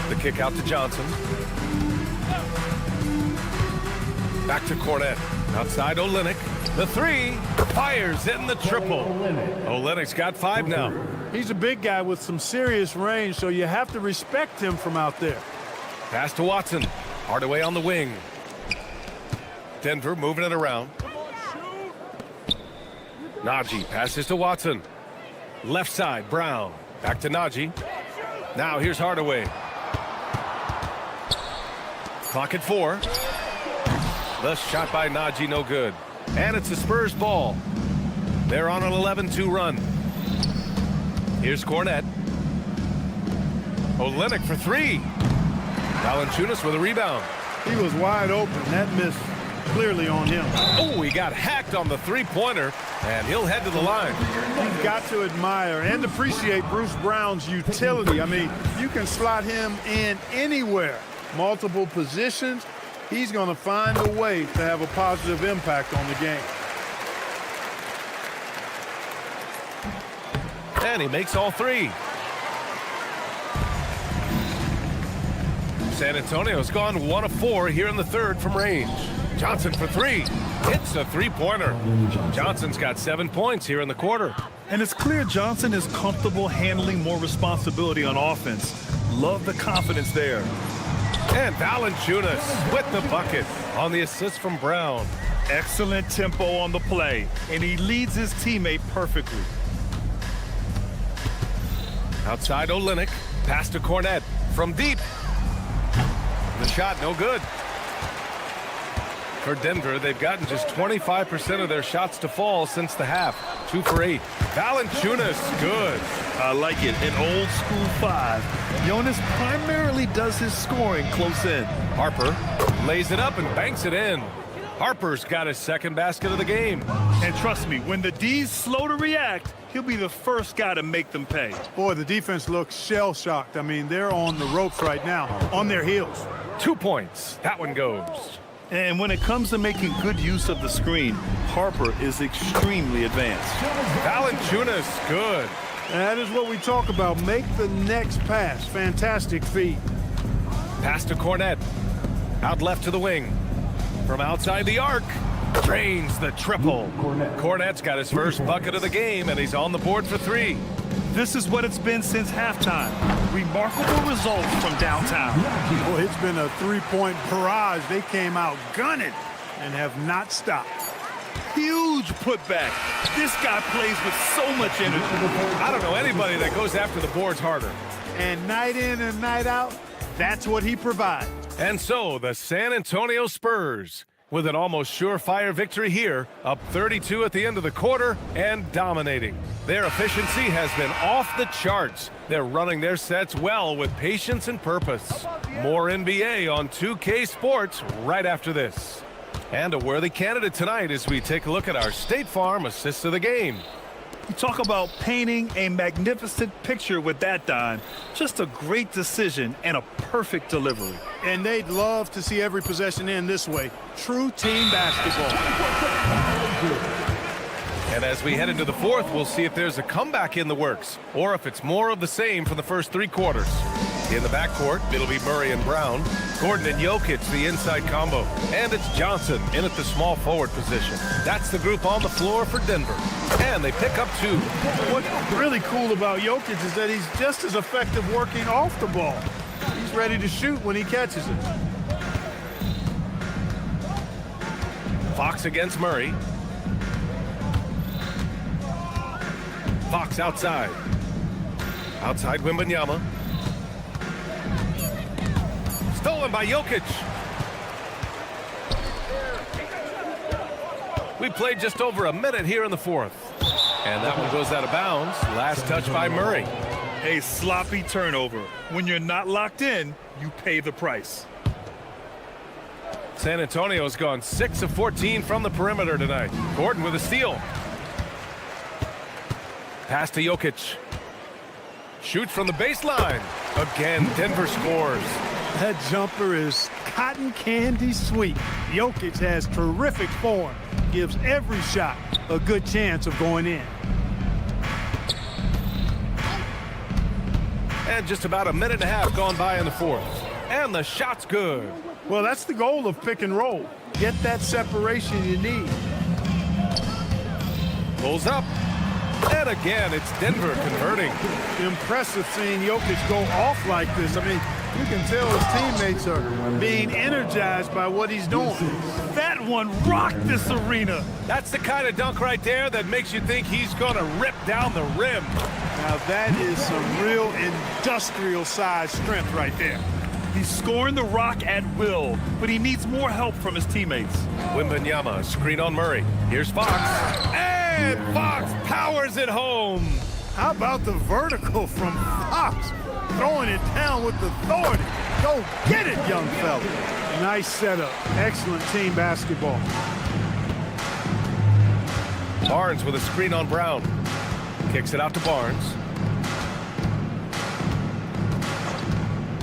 The kick out to Johnson. Back to Cornett. Outside Olynyk. The 3 fires in the triple. Olynyk's got 5 now. He's a big guy with some serious range, so you have to respect him from out there. Pass to Watson. Hardaway on the wing. Denver moving it around. Najee passes to Watson. Left side, Brown. Back to Najee. Now here's Hardaway. Clock at 4. The shot by Najee, no good. And it's the Spurs ball. They're on an 11-2 run. Here's Cornett. Olynyk for 3. Valanciunas with a rebound. He was wide open. That miss clearly on him. Oh, he got hacked on the 3-pointer, and he'll head to the line. You've got to admire and appreciate Bruce Brown's utility. I mean, you can slot him in anywhere, multiple positions. He's going to find a way to have a positive impact on the game. And he makes all 3. San Antonio's gone 1 of 4 here in the third from range. Johnson for 3. Hits a 3-pointer. Johnson's got 7 points here in the quarter. And it's clear Johnson is comfortable handling more responsibility on offense. Love the confidence there. And Valanciunas with the bucket on the assist from Brown. Excellent tempo on the play, and he leads his teammate perfectly. Outside Olynyk. Pass to Cornett from deep. The shot no good. For Denver, they've gotten just 25% of their shots to fall since the half. 2 for 8. Valanciunas, good. I like it. An old school 5. Jonas primarily does his scoring close in. Harper lays it up and banks it in. Harper's got his second basket of the game. And trust me, when the D's slow to react, he'll be the first guy to make them pay. Boy, the defense looks shell-shocked. I mean, they're on the ropes right now, on their heels. 2 points. That one goes. And when it comes to making good use of the screen, Harper is extremely advanced. Valanciunas, good. That is what we talk about. Make the next pass. Fantastic feed. Pass to Cornette. Out left to the wing. From outside the arc. Drains the triple. Cornette's got his first bucket of the game, and he's on the board for 3. This is what it's been since halftime. Remarkable results from downtown. Well, it's been a three-point barrage. They came out gunning and have not stopped. Huge putback. This guy plays with so much energy. I don't know anybody that goes after the boards harder. And night in and night out, that's what he provides. And so the San Antonio Spurs, with an almost surefire victory here, up 32 at the end of the quarter and dominating. Their efficiency has been off the charts. They're running their sets well with patience and purpose. More NBA on 2K Sports right after this. And a worthy candidate tonight as we take a look at our State Farm assist of the game. You talk about painting a magnificent picture with that dime. Just a great decision and a perfect delivery. And they'd love to see every possession end this way. True team basketball. And as we head into the fourth, we'll see if there's a comeback in the works or if it's more of the same for the first 3 quarters. In the backcourt, it'll be Murray and Brown. Gordon and Jokic, the inside combo. And it's Johnson in at the small forward position. That's the group on the floor for Denver. And they pick up 2. What's really cool about Jokic is that he's just as effective working off the ball. He's ready to shoot when he catches it. Fox against Murray. Fox outside. Outside Wembanyama. Stolen by Jokic. We played just over a minute here in the fourth. And that one goes out of bounds. Last touch by Murray. A sloppy turnover. When you're not locked in, you pay the price. San Antonio's gone 6 of 14 from the perimeter tonight. Gordon with a steal. Pass to Jokic. Shoots from the baseline. Again, Denver scores. That jumper is cotton candy sweet. Jokic has terrific form. Gives every shot a good chance of going in. And just about a minute and a half gone by in the fourth. And the shot's good. Well, that's the goal of pick and roll. Get that separation you need. Pulls up. And again, it's Denver converting. Impressive seeing Jokic go off like this. I mean, you can tell his teammates are being energized by what he's doing. That one rocked this arena. That's the kind of dunk right there that makes you think he's going to rip down the rim. Now that is some real industrial size strength right there. He's scoring the rock at will, but he needs more help from his teammates. Wembanyama, screen on Murray. Here's Fox. And Fox powers it home. How about the vertical from Fox? Throwing it down with authority. Go get it, young fella. Nice setup. Excellent team basketball. Barnes with a screen on Brown. Kicks it out to Barnes.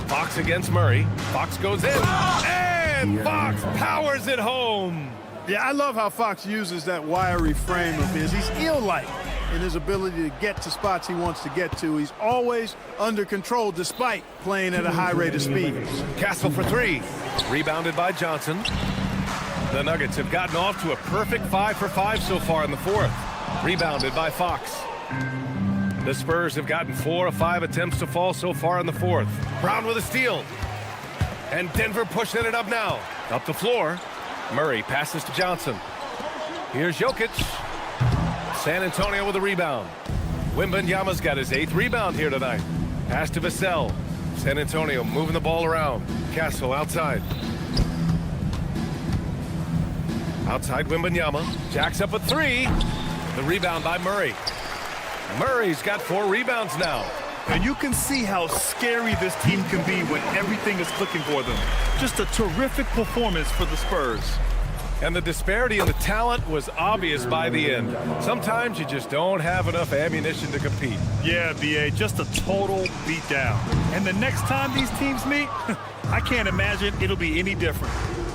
Fox against Murray. Fox goes in. And Fox powers it home. Yeah, I love how Fox uses that wiry frame of his. He's eel-like in his ability to get to spots he wants to get to. He's always under control despite playing at a high rate of speed. Castle for 3. Rebounded by Johnson. The Nuggets have gotten off to a perfect 5 for 5 so far in the fourth. Rebounded by Fox. The Spurs have gotten 4 of 5 attempts to fall so far in the fourth. Brown with a steal. And Denver pushing it up now. Up the floor. Murray passes to Johnson. Here's Jokic. San Antonio with a rebound. Wembanyama's got his 8th rebound here tonight. Pass to Vassell. San Antonio moving the ball around. Castle outside. Outside Wembanyama. Jacks up a three. The rebound by Murray. Murray's got 4 rebounds now. And you can see how scary this team can be when everything is clicking for them. Just a terrific performance for the Spurs. And the disparity in the talent was obvious by the end. Sometimes you just don't have enough ammunition to compete. Yeah, BA, just a total beatdown. And the next time these teams meet, I can't imagine it'll be any different.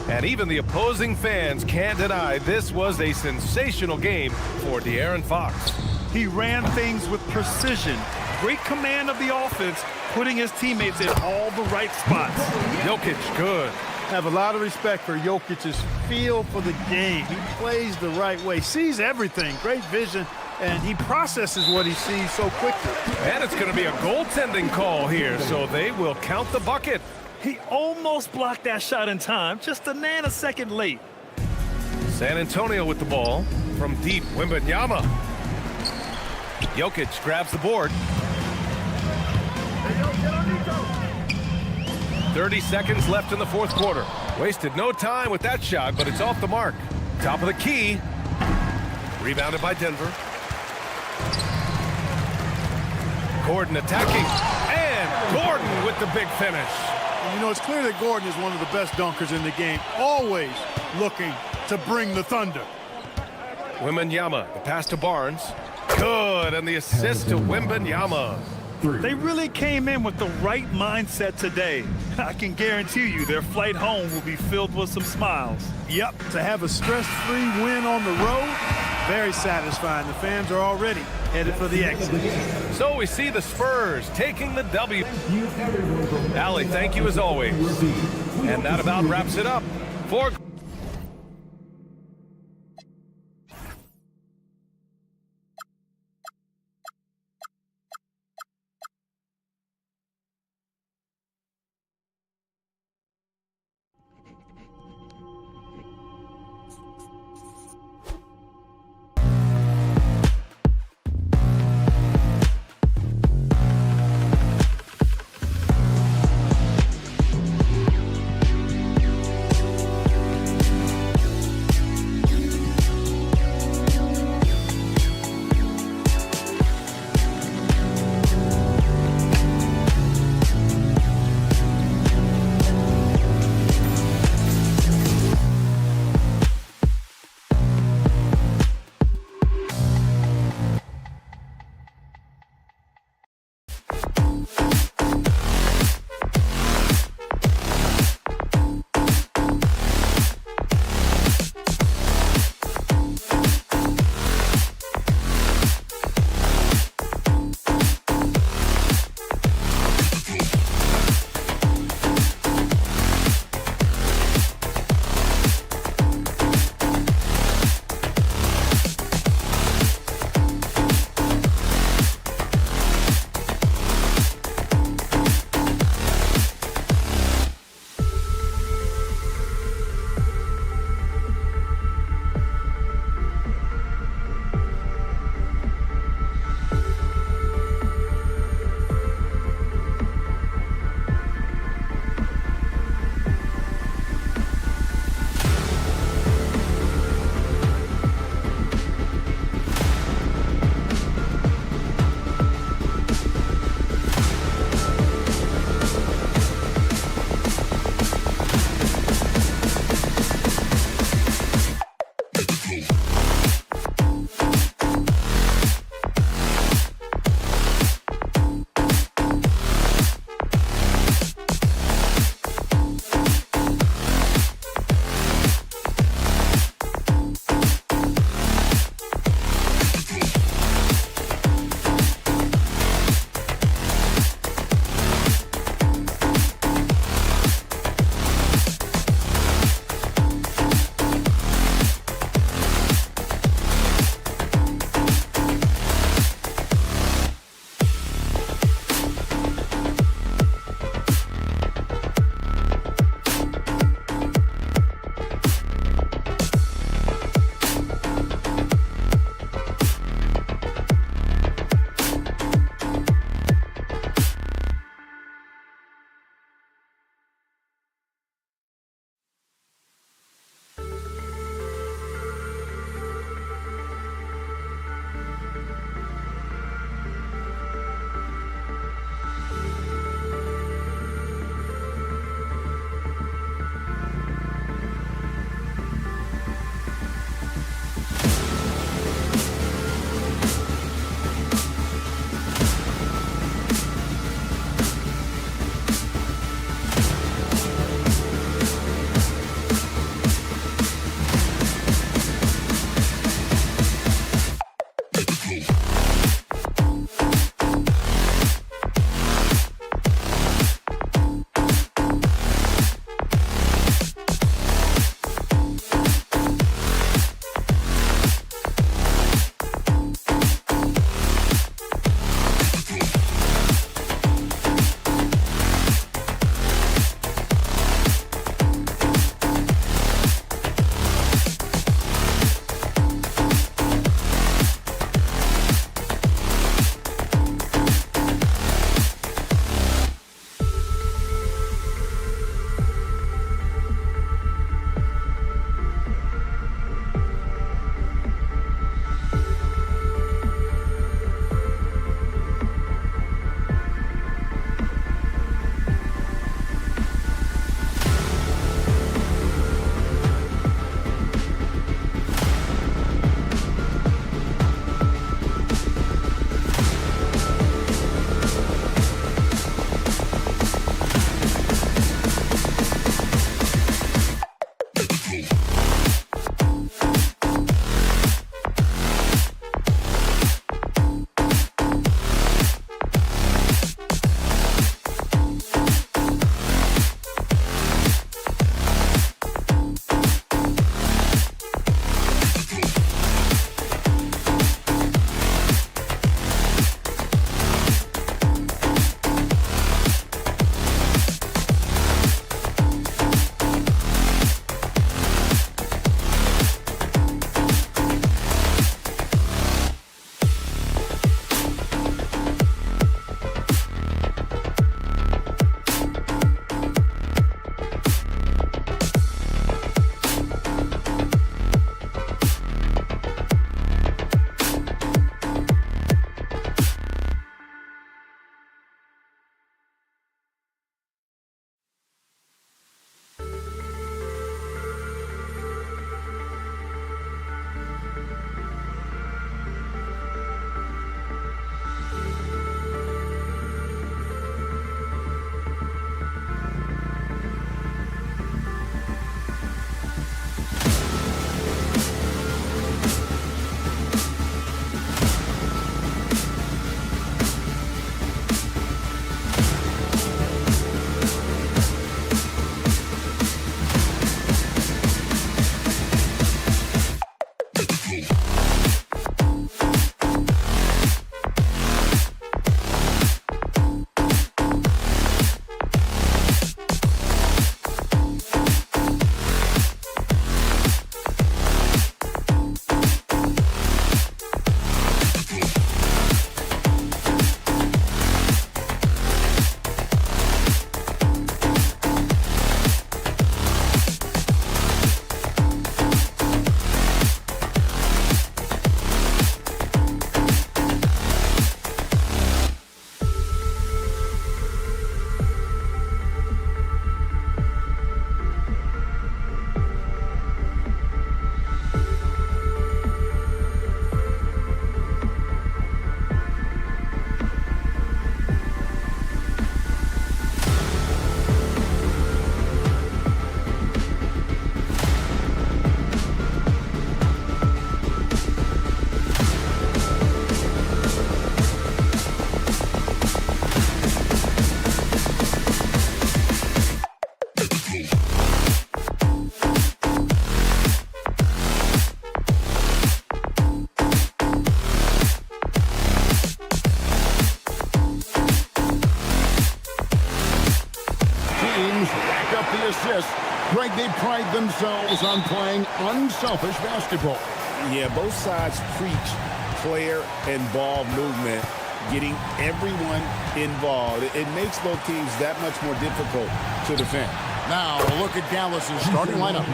And even the opposing fans can't deny this was a sensational game for De'Aaron Fox. He ran things with precision, great command of the offense, putting his teammates in all the right spots. Jokic, good. Have a lot of respect for Jokic's feel for the game. He plays the right way, sees everything, great vision, and he processes what he sees so quickly. And it's going to be a goaltending call here, so they will count the bucket. He almost blocked that shot in time, just a nanosecond late. San Antonio with the ball from deep. Wembanyama. Jokic grabs the board. 30 seconds left in the fourth quarter. Wasted no time with that shot, but it's off the mark. Top of the key. Rebounded by Denver. Gordon attacking. And Gordon with the big finish. You know, it's clear that Gordon is one of the best dunkers in the game, always looking to bring the thunder. Wembanyama, the pass to Barnes. Good, and the assist to Wembanyama. They really came in with the right mindset today. I can guarantee you their flight home will be filled with some smiles. Yep, to have a stress-free win on the road, very satisfying. The fans are already headed for the exit. So we see the Spurs taking the W. Allie, thank you as always. And that about wraps it up for the assist. Greg, they pride themselves on playing unselfish basketball. Yeah, both sides preach player and ball movement, getting everyone involved. It makes both teams that much more difficult to defend. Now, a look at Dallas's starting lineup.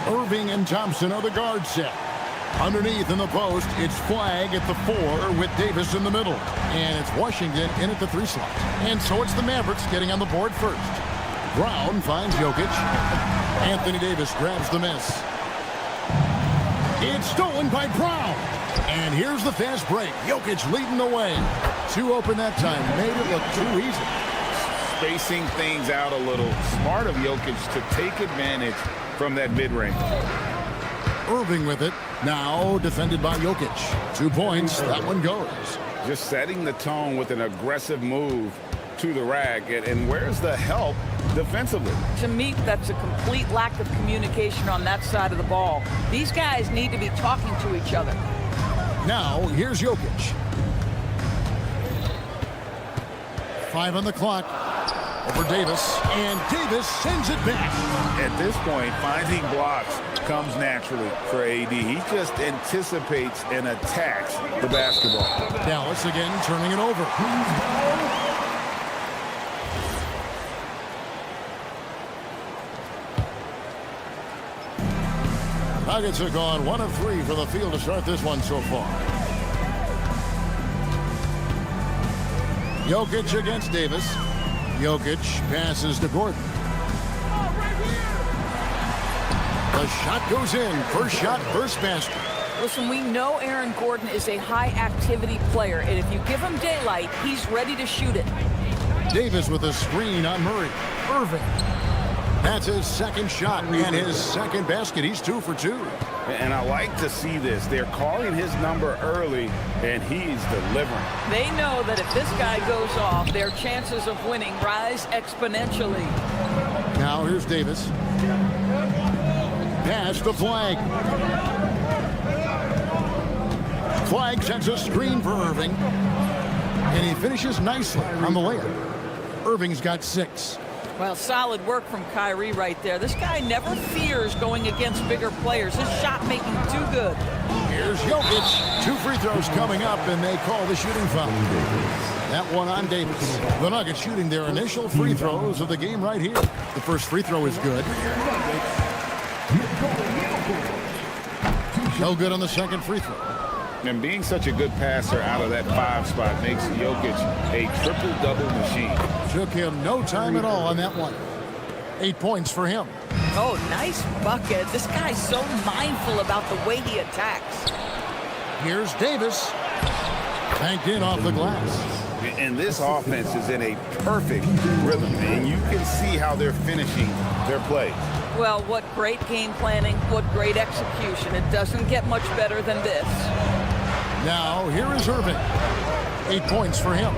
Irving and Thompson are the guard set. Underneath in the post, it's Flagg at the 4 with Davis in the middle. And it's Washington in at the 3 slot. And so it's the Mavericks getting on the board first. Brown finds Jokic. Anthony Davis grabs the miss. It's stolen by Brown. And here's the fast break. Jokic leading the way. Too open that time. Made it look too easy. Spacing things out a little. Smart of Jokic to take advantage from that mid-range. Irving with it. Now defended by Jokic. 2 points. That one goes. Just setting the tone with an aggressive move to the rack. And where's the help defensively? To me, that's a complete lack of communication on that side of the ball. These guys need to be talking to each other. Now, here's Jokic. 5 on the clock. Over Davis. And Davis sends it back. At this point, finding blocks comes naturally for AD. He just anticipates and attacks the basketball. Dallas again turning it over. Nuggets have gone 1 of 3 for the field to start this one so far. Jokic against Davis. Jokic passes to Gordon. The shot goes in. First shot, first basket. Listen, we know Aaron Gordon is a high-activity player, and if you give him daylight, he's ready to shoot it. Davis with a screen on Murray. Irving. That's his second shot and his second basket. He's 2 for 2. And I like to see this. They're calling his number early, and he's delivering. They know that if this guy goes off, their chances of winning rise exponentially. Now here's Davis. Pass to Flagg. Flagg sends a screen for Irving. And he finishes nicely on the layup. Irving's got 6. Well, solid work from Kyrie right there. This guy never fears going against bigger players. His shot making too good. Here's Jokic. 2 free throws coming up, and they call the shooting foul. That one on Davis. The Nuggets shooting their initial free throws of the game right here. The first free throw is good. No good on the second free throw. And being such a good passer out of that 5 spot makes Jokic a triple-double machine. Took him no time at all on that one. 8 points for him. Oh, nice bucket. This guy's so mindful about the way he attacks. Here's Davis. Banked in off the glass. And this offense is in a perfect rhythm, and you can see how they're finishing their play. Well, what great game planning, what great execution. It doesn't get much better than this. Now, here is Irving. 8 points for him.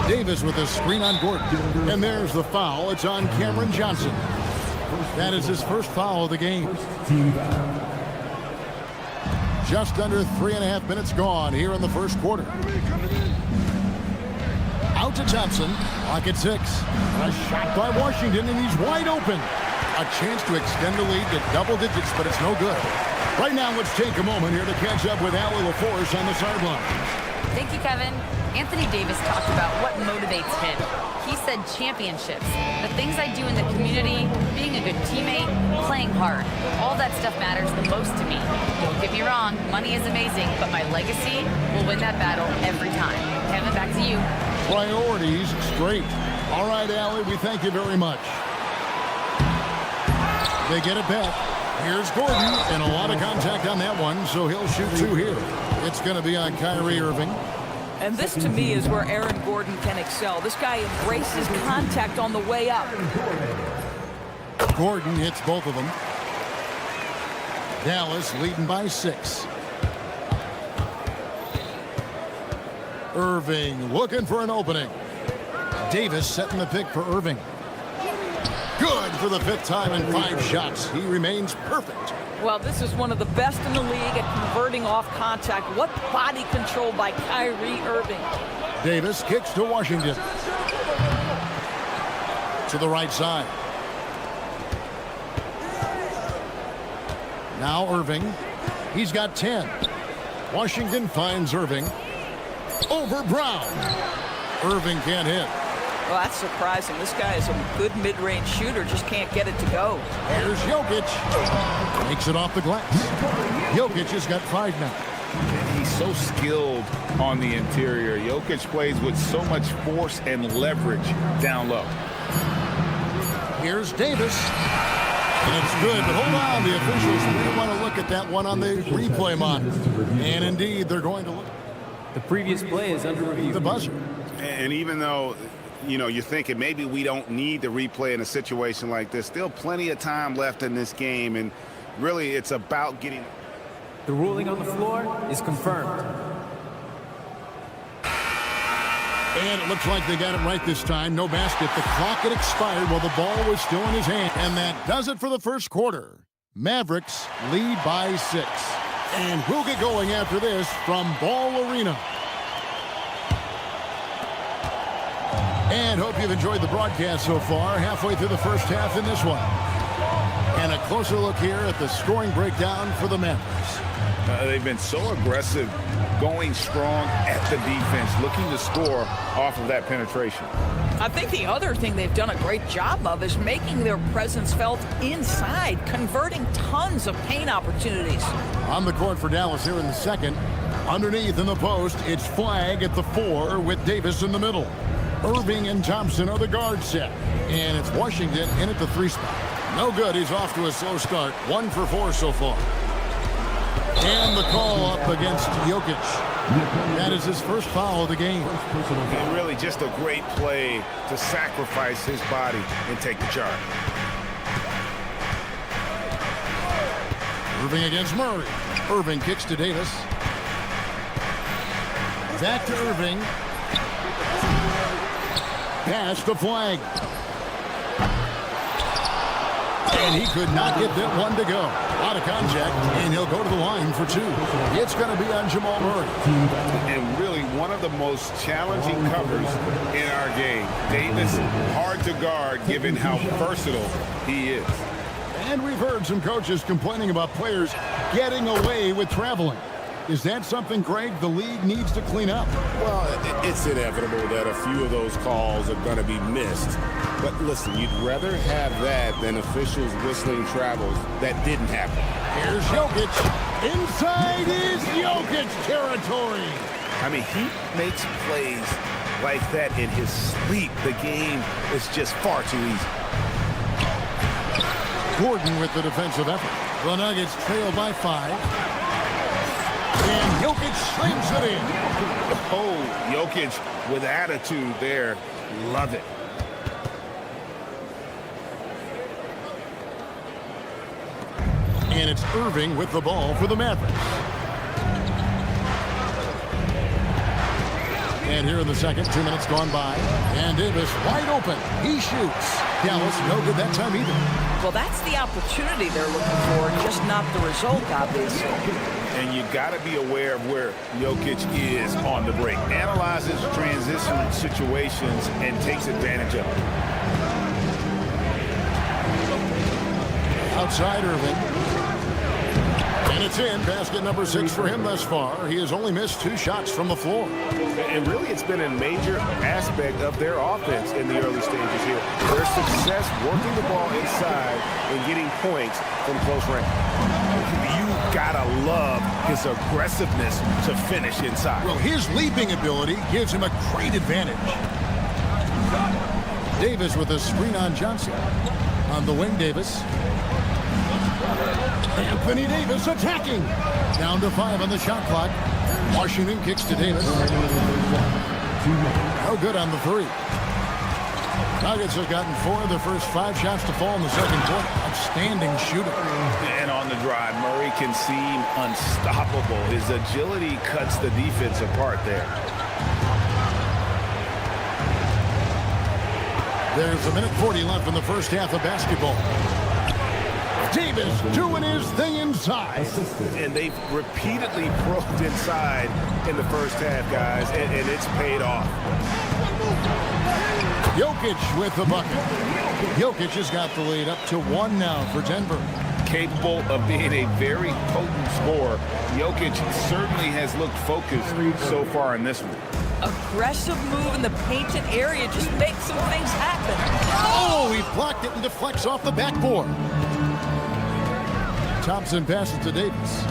Davis with a screen on Gordon. And there's the foul. It's on Cameron Johnson. That is his first foul of the game. Just under 3.5 minutes gone here in the first quarter. Out to Thompson. Clock at 6. A shot by Washington, and he's wide open. A chance to extend the lead to double digits, but it's no good. Right now, let's take a moment here to catch up with Allie LaForce on the sideline. Thank you, Kevin. Anthony Davis talked about what motivates him. He said championships, the things I do in the community, being a good teammate, playing hard. All that stuff matters the most to me. Don't get me wrong, money is amazing, but my legacy will win that battle every time. Kevin, back to you. Priorities straight. All right, Allie, we thank you very much. They get it back. Here's Gordon, and a lot of contact on that one, so he'll shoot 2 here. It's going to be on Kyrie Irving. And this, to me, is where Aaron Gordon can excel. This guy embraces contact on the way up. Gordon hits both of them. Dallas leading by 6. Irving looking for an opening. Davis setting the pick for Irving. Good for the 5th time in 5 shots. He remains perfect. Well, this is one of the best in the league at converting off contact. What body control by Kyrie Irving. Davis kicks to Washington. to the right side. Now Irving. He's got 10. Washington finds Irving. Over Brown. Irving can't hit. Well, that's surprising. This guy is a good mid-range shooter, just can't get it to go. Here's Jokic. Makes it off the glass. Jokic has got 5 now. He's so skilled on the interior. Jokic plays with so much force and leverage down low. Here's Davis. And it's good, but hold on. The officials may want to look at that one on the replay monitor. And indeed, they're going to look. The previous play is under review. The buzzer. And even though, you know, you're thinking maybe we don't need the replay in a situation like this, still plenty of time left in this game. And really, it's about getting... The ruling on the floor is confirmed. And it looks like they got it right this time. No basket. The clock had expired while the ball was still in his hand. And that does it for the first quarter. Mavericks lead by 6. And we'll get going after this from Ball Arena. And hope you've enjoyed the broadcast so far. Halfway through the first half in this one. And a closer look here at the scoring breakdown for the Mavericks. They've been so aggressive, going strong at the defense, looking to score off of that penetration. I think the other thing they've done a great job of is making their presence felt inside, converting tons of paint opportunities. On the court for Dallas here in the second. Underneath in the post, it's Flag at the 4 with Davis in the middle. Irving and Thompson are the guard set. And it's Washington in at the 3 spot. No good. He's off to a slow start. 1 for 4 so far. And the call up against Jokic. That is his first foul of the game. And really just a great play to sacrifice his body and take the charge. Irving against Murray. Irving kicks to Davis. Back to Irving. Pass to Flag. And he could not get that one to go. Out of contact, and he'll go to the line for 2. It's going to be on Jamal Murray. And really one of the most challenging covers in our game. Davis, hard to guard given how versatile he is. And we've heard some coaches complaining about players getting away with traveling. Is that something, Greg, the league needs to clean up? Well, it's inevitable that a few of those calls are going to be missed. But listen, you'd rather have that than officials whistling travels that didn't happen. Here's Jokic. Inside is Jokic territory. I mean, he makes plays like that in his sleep. The game is just far too easy. Gordon with the defensive effort. The Nuggets trail by 5. And Jokic slams it in. Oh, Jokic with attitude there. Love it. And it's Irving with the ball for the Mavericks. And here in the second, 2 minutes gone by. And Davis wide open. He shoots. Dallas no good that time either. Well, that's the opportunity they're looking for, just not the result, obviously. And you got to be aware of where Jokic is on the break. Analyzes transition situations and takes advantage of it. Outside Irving. And it's in. Basket number 6 for him thus far. He has only missed 2 shots from the floor. And really, it's been a major aspect of their offense in the early stages here. Their success working the ball inside and getting points from close range. You gotta love his aggressiveness to finish inside. Well, his leaping ability gives him a great advantage. Davis with a screen on Johnson. On the wing, Davis. Anthony Davis attacking. Down to 5 on the shot clock. Washington kicks to Davis. No good on the 3. Nuggets have gotten 4 of their first 5 shots to fall in the second quarter. Outstanding shooter. And on the drive, Murray can seem unstoppable. His agility cuts the defense apart there. There's 1:40 left in the first half of basketball. Davis doing his thing inside. And they've repeatedly probed inside in the first half, guys, and it's paid off. Jokic with the bucket. Jokic has got the lead up to 1 now for Denver. Capable of being a very potent scorer, Jokic certainly has looked focused so far in this one. Aggressive move in the painted area just makes some things happen. Oh, he blocked it and deflects off the backboard. Thompson passes to Davis.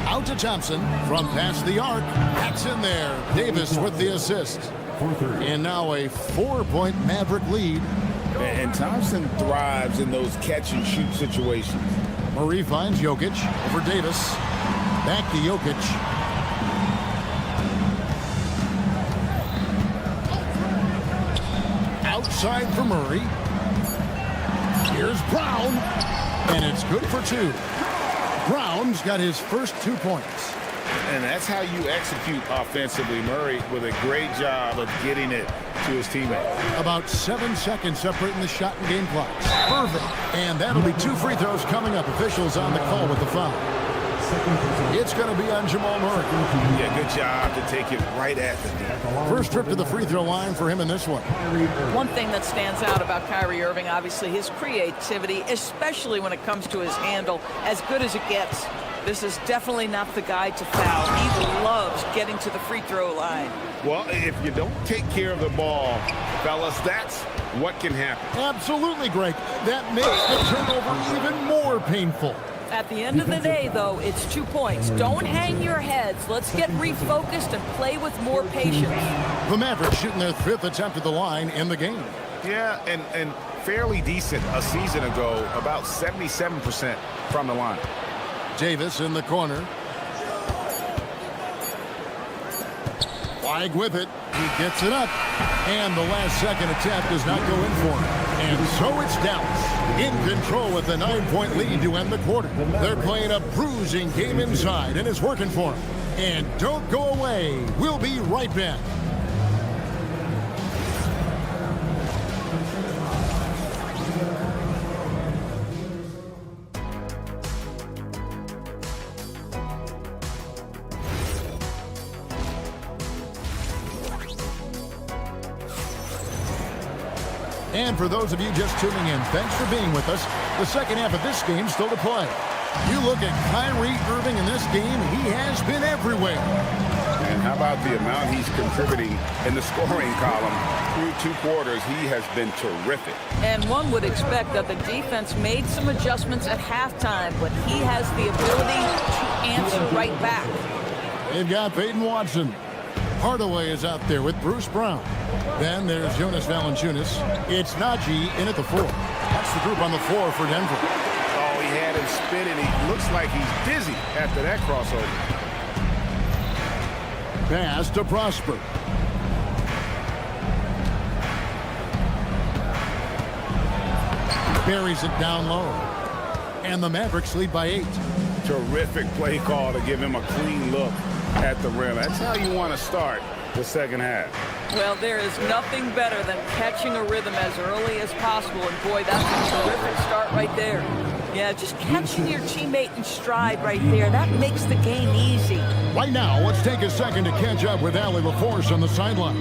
Out to Thompson from past the arc. That's in there. Davis with the assist. And now a 4-point Maverick lead. And Thompson thrives in those catch-and-shoot situations. Murray finds Jokic over Davis. Back to Jokic. Outside for Murray. Here's Brown. And it's good for 2. Brown's got his first 2 points. And that's how you execute offensively. Murray with a great job of getting it to his teammate. About 7 seconds separating the shot and game clocks. Irving. And that'll be 2 free throws coming up. Officials on the call with the foul. It's going to be on Jamal Murray. Yeah, good job to take it right at the net. First trip to the free throw line for him in this one. One thing that stands out about Kyrie Irving, obviously, his creativity, especially when it comes to his handle, as good as it gets. This is definitely not the guy to foul. He loves getting to the free throw line. Well, if you don't take care of the ball, fellas, that's what can happen. Absolutely, Greg. That makes the turnover even more painful. At the end of the day, though, it's 2 points. Don't hang your heads. Let's get refocused and play with more patience. The Mavericks shooting their 5th attempt at the line in the game. Yeah, and fairly decent a season ago, about 77% from the line. Davis in the corner. Flag with it. He gets it up. And the last second attempt does not go in for him. And so it's Dallas in control with a 9-point lead to end the quarter. They're playing a bruising game inside, and it's working for them. And don't go away. We'll be right back. And for those of you just tuning in, thanks for being with us. The second half of this game still to play. You look at Kyrie Irving in this game, he has been everywhere. And how about the amount he's contributing in the scoring column? Through 2 quarters, he has been terrific. And one would expect that the defense made some adjustments at halftime, but he has the ability to answer right back. They've got Peyton Watson. Hardaway is out there with Bruce Brown. Then there's Jonas Valanciunas. It's Najee in at the 4. That's the group on the floor for Denver. Oh, he had him spinning. He looks like he's dizzy after that crossover. Pass to Prosper. Buries it down low. And the Mavericks lead by 8. Terrific play call to give him a clean look at the rim. That's how you want to start the second half. Well, there is nothing better than catching a rhythm as early as possible. And boy, that's a terrific start right there. Yeah, just catching your teammate in stride right there. That makes the game easy. Right now, let's take a second to catch up with Allie LaForce on the sideline.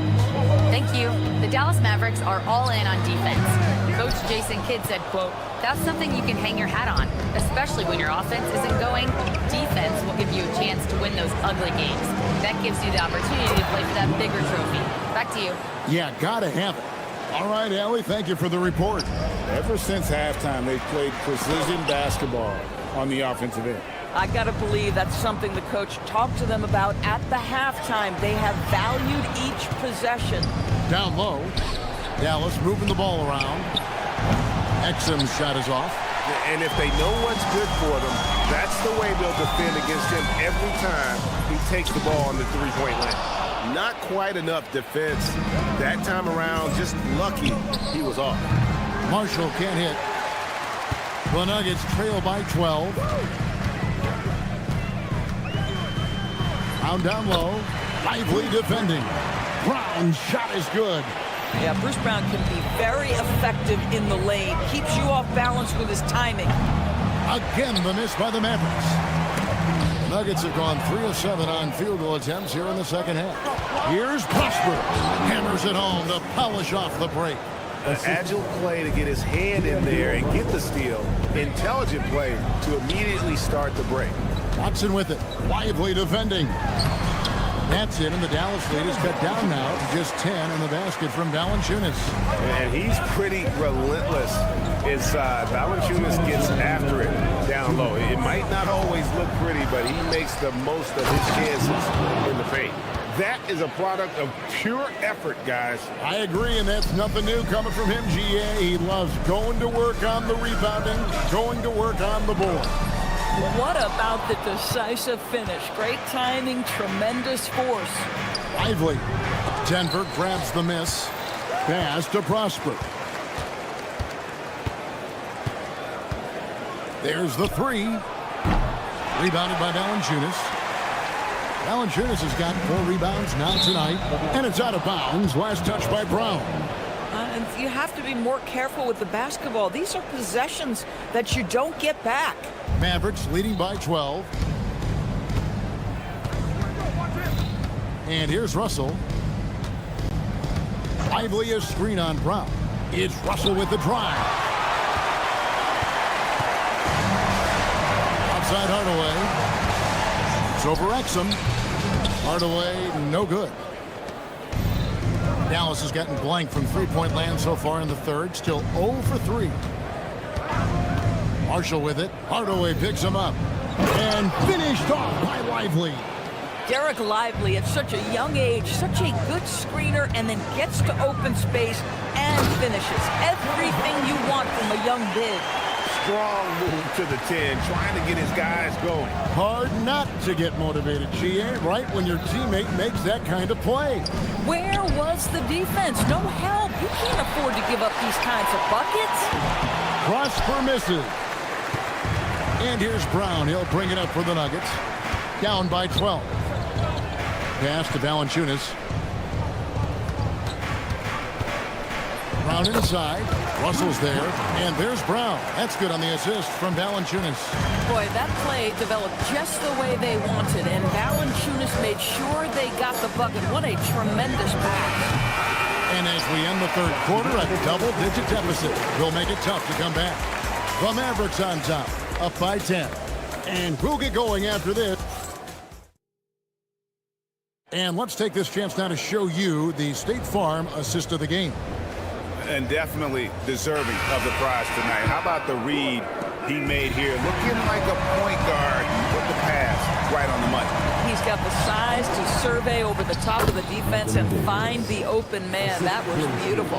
Thank you. The Dallas Mavericks are all in on defense. Coach Jason Kidd said, quote, "That's something you can hang your hat on, especially when your offense isn't going. Defense will give you a chance to win those ugly games. That gives you the opportunity to play for that bigger trophy." Back to you. Yeah, gotta have it. All right, Allie, thank you for the report. Ever since halftime, they've played precision basketball on the offensive end. I got to believe that's something the coach talked to them about at the halftime. They have valued each possession. Down low. Dallas moving the ball around. Exum's shot is off. And if they know what's good for them, that's the way they'll defend against him every time he takes the ball on the three-point line. Not quite enough defense that time around. Just lucky he was off. Marshall can't hit. The Nuggets trail by 12. Down low. Lively defending. Brown's shot is good. Yeah, Bruce Brown can be very effective in the lane. Keeps you off balance with his timing. Again, the miss by the Mavericks. Nuggets have gone 3 of 7 on field goal attempts here in the second half. Here's Prosper. Hammers Force it home to polish off the break. An agile play to get his hand in there and get the steal. Intelligent play to immediately start the break. Watson with it. Lively defending. That's it, and the Dallas lead is cut down now to just 10 in the basket from Valanciunas. And he's pretty relentless inside. Valanciunas gets after it down low. It might not always look pretty, but he makes the most of his chances in the paint. That is a product of pure effort, guys. I agree, and that's nothing new coming from him, GA. He loves going to work on the rebounding, going to work on the board. What about the decisive finish? Great timing, tremendous force. Lively. Denver grabs the miss. Pass to Prosper. There's the three. Rebounded by Valanciunas. Valanciunas has got 4 rebounds now tonight, and it's out of bounds. Last touch by Brown. And you have to be more careful with the basketball. These are possessions that you don't get back. Mavericks leading by 12. And here's Russell. Lively a screen on Brown. It's Russell with the drive. Outside Hardaway. It's over Exum. Hardaway, no good. Dallas has gotten blank from three-point land so far in the third. Still 0 for 3. Marshall with it. Hardaway picks him up. And finished off by Lively. Derek Lively at such a young age, such a good screener, and then gets to open space and finishes. Everything you want from a young big. Strong move to the 10, trying to get his guys going. Hard not to get motivated, GA, right when your teammate makes that kind of play. Where was the defense? No help. You can't afford to give up these kinds of buckets. Prosper misses. And here's Brown. He'll bring it up for the Nuggets. Down by 12. Pass to Valanciunas. Brown inside. Russell's there. And there's Brown. That's good on the assist from Valanciunas. Boy, that play developed just the way they wanted, and Valanciunas made sure they got the bucket. What a tremendous pass. And as we end the third quarter, a double-digit deficit will make it tough to come back. The Mavericks on top, up by 10. And we'll get going after this. And let's take this chance now to show you the State Farm assist of the game. And definitely deserving of the prize tonight. How about the read he made here? Looking like a point guard with the pass right on the money. He's got the size to survey over the top of the defense and find the open man. That was beautiful.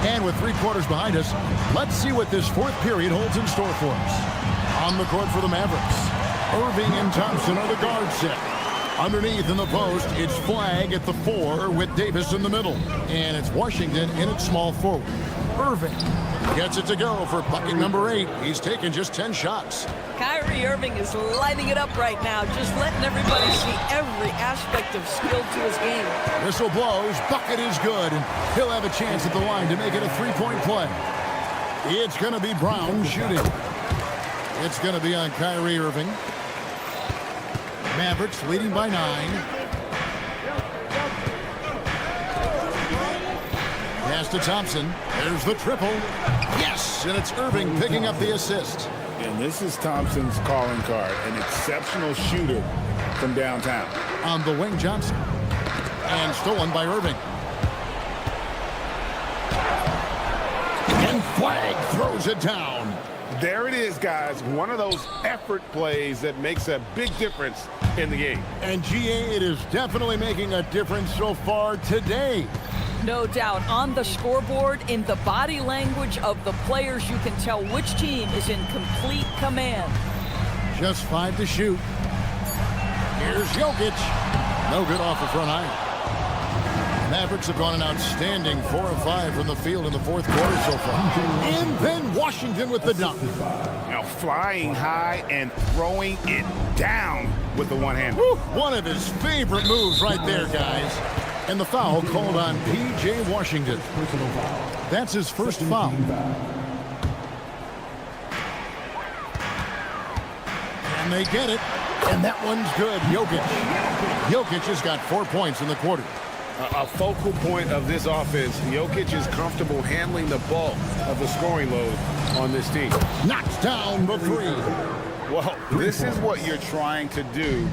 And with 3 quarters behind us, let's see what this fourth period holds in store for us. On the court for the Mavericks, Irving and Thompson are the guard set. Underneath in the post, it's Flag at the 4 with Davis in the middle. And it's Washington in its small forward. Irving gets it to go for bucket number 8. He's taken just 10 shots. Kyrie Irving is lighting it up right now, just letting everybody see every aspect of skill to his game. Whistle blows, bucket is good, and he'll have a chance at the line to make it a 3-point play. It's going to be Brown shooting. It's going to be on Kyrie Irving. Mavericks leading by 9. Pass to Thompson. There's the triple. Yes, and it's Irving picking up the assist. And this is Thompson's calling card, an exceptional shooter from downtown. On the wing, Johnson. And stolen by Irving. And Flag throws it down. There it is, guys. One of those effort plays that makes a big difference in the game. And GA, it is definitely making a difference so far today. No doubt. On the scoreboard, in the body language of the players, you can tell which team is in complete command. Just 5 to shoot. Here's Jokic. No good off the front eye. Mavericks have gone an outstanding 4 of 5 from the field in the fourth quarter so far. And then Washington with the dunk. Now flying high and throwing it down with the one hand. One of his favorite moves right there, guys. And the foul called on P.J. Washington. That's his first foul. And they get it. And that one's good. Jokic. Jokic has got 4 points in the quarter. A focal point of this offense. Jokic is comfortable handling the bulk of the scoring load on this team. Knocks down the three. Well, this is what you're trying to do.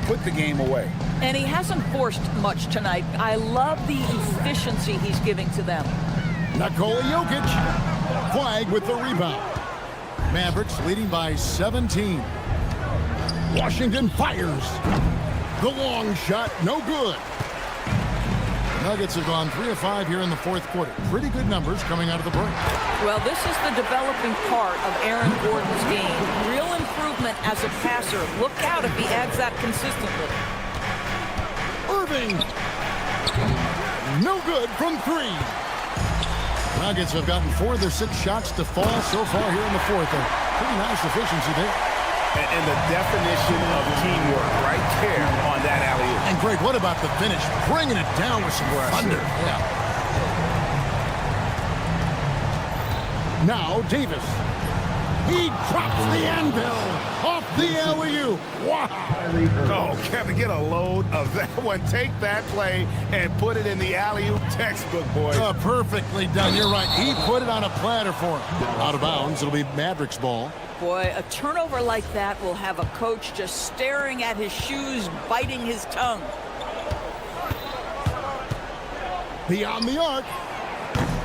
Put the game away. And he hasn't forced much tonight. I love the efficiency he's giving to them. Nikola Jokic. Flag with the rebound. Mavericks leading by 17. Washington fires. The long shot, no good. Nuggets have gone 3 of 5 here in the fourth quarter. Pretty good numbers coming out of the break. Well, this is the developing part of Aaron Gordon's game. Real improvement as a passer. Look out if he adds that consistently. Irving. No good from 3. Nuggets have gotten 4 of their 6 shots to fall so far here in the fourth. Pretty nice efficiency there. And the definition of teamwork right there on that alley-oop. And Greg, what about the finish? Bringing it down with some thunder. Yeah. Now Davis. He drops the anvil off the alley-oop. Wow. Oh, Kevin, get a load of that one. Take that play and put it in the alley-oop textbook, boy. Perfectly done. You're right. He put it on a platter for him. Out of bounds. It'll be Mavericks ball. Boy, a turnover like that will have a coach just staring at his shoes, biting his tongue. Beyond the arc.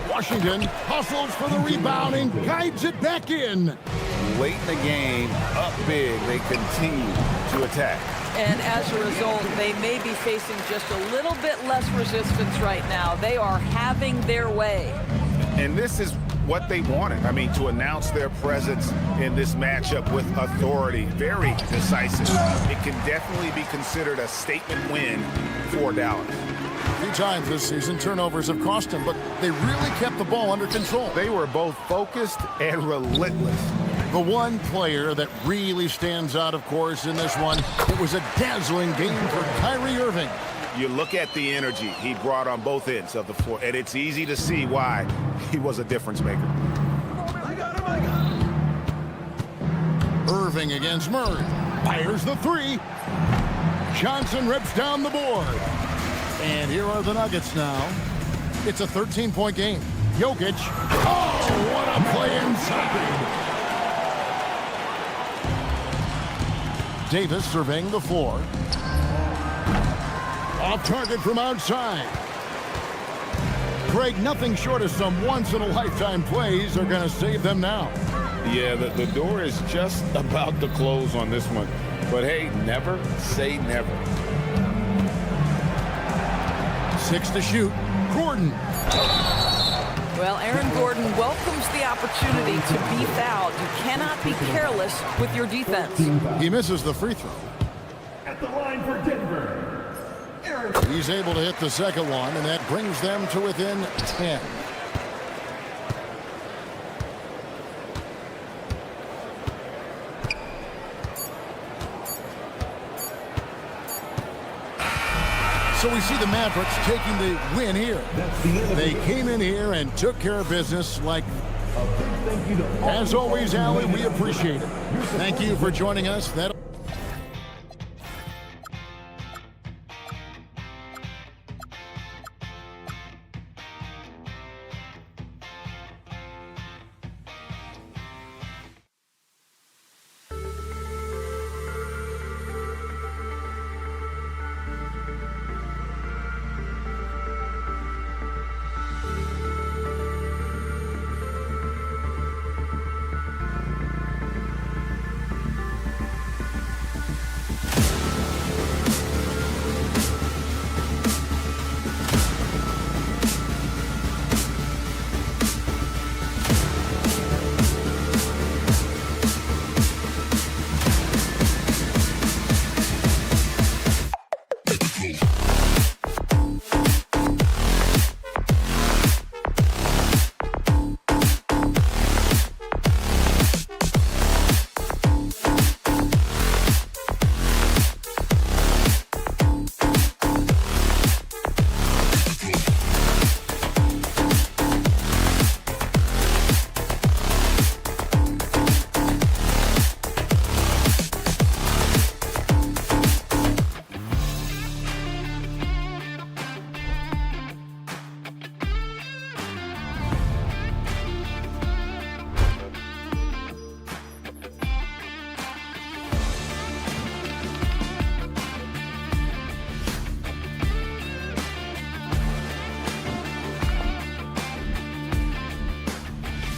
Washington hustles for the rebound and guides it back in. Late in the game, up big, they continue to attack. And as a result, they may be facing just a little bit less resistance right now. They are having their way. And this is what they wanted. I mean, to announce their presence in this matchup with authority. Very decisive. It can definitely be considered a statement win for Dallas. 3 times this season, turnovers have cost them, but they really kept the ball under control. They were both focused and relentless. The one player that really stands out, of course, in this one, it was a dazzling game for Kyrie Irving. You look at the energy he brought on both ends of the floor, and it's easy to see why he was a difference maker. Irving against Murray. Fires the 3. Johnson rips down the board. And here are the Nuggets now. It's a 13-point game. Jokic. Oh, what a play inside. Davis surveying the floor. Off target from outside. Craig, nothing short of some once-in-a-lifetime plays are going to save them now. Yeah, the door is just about to close on this one. But hey, never say never. 6 to shoot. Gordon. Well, Aaron Gordon welcomes the opportunity to be fouled. You cannot be careless with your defense. He misses the free throw. At the line for Denver. He's able to hit the second one, and that brings them to within 10. So we see the Mavericks taking the win here. They came in here and took care of business like... As always, Allie, we appreciate it. Thank you for joining us.